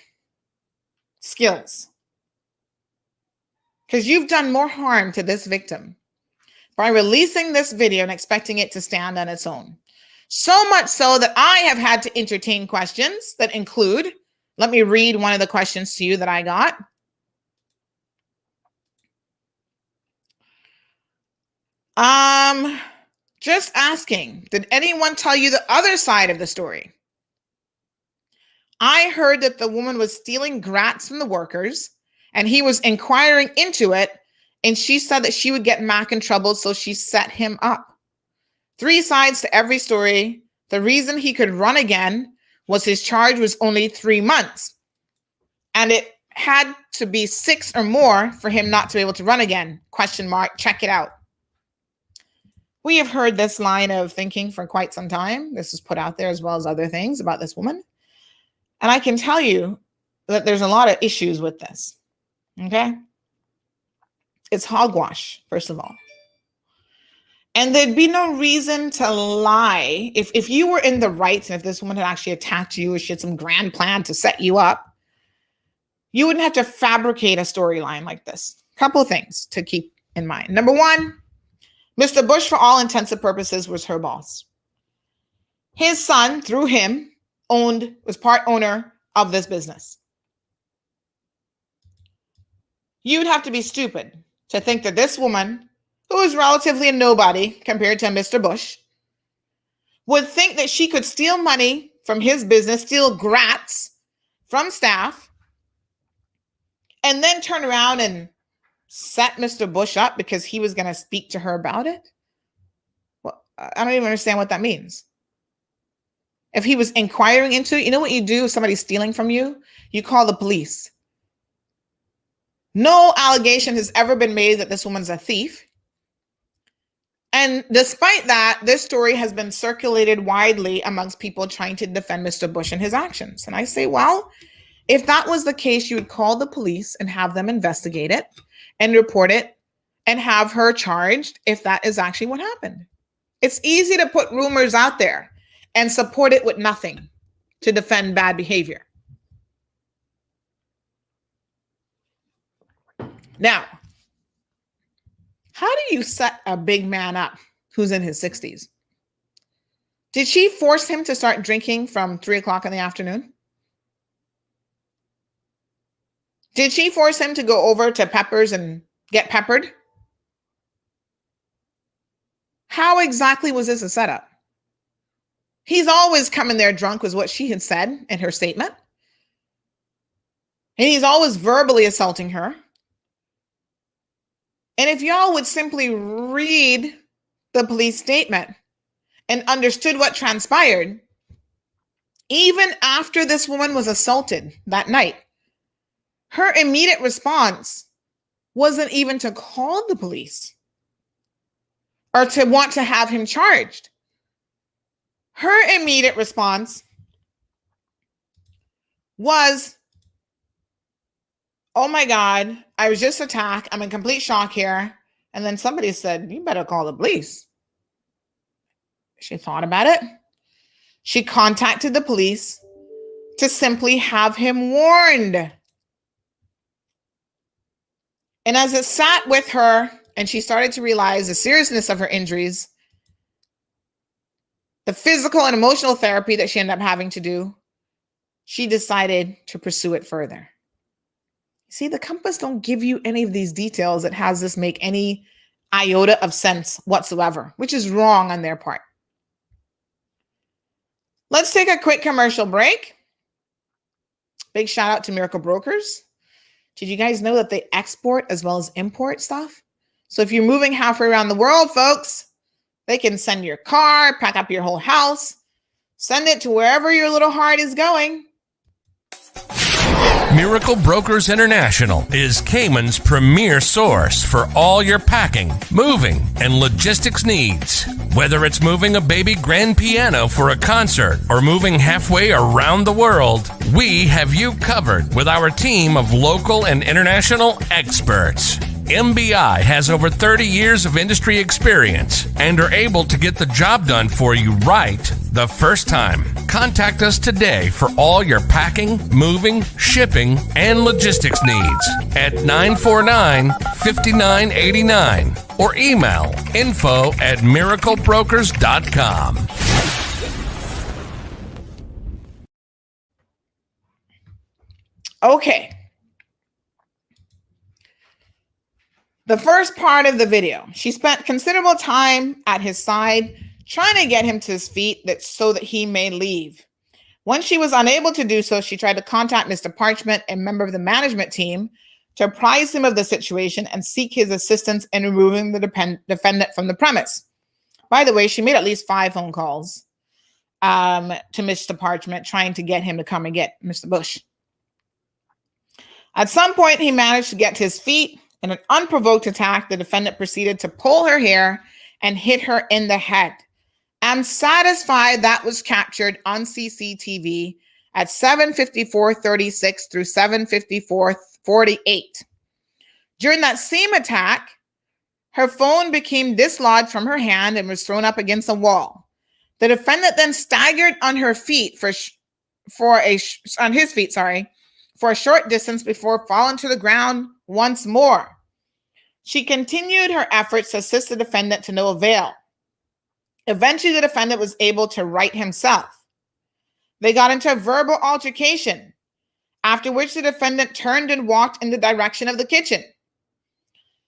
skills. Because you've done more harm to this victim by releasing this video and expecting it to stand on its own. So much so that I have had to entertain questions that include, let me read one of the questions to you that I got. Just asking, did anyone tell you the other side of the story? I heard that the woman was stealing grats from the workers and he was inquiring into it, and she said that she would get Mac in trouble, so she set him up. 3 sides to every story. The reason he could run again was his charge was only 3 months, and it had to be 6 or more for him not to be able to run again. Question mark. Check it out. We have heard this line of thinking for quite some time. This was put out there as well as other things about this woman. And I can tell you that there's a lot of issues with this. Okay? It's hogwash, first of all. And there'd be no reason to lie. If you were in the right, and if this woman had actually attacked you or she had some grand plan to set you up, you wouldn't have to fabricate a storyline like this. Couple of things to keep in mind. Number one, Mr. Bush, for all intents and purposes, was her boss. His son, through him, was part owner of this business. You'd have to be stupid to think that this woman, who is relatively a nobody compared to Mr. Bush, would think that she could steal money from his business, steal grats from staff, and then turn around and set Mr. Bush up because he was going to speak to her about it? Well, I don't even understand what that means. If he was inquiring into it, you know what you do if somebody's stealing from you? You call the police. No allegation has ever been made that this woman's a thief. And despite that, this story has been circulated widely amongst people trying to defend Mr. Bush and his actions. And I say, well, if that was the case, you would call the police and have them investigate it and report it and have her charged if that is actually what happened. It's easy to put rumors out there and support it with nothing to defend bad behavior. Now, how do you set a big man up who's in his 60s? Did she force him to start drinking from 3 o'clock in the afternoon? Did she force him to go over to Pepper's and get peppered? How exactly was this a setup? He's always coming there drunk, was what she had said in her statement. And he's always verbally assaulting her. And if y'all would simply read the police statement and understood what transpired, even after this woman was assaulted that night, her immediate response wasn't even to call the police or to want to have him charged. Her immediate response was, oh my God, I was just attacked. I'm in complete shock here. And then somebody said, you better call the police. She thought about it. She contacted the police to simply have him warned. And as it sat with her and she started to realize the seriousness of her injuries, the physical and emotional therapy that she ended up having to do, she decided to pursue it further. See, the Compass don't give you any of these details that has this make any iota of sense whatsoever, which is wrong on their part. Let's take a quick commercial break. Big shout out to Miracle Brokers. Did you guys know that they export as well as import stuff? So if you're moving halfway around the world, folks, they can send your car, pack up your whole house, send it to wherever your little heart is going. Miracle Brokers International is Cayman's premier source for all your packing, moving, and logistics needs. Whether it's moving a baby grand piano for a concert or moving halfway around the world, we have you covered with our team of local and international experts. MBI has over 30 years of industry experience and are able to get the job done for you right the first time. Contact us today for all your packing, moving, shipping, and logistics needs at 949-5989 or email info@miraclebrokers.com. Okay. The first part of the video, she spent considerable time at his side trying to get him to his feet so that he may leave. When she was unable to do so, she tried to contact Mr. Parchment, a member of the management team, to apprise him of the situation and seek his assistance in removing the defendant from the premise. By the way, she made at least 5 phone calls to Mr. Parchment trying to get him to come and get Mr. Bush. At some point, he managed to get to his feet. In an unprovoked attack, the defendant proceeded to pull her hair and hit her in the head. I'm satisfied that was captured on CCTV at 7:54:36 through 7:54:48. During that same attack, her phone became dislodged from her hand and was thrown up against a wall. The defendant then staggered on her feet for a short distance before falling to the ground once more. She continued her efforts to assist the defendant to no avail. Eventually, the defendant was able to right himself. They got into a verbal altercation, after which the defendant turned and walked in the direction of the kitchen.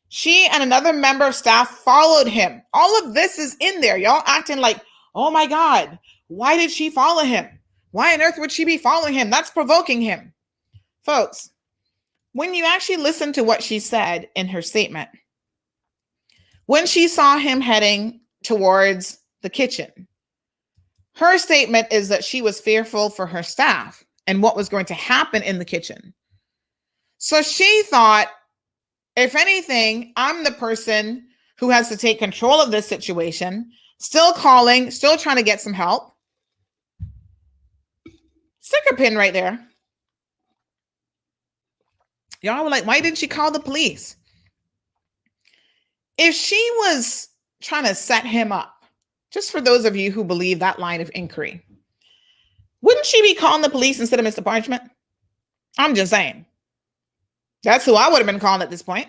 She and another member of staff followed him. All of this is in there. Y'all acting like, oh my God, why did she follow him? Why on earth would she be following him? That's provoking him. Folks, when you actually listen to what she said in her statement, when she saw him heading towards the kitchen, her statement is that she was fearful for her staff and what was going to happen in the kitchen. So she thought, if anything, I'm the person who has to take control of this situation, still calling, still trying to get some help. Stick a pin right there. Y'all were like, why didn't she call the police? If she was trying to set him up, just for those of you who believe that line of inquiry, wouldn't she be calling the police instead of Mr. Parchment? I'm just saying. That's who I would have been calling at this point.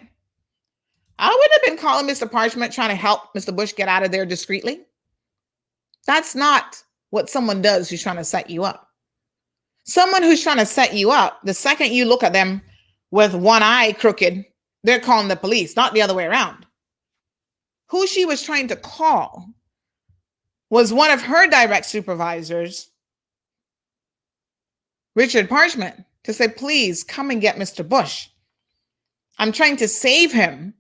I would have been calling Mr. Parchment trying to help Mr. Bush get out of there discreetly. That's not what someone does who's trying to set you up. Someone who's trying to set you up, the second you look at them with one eye crooked, they're calling the police, not the other way around. Who she was trying to call was one of her direct supervisors, Richard Parchment, to say, please come and get Mr. Bush. I'm trying to save him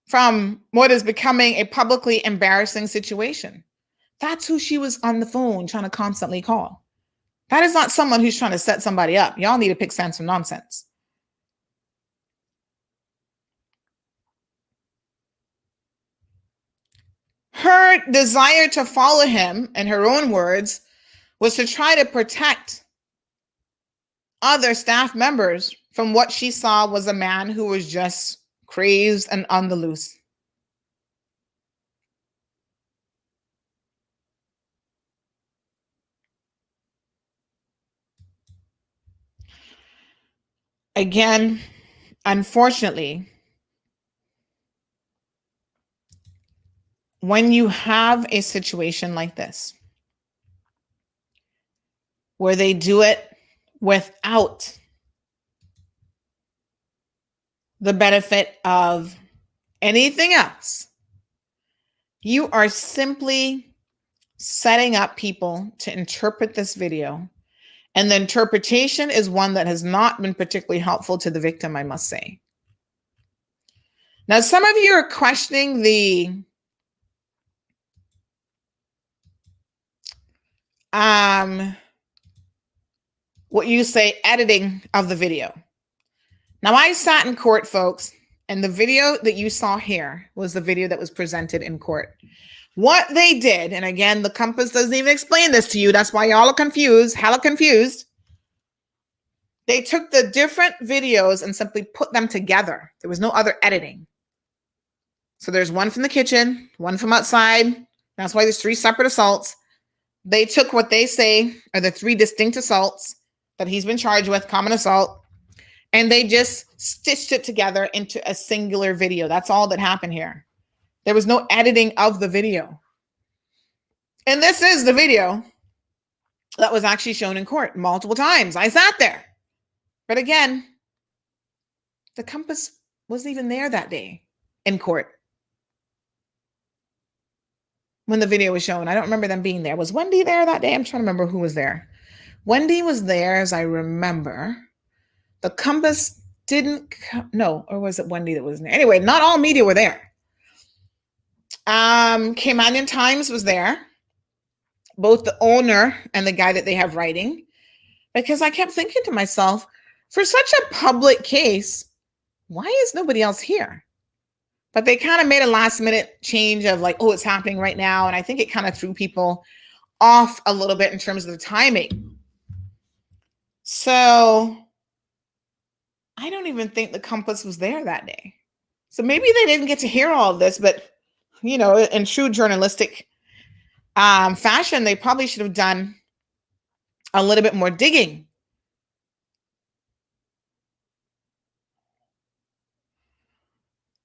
from what is becoming a publicly embarrassing situation. That's who she was on the phone trying to constantly call. That is not someone who's trying to set somebody up. Y'all need to pick sense from nonsense. Her desire to follow him, in her own words, was to try to protect other staff members from what she saw was a man who was just crazed and on the loose. Again, unfortunately, when you have a situation like this, where they do it without the benefit of anything else, you are simply setting up people to interpret this video. And the interpretation is one that has not been particularly helpful to the victim, I must say. Now, some of you are questioning the what you say, editing of the video. Now, I sat in court, folks, and the video that you saw here was the video that was presented in court. What they did, and again, the compass doesn't even explain this to you. That's why y'all are confused, hella confused. They took the different videos and simply put them together. There was no other editing. So there's one from the kitchen, one from outside. That's why there's 3 separate assaults. They took what they say are the 3 distinct assaults that he's been charged with, common assault, and they just stitched it together into a singular video. That's all that happened here. There was no editing of the video. And this is the video that was actually shown in court multiple times. I sat there. But again, the compass wasn't even there that day in court when the video was shown. I don't remember them being there. Was Wendy there that day? I'm trying to remember who was there. Wendy was there, as I remember. The compass didn't, no, or was it Wendy that was there? Anyway, not all media were there. Caymanian Times was there, both the owner and the guy that they have writing, because I kept thinking to myself, for such a public case, why is nobody else here? But they kind of made a last minute change of like, oh, it's happening right now. And I think it kind of threw people off a little bit in terms of the timing. So I don't even think the compass was there that day. So maybe they didn't get to hear all of this, but you know, in true journalistic fashion, they probably should have done a little bit more digging.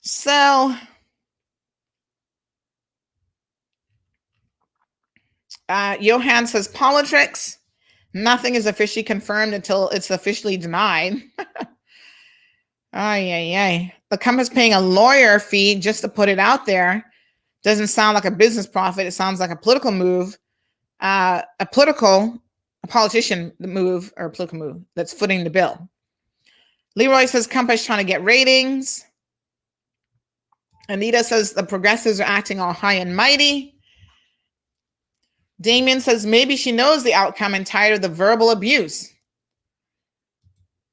So Johan says politics. Nothing is officially confirmed until it's officially denied. Ay. The company's paying a lawyer fee just to put it out there. Doesn't sound like a business profit. It sounds like a political move, a politician move or a political move that's footing the bill. Leroy says company's trying to get ratings. Anita says the progressives are acting all high and mighty. Damien says maybe she knows the outcome and tired of the verbal abuse.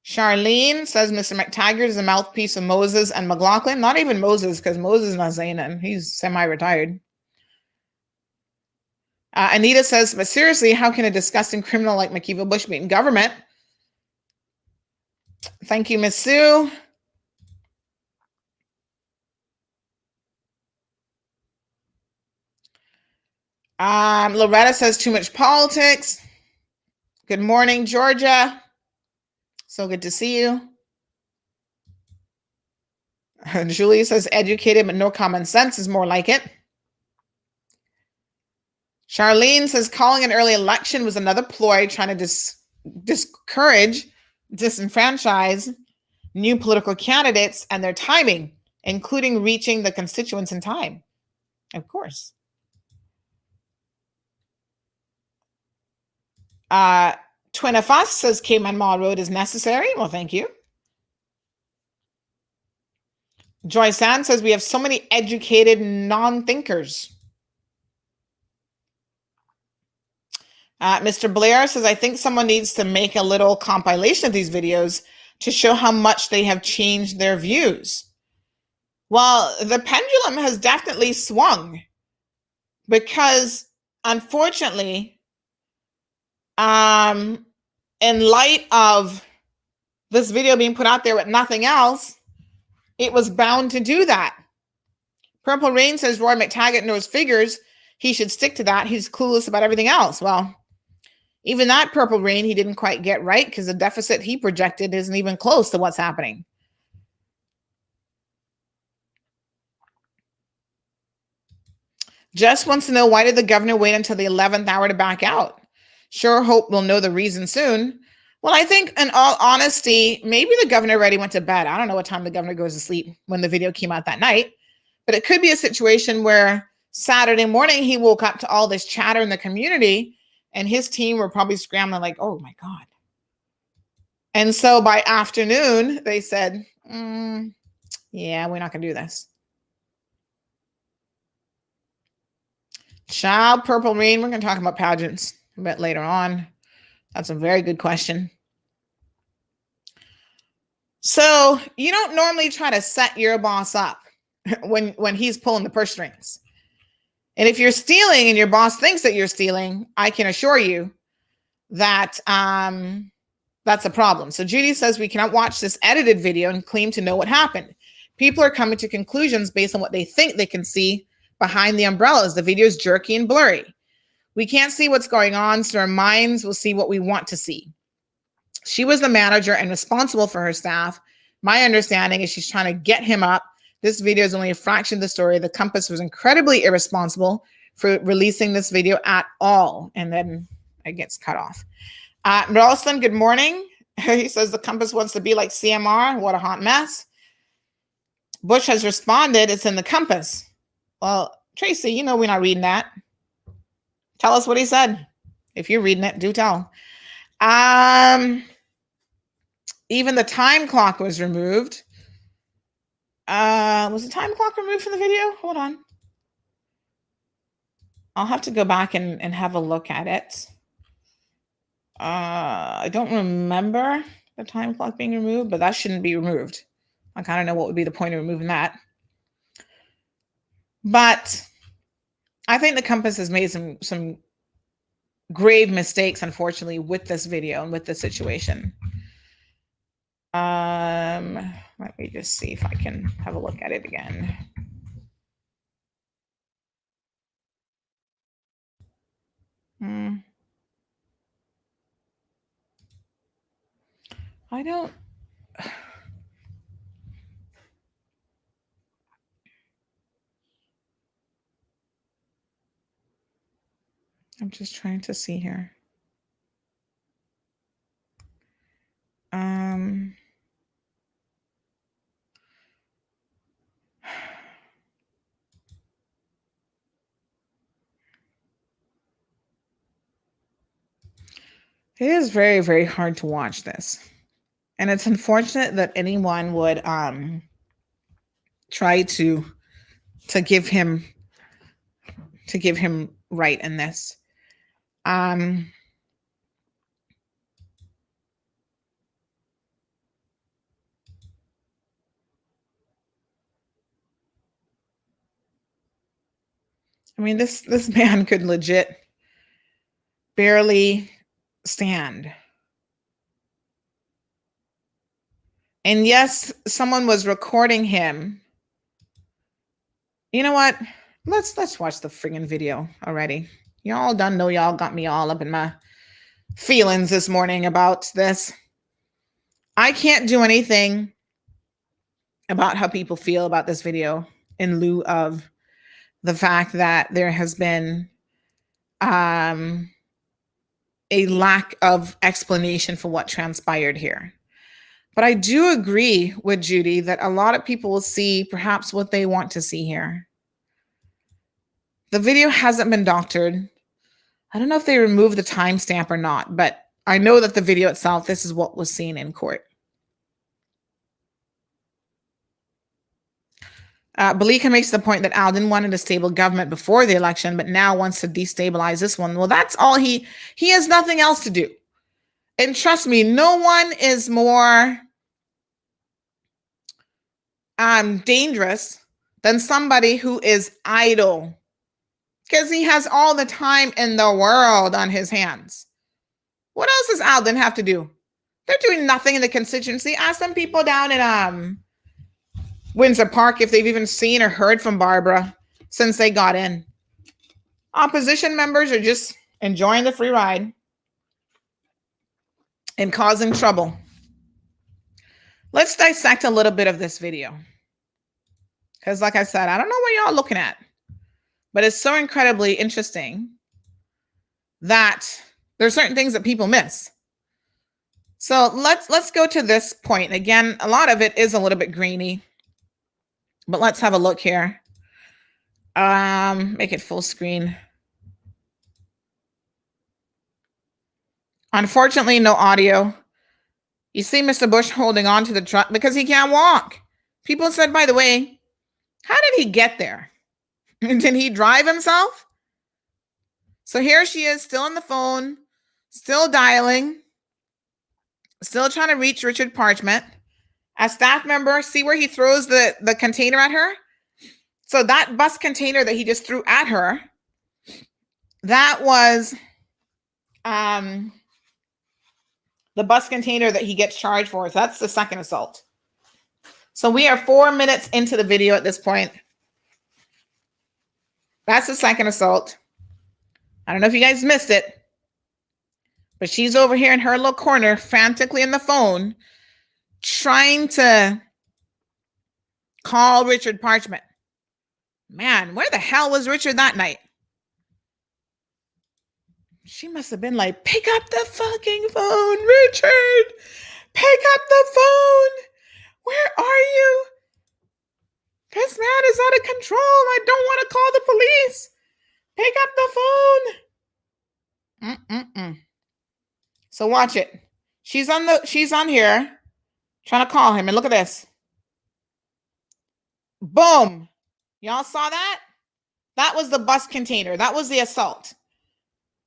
Charlene says Mr. McTaggart is a mouthpiece of Moses and McLaughlin. Not even Moses, because Moses is not saying it. He's semi-retired. Anita says, but seriously, how can a disgusting criminal like McKeeva Bush be in government? Thank you, Miss Sue. Loretta says too much politics. Good morning, Georgia. So good to see you. Julie says educated, but no common sense is more like it. Charlene says calling an early election was another ploy trying to discourage, disenfranchise new political candidates and their timing, including reaching the constituents in time. Of course. Twin of Us says Cayman Mall Road is necessary. Well, thank you. Joy Sand says we have so many educated non-thinkers. Mr. Blair says, I think someone needs to make a little compilation of these videos to show how much they have changed their views. Well, the pendulum has definitely swung because, unfortunately, in light of this video being put out there with nothing else, it was bound to do that. Purple Rain says Roy McTaggart knows figures. He should stick to that. He's clueless about everything else. Well, even that Purple Rain, he didn't quite get right because the deficit he projected isn't even close to what's happening. Just wants to know, why did the governor wait until the 11th hour to back out? Sure hope we'll know the reason soon. Well, I think in all honesty, maybe the governor already went to bed. I don't know what time the governor goes to sleep when the video came out that night, but it could be a situation where Saturday morning he woke up to all this chatter in the community and his team were probably scrambling like, oh my God. And so by afternoon, they said, yeah, we're not going to do this. Child Purple Rain, we're going to talk about pageants a bit later on. That's a very good question. So you don't normally try to set your boss up when he's pulling the purse strings. And if you're stealing and your boss thinks that you're stealing, I can assure you that that's a problem. So Judy says we cannot watch this edited video and claim to know what happened. People are coming to conclusions based on what they think they can see behind the umbrellas. The video is jerky and blurry. We can't see what's going on, so our minds will see what we want to see. She was the manager and responsible for her staff. My understanding is she's trying to get him up. This video is only a fraction of the story. The Compass was incredibly irresponsible for releasing this video at all. And then it gets cut off. Ralston, good morning. He says the Compass wants to be like CMR. What a hot mess. Bush has responded. It's in the Compass. Well, Tracy, you know we're not reading that. Tell us what he said. If you're reading it, do tell. Even the time clock was removed. Was the time clock removed from the video? Hold on. I'll have to go back and have a look at it. I don't remember the time clock being removed, but that shouldn't be removed. I kind of know what would be the point of removing that. But I think the Compass has made some grave mistakes, unfortunately, with this video and with this situation. Let me just see if I can have a look at it again. I don't. I'm just trying to see here. It is very, very hard to watch this. And it's unfortunate that anyone would try to give him right in this. I mean, this man could legit barely stand. And yes, someone was recording him. You know what? Let's watch the friggin' video already. Y'all done know y'all got me all up in my feelings this morning about this. I can't do anything about how people feel about this video in lieu of the fact that there has been a lack of explanation for what transpired here. But I do agree with Judy that a lot of people will see perhaps what they want to see here. The video hasn't been doctored. I don't know if they removed the timestamp or not, but I know that the video itself, this is what was seen in court. Balika makes the point that Alden wanted a stable government before the election, but now wants to destabilize this one. Well, that's all he has nothing else to do. And trust me, no one is more dangerous than somebody who is idle, because he has all the time in the world on his hands. What else does Alden have to do? They're doing nothing in the constituency. Ask some people down in Windsor Park if they've even seen or heard from Barbara since they got in. Opposition members are just enjoying the free ride and causing trouble. Let's dissect a little bit of this video. Because like I said, I don't know what y'all looking at, but it's so incredibly interesting that there's certain things that people miss. So let's go to this point. Again, a lot of it is a little bit grainy, but let's have a look here. Make it full screen. Unfortunately, no audio. You see Mr. Bush holding on to the truck because he can't walk. People said, by the way, how did he get there? Did he drive himself? So here she is, still on the phone, still dialing, still trying to reach Richard Parchment. A staff member, see where he throws the container at her? So that bus container that he just threw at her, that was the bus container that he gets charged for. So that's the second assault. So we are 4 minutes into the video at this point. That's the second assault. I don't know if you guys missed it, but she's over here in her little corner, frantically on the phone, trying to call Richard Parchment. Man, where the hell was Richard that night? She must have been like, pick up the fucking phone, Richard. Pick up the phone. Where are you? This man is out of control. I don't want to call the police. Pick up the phone. So watch it. She's on here trying to call him. And look at this. Boom. Y'all saw that? That was the bus container. That was the assault.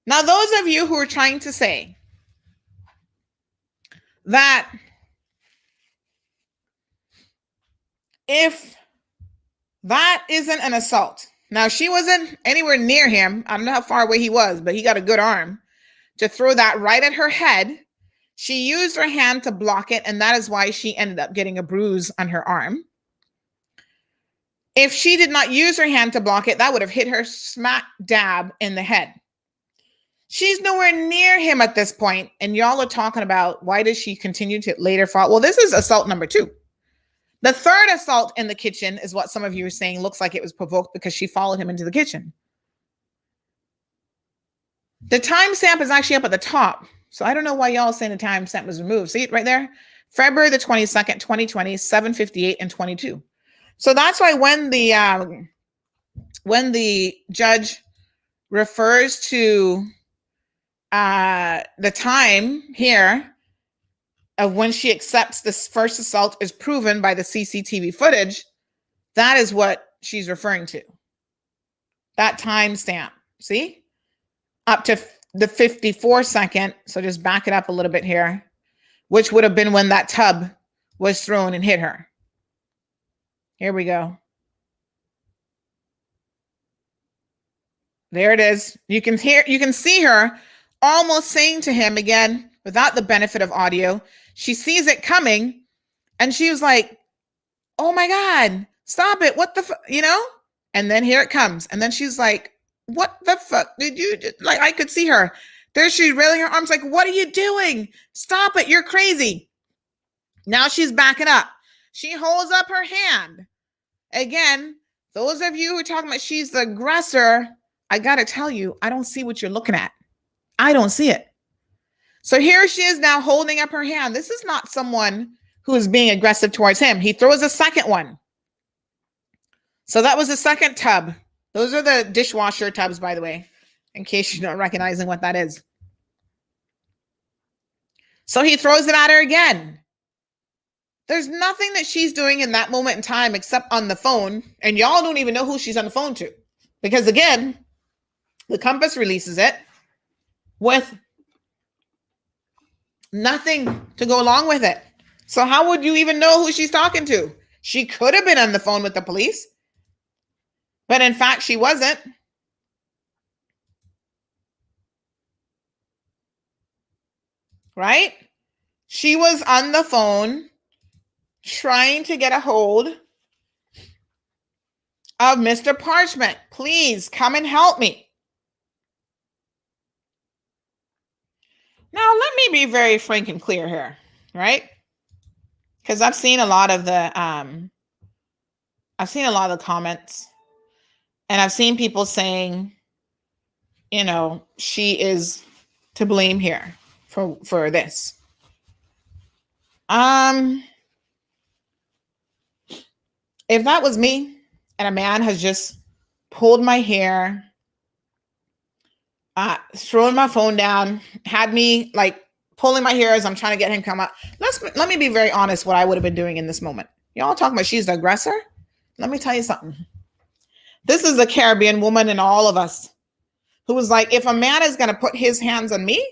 Now, those of you who are trying to say that if that isn't an assault, now she wasn't anywhere near him. I don't know how far away he was, but he got a good arm to throw that right at her head. She used her hand to block it, and that is why she ended up getting a bruise on her arm. If she did not use her hand to block it, that would have hit her smack dab in the head. She's nowhere near him at this point, and y'all are talking about why does she continue to later fall? Well, this is assault number 2. The third assault in the kitchen is what some of you are saying looks like it was provoked because she followed him into the kitchen. The timestamp is actually up at the top, so I don't know why y'all are saying the timestamp was removed. See it right there? February the 22nd, 2020, 7:58 and 22. So that's why when the judge refers to the time here of when she accepts this first assault is proven by the CCTV footage, that is what she's referring to. That timestamp, see? Up to the 54-second, so just back it up a little bit here, which would have been when that tub was thrown and hit her. Here we go. There it is. You can see her almost saying to him again, without the benefit of audio, she sees it coming and she was like, oh my God, stop it. What the fuck, And then here it comes. And then she's like, what the fuck did you do? Like, I could see her. There she's railing her arms like, what are you doing? Stop it. You're crazy. Now she's backing up. She holds up her hand. Again, those of you who are talking about she's the aggressor, I got to tell you, I don't see what you're looking at. I don't see it. So here she is now holding up her hand. This is not someone who is being aggressive towards him. He throws a second one. So that was the second tub. Those are the dishwasher tubs, by the way, in case you're not recognizing what that is. So he throws it at her again. There's nothing that she's doing in that moment in time except on the phone. And y'all don't even know who she's on the phone to. Because again, the Compass releases it with nothing to go along with it. So how would you even know who she's talking to? She could have been on the phone with the police. But in fact, she wasn't. Right? She was on the phone trying to get a hold of Mr. Parchment. Please come and help me. Now, let me be very frank and clear here, right? Because I've seen a lot of the comments, and I've seen people saying, she is to blame here for this. If that was me and a man has just pulled my hair, thrown my phone down, had me like pulling my hair as I'm trying to get him to come up. Let me be very honest what I would have been doing in this moment. Y'all talking about she's the aggressor? Let me tell you something. This is a Caribbean woman in all of us who was like, if a man is going to put his hands on me,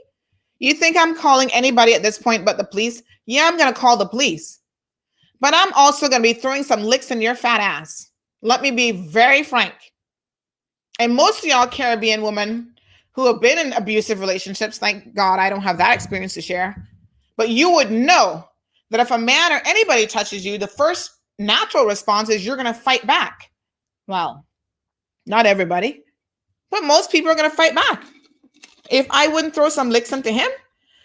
you think I'm calling anybody at this point but the police? Yeah, I'm going to call the police. but I'm also going to be throwing some licks in your fat ass. Let me be very frank. And most of y'all Caribbean women who have been in abusive relationships, thank God I don't have that experience to share, but you would know that if a man or anybody touches you, the first natural response is you're going to fight back. Well, not everybody, but most people are going to fight back. If I wouldn't throw some licks into him,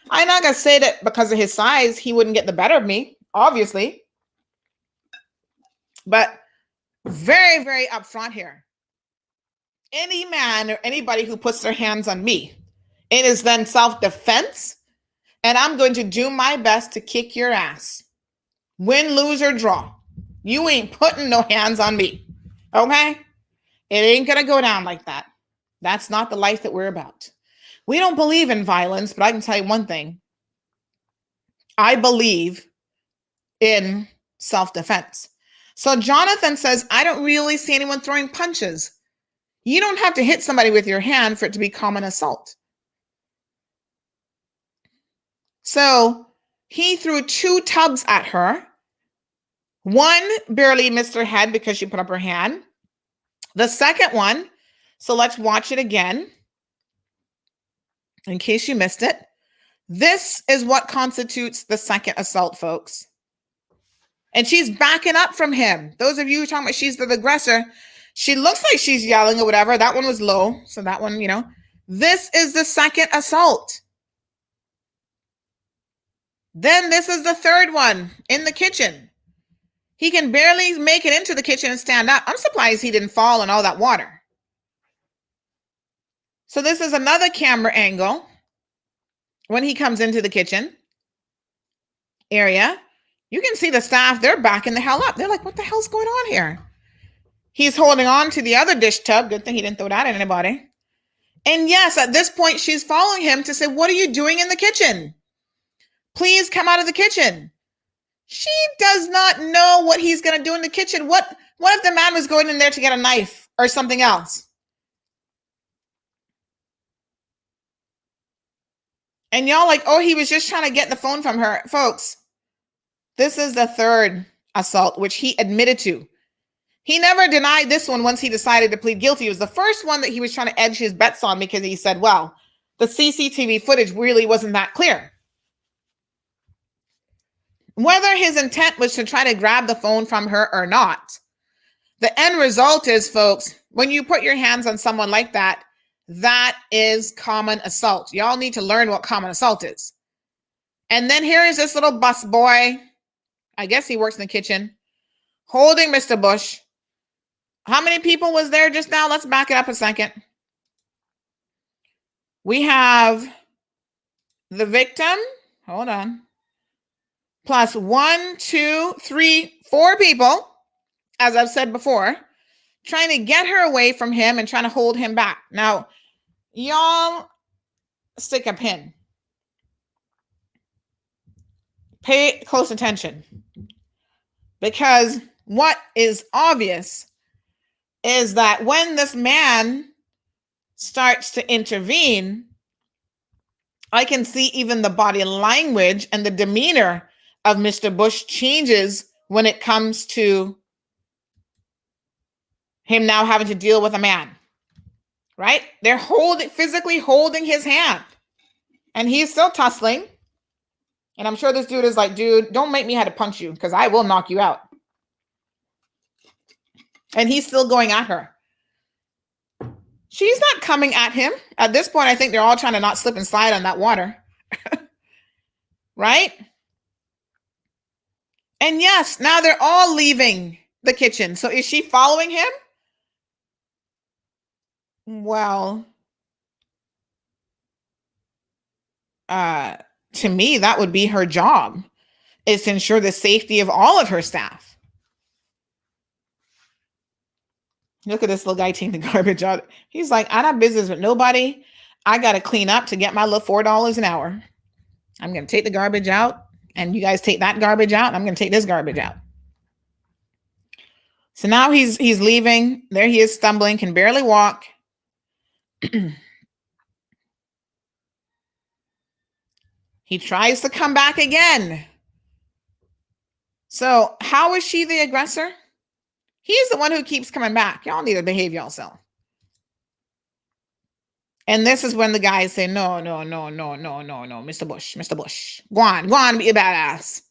I'm not going to say that because of his size, he wouldn't get the better of me, obviously. But very, very upfront here. Any man or anybody who puts their hands on me, it is then self-defense, and I'm going to do my best to kick your ass. Win, lose, or draw. You ain't putting no hands on me, okay? It ain't going to go down like that. That's not the life that we're about. We don't believe in violence, but I can tell you one thing. I believe in self-defense. So Jonathan says, I don't really see anyone throwing punches. You don't have to hit somebody with your hand for it to be common assault. So he threw 2 tubs at her. One barely missed her head because she put up her hand. The second one, so let's watch it again in case you missed it. This is what constitutes the second assault, folks. And she's backing up from him. Those of you who are talking about she's the aggressor, she looks like she's yelling or whatever. That one was low. So that one, this is the second assault. Then this is the third one in the kitchen. He can barely make it into the kitchen and stand up. I'm surprised he didn't fall in all that water. So this is another camera angle when he comes into the kitchen area. You can see the staff, they're backing the hell up. They're like, what the hell's going on here? He's holding on to the other dish tub. Good thing he didn't throw that at anybody. And yes, at this point, she's following him to say, what are you doing in the kitchen? Please come out of the kitchen. She does not know what he's going to do in the kitchen. What if the man was going in there to get a knife or something else? And y'all like, oh, he was just trying to get the phone from her. Folks, this is the third assault, which he admitted to. He never denied this one once he decided to plead guilty. It was the first one that he was trying to edge his bets on because he said, well, the CCTV footage really wasn't that clear. Whether his intent was to try to grab the phone from her or not, the end result is, folks, when you put your hands on someone like that, that is common assault. Y'all need to learn what common assault is. And then here is this little bus boy. I guess he works in the kitchen, holding Mr. Bush. How many people was there just now? Let's back it up a second. We have the victim. Hold on. Plus 1, 2, 3, 4 people, as I've said before, trying to get her away from him and trying to hold him back. Now, y'all stick a pin. Pay close attention. Because what is obvious is that when this man starts to intervene, I can see even the body language and the demeanor of Mr. Bush changes when it comes to him now having to deal with a man, right? They're physically holding his hand, and he's still tussling. And I'm sure this dude is like, dude, don't make me have to punch you because I will knock you out. And he's still going at her. She's not coming at him. At this point, I think they're all trying to not slip and slide on that water. Right? And yes, now they're all leaving the kitchen. So is she following him? Well, to me, that would be her job, is to ensure the safety of all of her staff. Look at this little guy taking the garbage out. He's like, I don't have business with nobody. I got to clean up to get my little $4 an hour. I'm going to take the garbage out, and you guys take that garbage out, and I'm going to take this garbage out. So now he's leaving. There he is, stumbling, can barely walk. He tries to come back again. So how is she the aggressor? He's the one who keeps coming back. Y'all need to behave yourself. And this is when the guys say, no, Mr. Bush. Go on, be a badass.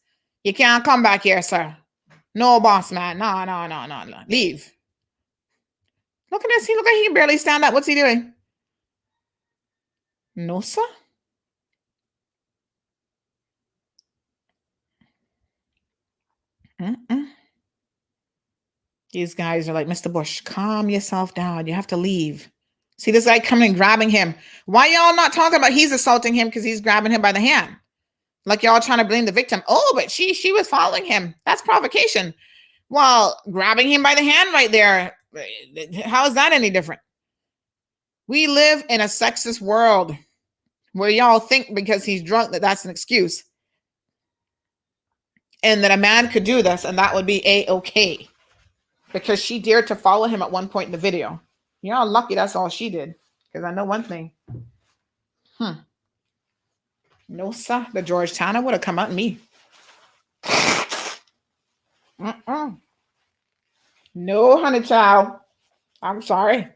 You can't come back here, sir. No, boss man. No. Leave. Look at this. Look like he can barely stand up. What's he doing? No, sir. These guys are like, Mr. Bush, calm yourself down. You have to leave. See this guy coming and grabbing him. Why y'all not talking about he's assaulting him because he's grabbing him by the hand? Like y'all trying to blame the victim. Oh, but she was following him. That's provocation. Well, grabbing him by the hand right there. How is that any different? We live in a sexist world where y'all think because he's drunk that that's an excuse. And that a man could do this and that would be A-okay. Because she dared to follow him at one point in the video. Y'all lucky that's all she did. Because I know one thing. No, sir. The Georgetowner would have come at me. No, honey child. I'm sorry.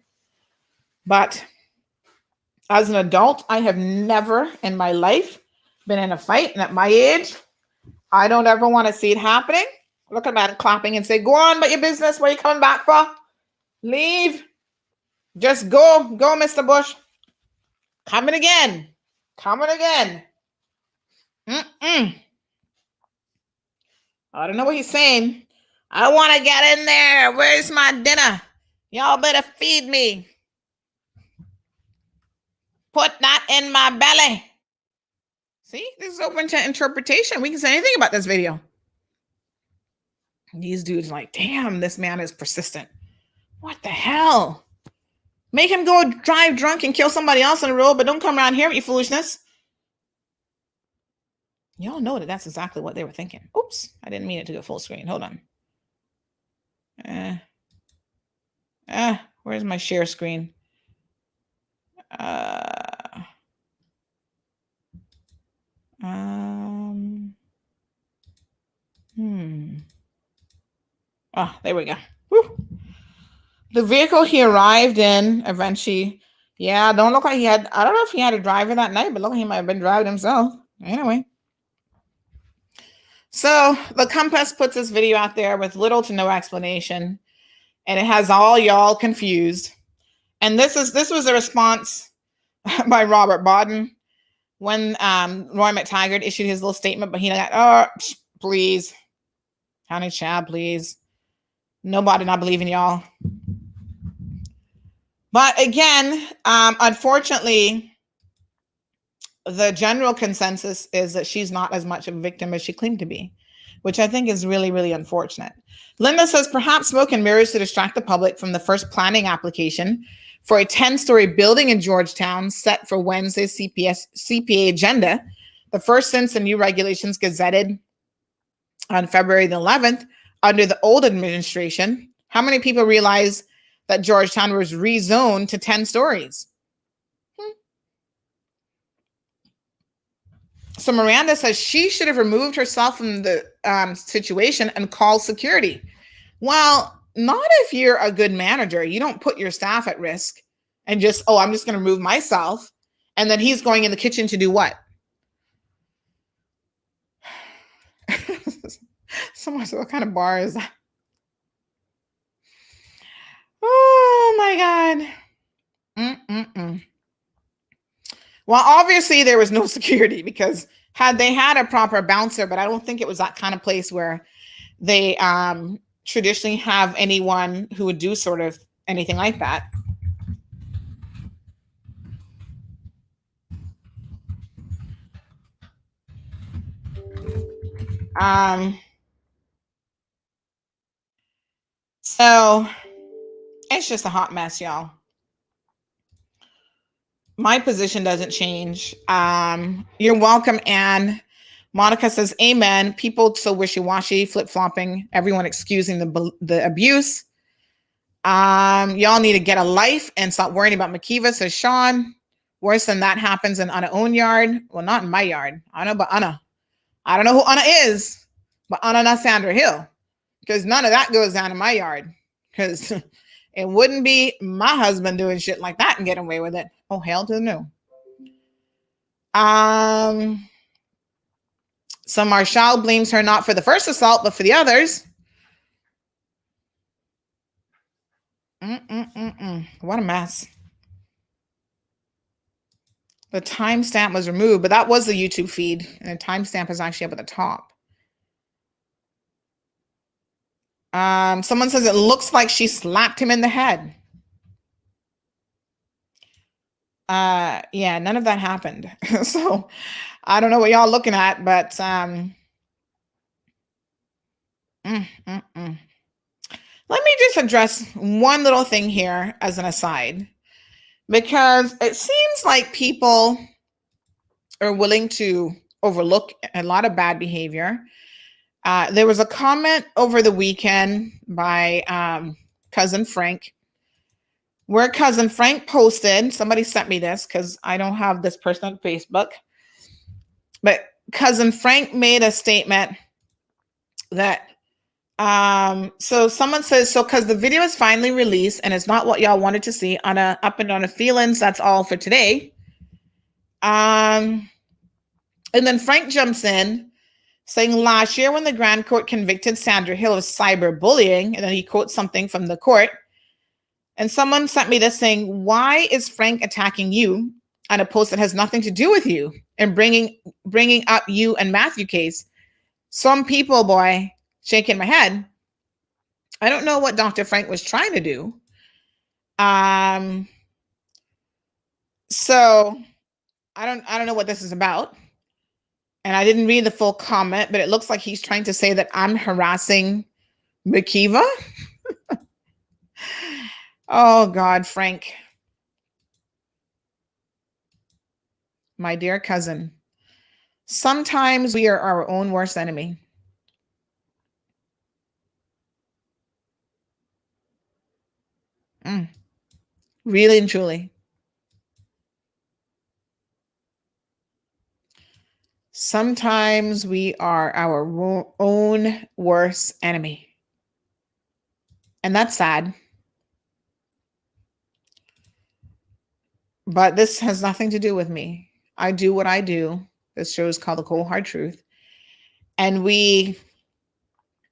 But as an adult, I have never in my life been in a fight. And at my age, I don't ever want to see it happening. Look at that clapping and say, go on about your business. What are you coming back for? Leave. Just go. Go, Mr. Bush. Coming again. I don't know what he's saying. I want to get in there. Where's my dinner? Y'all better feed me. Put that in my belly. See, this is open to interpretation. We can say anything about this video. These dudes like, damn, this man is persistent. What the hell? Make him go drive drunk and kill somebody else on the road, but don't come around here with your foolishness. Y'all know that that's exactly what they were thinking. Oops, I didn't mean it to go full screen. Hold on. Where's my share screen? There we go. Woo. The vehicle he arrived in eventually, don't look like he had, I don't know if he had a driver that night, but look like he might have been driving himself. Anyway. So the Compass puts this video out there with little to no explanation, and it has all y'all confused. And this was a response by Robert Bodden when Roy McTaggart issued his little statement, but he got, please, honey child, please. Nobody not believing y'all. But again, unfortunately, the general consensus is that she's not as much of a victim as she claimed to be, which I think is really, really unfortunate. Linda says, perhaps smoke and mirrors to distract the public from the first planning application for a 10-story building in Georgetown set for Wednesday's CPA agenda, the first since the new regulations gazetted on February the 11th under the old administration. How many people realize that Georgetown was rezoned to 10 stories? So Miranda says she should have removed herself from the situation and called security. Well, not if you're a good manager. You don't put your staff at risk and just, I'm just going to remove myself. And then he's going in the kitchen to do what? Someone said, what kind of bar is that? Oh my God. Well, obviously there was no security because had they had a proper bouncer, but I don't think it was that kind of place where they traditionally have anyone who would do sort of anything like that. So it's just a hot mess, y'all. My position doesn't change. You're welcome, Anne. Monica says, amen. People so wishy-washy, flip-flopping, everyone excusing the abuse. Y'all need to get a life and stop worrying about McKeeva, says Sean. Worse than that happens in Anna's own yard. Well, not in my yard. I know, but Anna. I don't know who Anna is, but not Sandra Hill, because none of that goes down in my yard, because it wouldn't be my husband doing shit like that and getting away with it. Oh, hell to the no. So Marshall blames her not for the first assault, but for the others. What a mess. The timestamp was removed, but that was the YouTube feed, and the timestamp is actually up at the top. Someone says it looks like she slapped him in the head. Yeah, none of that happened. So I don't know what y'all looking at, but let me just address one little thing here as an aside, because it seems like people are willing to overlook a lot of bad behavior. There was a comment over the weekend by Cousin Frank, where Cousin Frank posted, somebody sent me this because I don't have this person on Facebook, but Cousin Frank made a statement that, so someone says, so because the video is finally released and it's not what y'all wanted to see on a up and on a feelings, that's all for today. And then Frank jumps in saying last year when the Grand Court convicted Sandra Hill of cyberbullying, and then he quotes something from the court. And someone sent me this saying, why is Frank attacking you on a post that has nothing to do with you and bringing up you and Matthew case? Some people, boy, shaking my head. I don't know what Dr. Frank was trying to do. So I don't know what this is about. And I didn't read the full comment, but it looks like he's trying to say that I'm harassing McKeeva. Oh, God, Frank. My dear cousin, sometimes we are our own worst enemy. Really and truly. Sometimes we are our own worst enemy. And that's sad. But this has nothing to do with me. I do what I do. This show is called The Cold Hard Truth. And we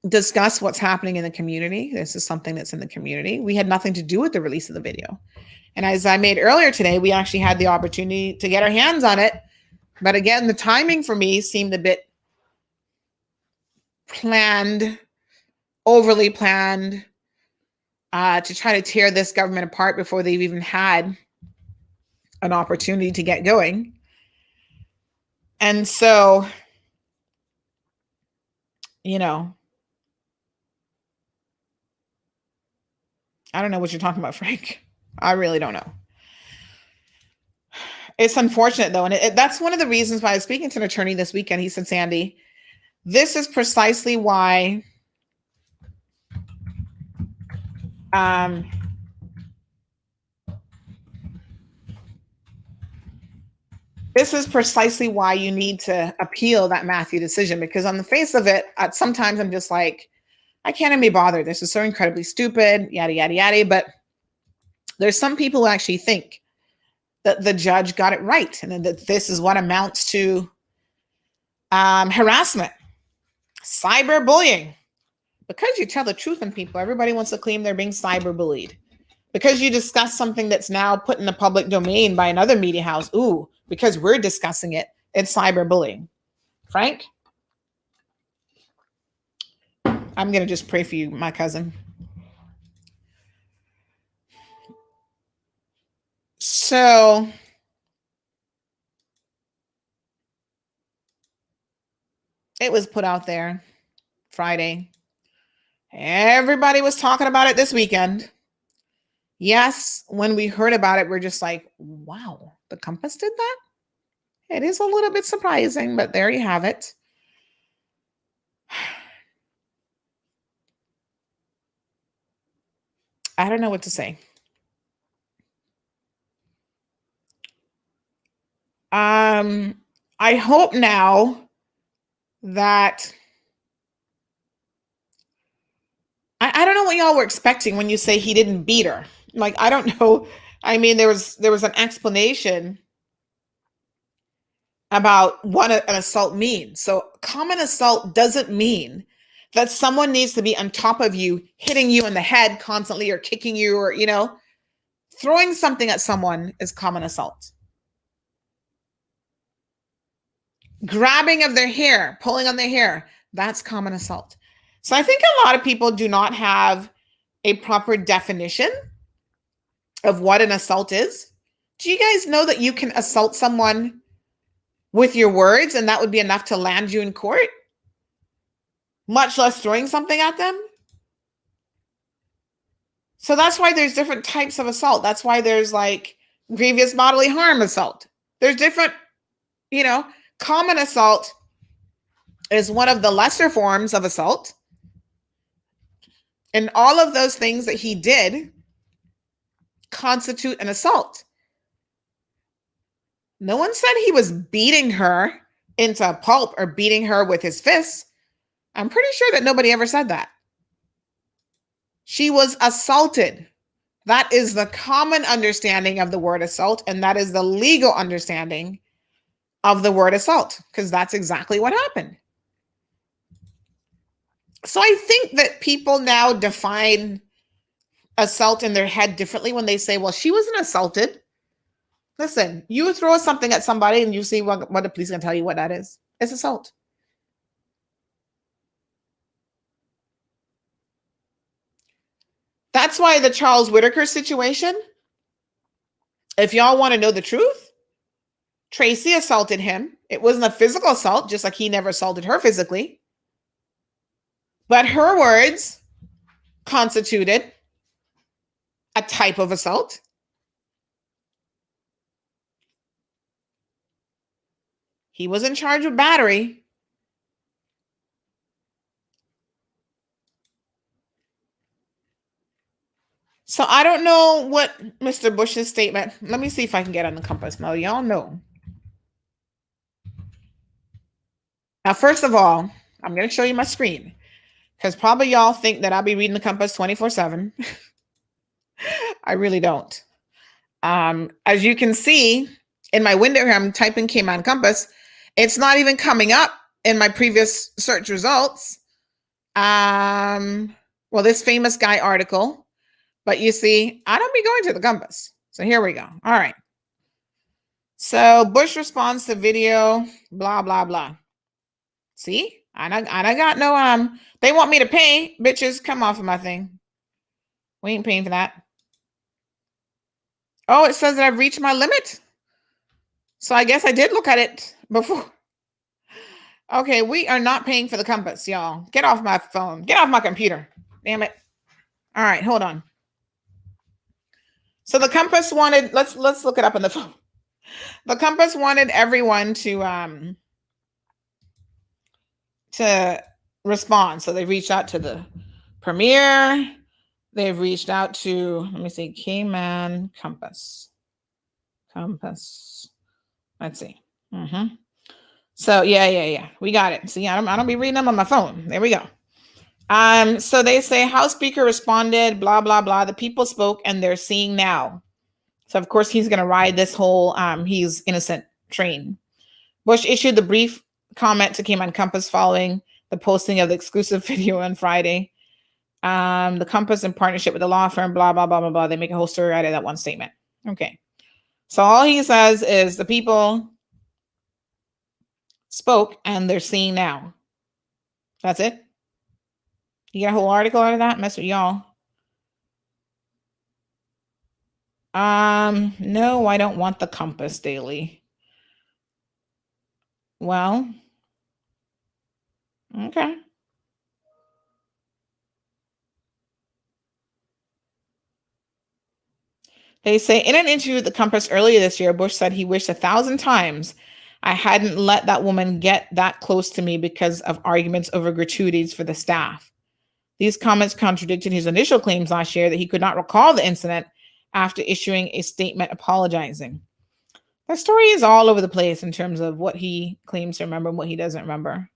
discuss what's happening in the community. This is something that's in the community. We had nothing to do with the release of the video. And as I made earlier today, we actually had the opportunity to get our hands on it. But again, the timing for me seemed a bit planned, overly planned, to try to tear this government apart before they've even had an opportunity to get going. And so, you know, I don't know what you're talking about, Frank. I really don't know. It's unfortunate, though. And that's one of the reasons why I was speaking to an attorney this weekend. He said, Sandy, this is precisely why you need to appeal that Matthew decision, because on the face of it, sometimes I'm just like, I can't even be bothered. This is so incredibly stupid, yada, yada, yada. But there's some people who actually think that the judge got it right and that this is what amounts to harassment, cyberbullying. Because you tell the truth in people, everybody wants to claim they're being cyberbullied. Because you discuss something that's now put in the public domain by another media house, ooh, because we're discussing it, it's cyberbullying. Frank, I'm going to just pray for you, my cousin. So it was put out there Friday. Everybody was talking about it this weekend. Yes, when we heard about it, we're just like, wow, the Compass did that? It is a little bit surprising, but there you have it. I don't know what to say. I hope now that I don't know what y'all were expecting when you say he didn't beat her. Like, I don't know. I mean, there was an explanation about what an assault means. So common assault doesn't mean that someone needs to be on top of you, hitting you in the head constantly or kicking you or, throwing something at someone is common assault. Grabbing of their hair, pulling on their hair, that's common assault. So I think a lot of people do not have a proper definition of what an assault is. Do you guys know that you can assault someone with your words and that would be enough to land you in court? Much less throwing something at them. So that's why there's different types of assault. That's why there's like grievous bodily harm assault. There's different, common assault is one of the lesser forms of assault. And all of those things that he did constitute an assault. No one said he was beating her into a pulp or beating her with his fists. I'm pretty sure that nobody ever said that. She was assaulted. That is the common understanding of the word assault, and that is the legal understanding of the word assault, because that's exactly what happened. So I think that people now define assault in their head differently when they say, well, she wasn't assaulted. Listen, you throw something at somebody and you see what the police can tell you what that is. It's assault. That's why the Charles Whitaker situation, if y'all want to know the truth, Tracy assaulted him. It wasn't a physical assault, just like he never assaulted her physically. But her words constituted a type of assault. He was in charge of battery. So I don't know what Mr. Bush's statement. Let me see if I can get on the compass. Now, y'all know. Now, first of all, I'm going to show you my screen because probably y'all think that I'll be reading the compass 24/7. I really don't. As you can see in my window here, I'm typing Cayman Compass. It's not even coming up in my previous search results. Well, this famous guy article. But you see, I don't be going to the compass. So here we go. All right. So Bush responds to video, blah, blah, blah. See? I got no, they want me to pay. Bitches, come off of my thing. We ain't paying for that. Oh, it says that I've reached my limit. So I guess I did look at it before. Okay, we are not paying for the compass, y'all. Get off my phone. Get off my computer. Damn it. All right, hold on. So the compass wanted, let's look it up on the phone. The compass wanted everyone to respond. So they reached out to the premier. They've reached out to, let me see, Cayman Compass. Compass. Let's see. So yeah. We got it. See, I don't be reading them on my phone. There we go. So they say House Speaker responded, blah, blah, blah. The people spoke and they're seeing now. So of course he's going to ride this whole, he's innocent train. Bush issued the brief comment to Cayman Compass following the posting of the exclusive video on Friday. The Compass in partnership with the law firm, blah, blah, blah, blah, blah. They make a whole story out of that one statement. Okay. So all he says is the people spoke and they're seeing now. That's it. You get a whole article out of that? Mess with y'all. No, I don't want the compass daily. Well, okay. They say in an interview with the Compass earlier this year, Bush said he wished 1,000 times I hadn't let that woman get that close to me because of arguments over gratuities for the staff. These comments contradicted his initial claims last year that he could not recall the incident after issuing a statement apologizing. The story is all over the place in terms of what he claims to remember and what he doesn't remember.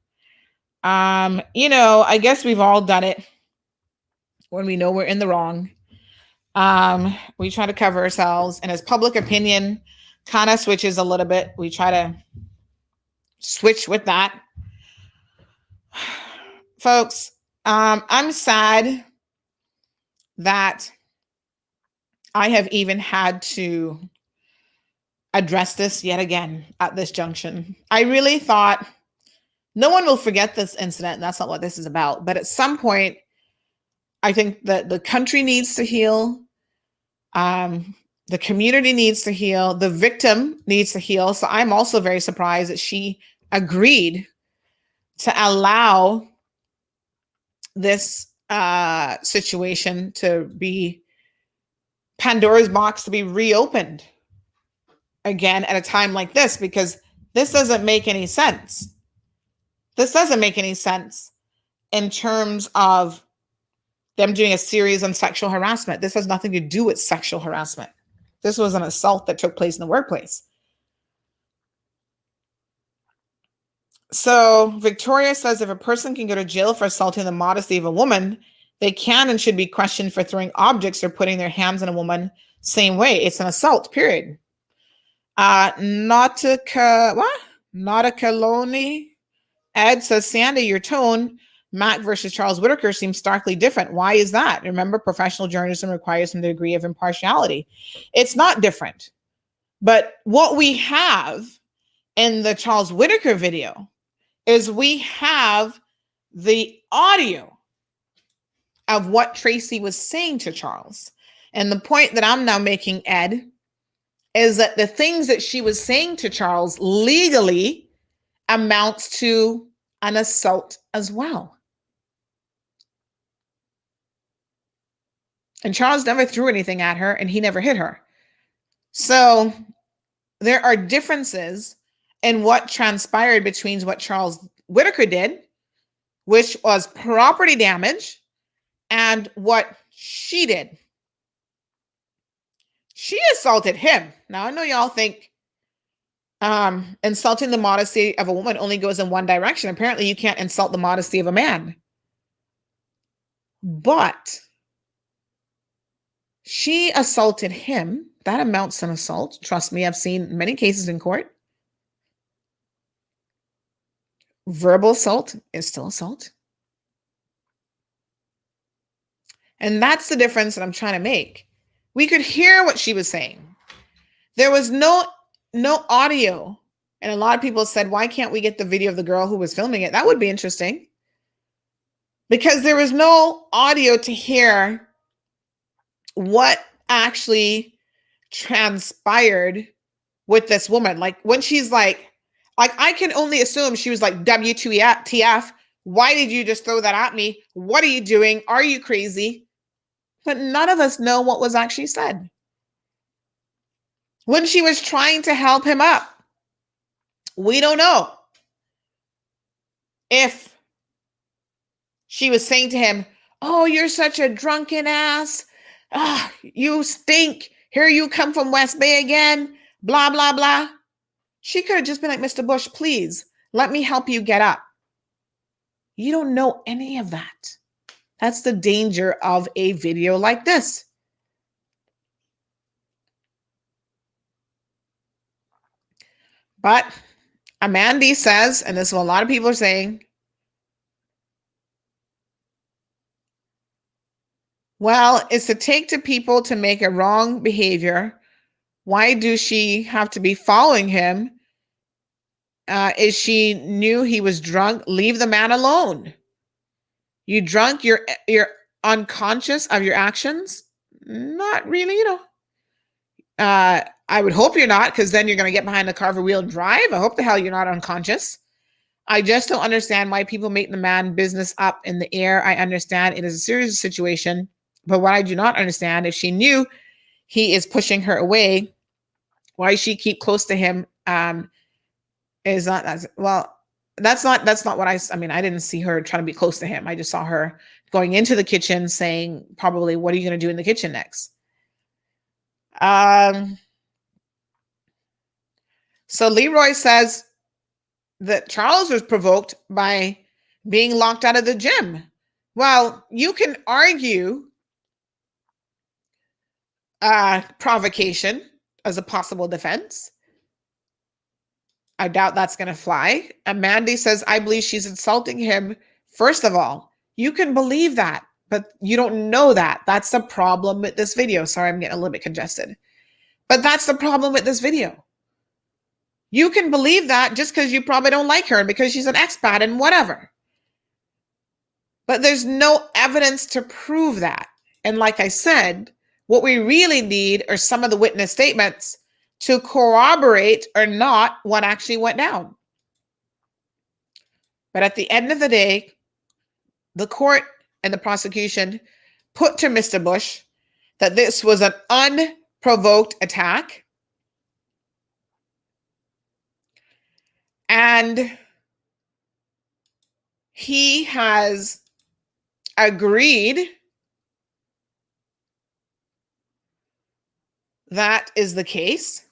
I guess we've all done it. when we know we're in the wrong. We try to cover ourselves, and as public opinion kind of switches a little bit, we try to switch with that. Folks, I'm sad that I have even had to address this yet again at this junction. I really thought no one will forget this incident, and that's not what this is about. But at some point, I think that the country needs to heal. The community needs to heal. The victim needs to heal. So I'm also very surprised that she agreed to allow this situation to be Pandora's box to be reopened again at a time like this, because this doesn't make any sense. This doesn't make any sense in terms of them doing a series on sexual harassment. This has nothing to do with sexual harassment. This was an assault that took place in the workplace. So Victoria says if a person can go to jail for assaulting the modesty of a woman, they can and should be questioned for throwing objects or putting their hands on a woman same way. It's an assault, period. Not a Coloni. Ed says, Sandy, your tone, Mac versus Charles Whitaker, seems starkly different. Why is that? Remember, professional journalism requires some degree of impartiality. It's not different. But what we have in the Charles Whitaker video is we have the audio of what Tracy was saying to Charles. And the point that I'm now making, Ed, is that the things that she was saying to Charles legally amounts to an assault as well. And Charles never threw anything at her, and he never hit her. So there are differences in what transpired between what Charles Whitaker did, which was property damage, and what she did. She assaulted him. Now, I know y'all think insulting the modesty of a woman only goes in one direction. Apparently, you can't insult the modesty of a man. But she assaulted him. That amounts to an assault. Trust me, I've seen many cases in court. Verbal assault is still assault. And that's the difference that I'm trying to make. We could hear what she was saying. There was no audio. And a lot of people said, why can't we get the video of the girl who was filming it? That would be interesting. Because there was no audio to hear what actually transpired with this woman. Like when she's like I can only assume she was like, WTF, why did you just throw that at me? What are you doing? Are you crazy? But none of us know what was actually said. When she was trying to help him up, we don't know if she was saying to him, oh, you're such a drunken ass. Ah, you stink. Here you come from West Bay again. Blah, blah, blah. She could have just been like, Mr. Bush, please, let me help you get up. You don't know any of that. That's the danger of a video like this. But Amanda says, and this is what a lot of people are saying, well, it's to take to people to make a wrong behavior. Why do she have to be following him? Is she knew he was drunk? Leave the man alone. You drunk, you're unconscious of your actions? Not really, I would hope you're not, because then you're going to get behind the car for wheel drive. I hope the hell you're not unconscious. I just don't understand why people make the man business up in the air. I understand it is a serious situation, but what I do not understand, if she knew he is pushing her away, why she keep close to him is not as well. That's not what I mean, I didn't see her trying to be close to him. I just saw her going into the kitchen saying, probably, what are you going to do in the kitchen next? So Leroy says that Charles was provoked by being locked out of the gym. Well, you can argue provocation as a possible defense. I doubt that's going to fly. And Mandy says, I believe she's insulting him. First of all, you can believe that, but you don't know that. That's the problem with this video. Sorry, I'm getting a little bit congested. But that's the problem with this video. You can believe that just because you probably don't like her and because she's an expat and whatever. But there's no evidence to prove that. And like I said, what we really need are some of the witness statements to corroborate or not what actually went down. But at the end of the day, the court and the prosecution put to Mr. Bush that this was an unprovoked attack. And he has agreed that is the case.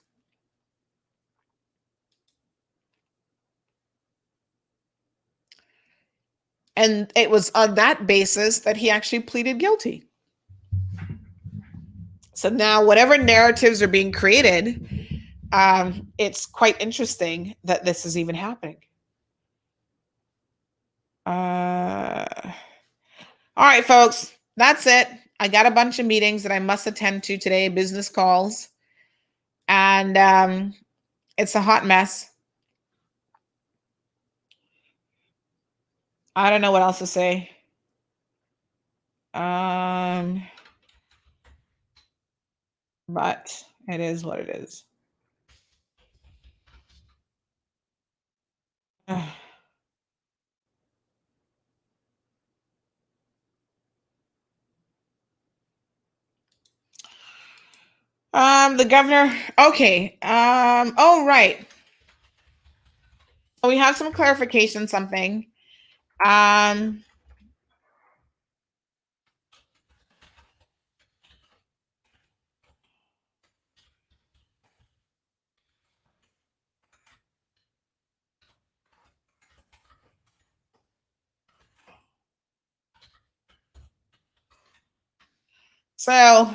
And it was on that basis that he actually pleaded guilty. So now whatever narratives are being created, it's quite interesting that this is even happening. All right, folks, that's it. I got a bunch of meetings that I must attend to today, business calls, and it's a hot mess. I don't know what else to say. But it is what it is. The governor. Okay. Oh, right. We have some clarification, something. So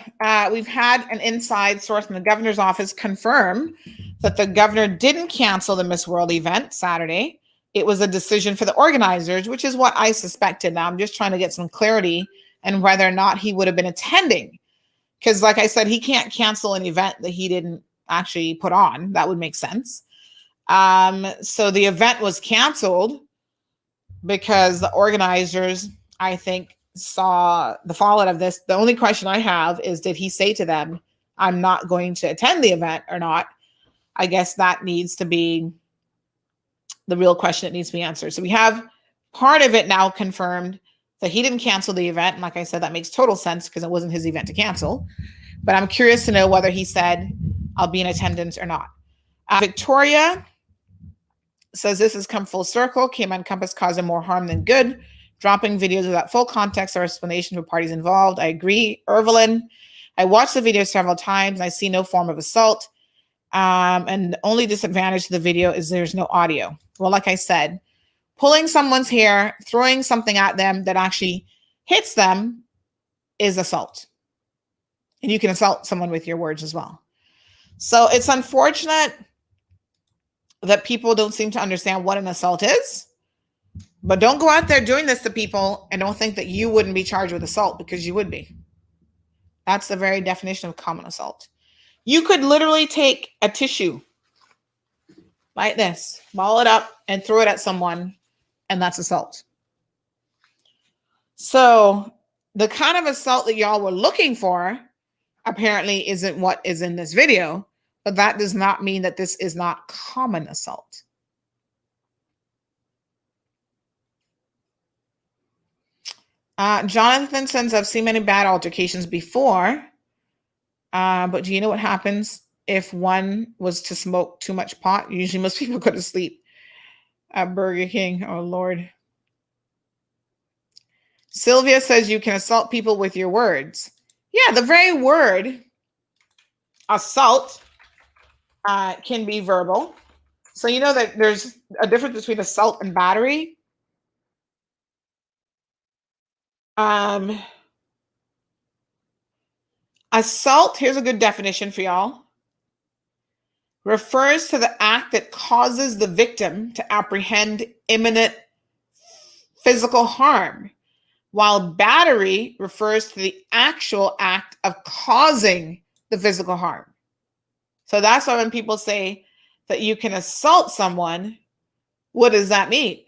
we've had an inside source in the governor's office confirm that the governor didn't cancel the Miss World event Saturday. It was a decision for the organizers, which is what I suspected. Now I'm just trying to get some clarity and whether or not he would have been attending. Because like I said, he can't cancel an event that he didn't actually put on. That would make sense. So the event was canceled because the organizers, I think, saw the fallout of this. The only question I have is, did he say to them, I'm not going to attend the event or not? I guess that needs to be the real question that needs to be answered. So we have part of it now confirmed that he didn't cancel the event. And like I said, that makes total sense because it wasn't his event to cancel. But I'm curious to know whether he said, I'll be in attendance or not. Victoria says this has come full circle. Cayman Compass causing more harm than good. Dropping videos without full context or explanation for parties involved. I agree. Evelyn, I watched the video several times and I see no form of assault. And the only disadvantage to the video is there's no audio. Well, like I said, pulling someone's hair, throwing something at them that actually hits them is assault. And you can assault someone with your words as well. So it's unfortunate that people don't seem to understand what an assault is. But don't go out there doing this to people and don't think that you wouldn't be charged with assault, because you would be. That's the very definition of common assault. You could literally take a tissue like this, ball it up and throw it at someone, and that's assault. So the kind of assault that y'all were looking for apparently isn't what is in this video, but that does not mean that this is not common assault. Jonathan says, I've seen many bad altercations before, but do you know what happens if one was to smoke too much pot? Usually most people go to sleep at Burger King. Oh, Lord. Sylvia says you can assault people with your words. Yeah, the very word assault can be verbal. So you know that there's a difference between assault and battery. Assault, here's a good definition for y'all, refers to the act that causes the victim to apprehend imminent physical harm, while battery refers to the actual act of causing the physical harm. So that's why when people say that you can assault someone, what does that mean?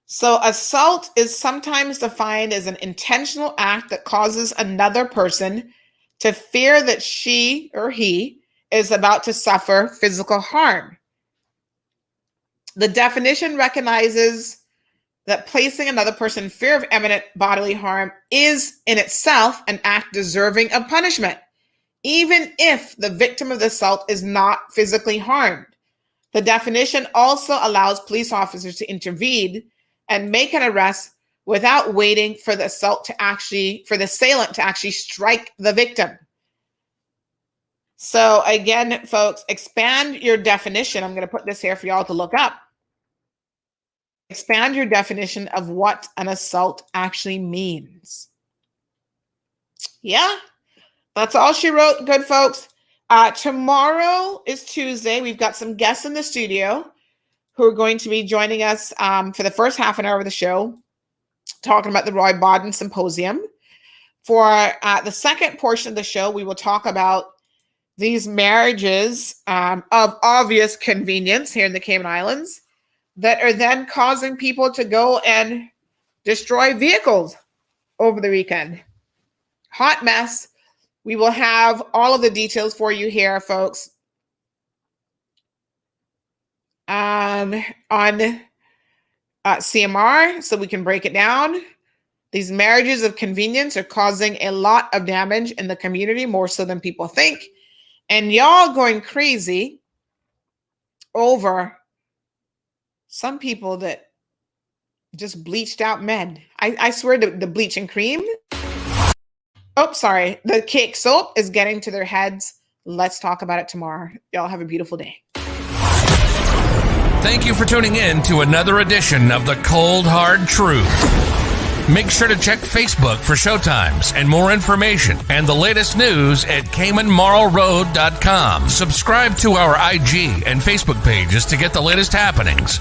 So assault is sometimes defined as an intentional act that causes another person to fear that she or he is about to suffer physical harm. The definition recognizes that placing another person in fear of imminent bodily harm is in itself an act deserving of punishment, even if the victim of the assault is not physically harmed. The definition also allows police officers to intervene and make an arrest without waiting for the assailant to actually strike the victim. So again, folks, expand your definition. I'm going to put this here for y'all to look up. Expand your definition of what an assault actually means. Yeah, that's all she wrote, good folks. Tomorrow is Tuesday. We've got some guests in the studio who are going to be joining us for the first half an hour of the show, talking about the Roy Bodden Symposium. For the second portion of the show, we will talk about these marriages of obvious convenience here in the Cayman Islands that are then causing people to go and destroy vehicles over the weekend. Hot mess. We will have all of the details for you here, folks, on CMR, so we can break it down. These marriages of convenience are causing a lot of damage in the community, more so than people think. And y'all going crazy over some people that just bleached out men. I swear the bleaching cream. Oh, sorry. The cake soap is getting to their heads. Let's talk about it tomorrow. Y'all have a beautiful day. Thank you for tuning in to another edition of The Cold Hard Truth. Make sure to check Facebook for showtimes and more information and the latest news at CaymanMarlRoad.com. Subscribe to our IG and Facebook pages to get the latest happenings.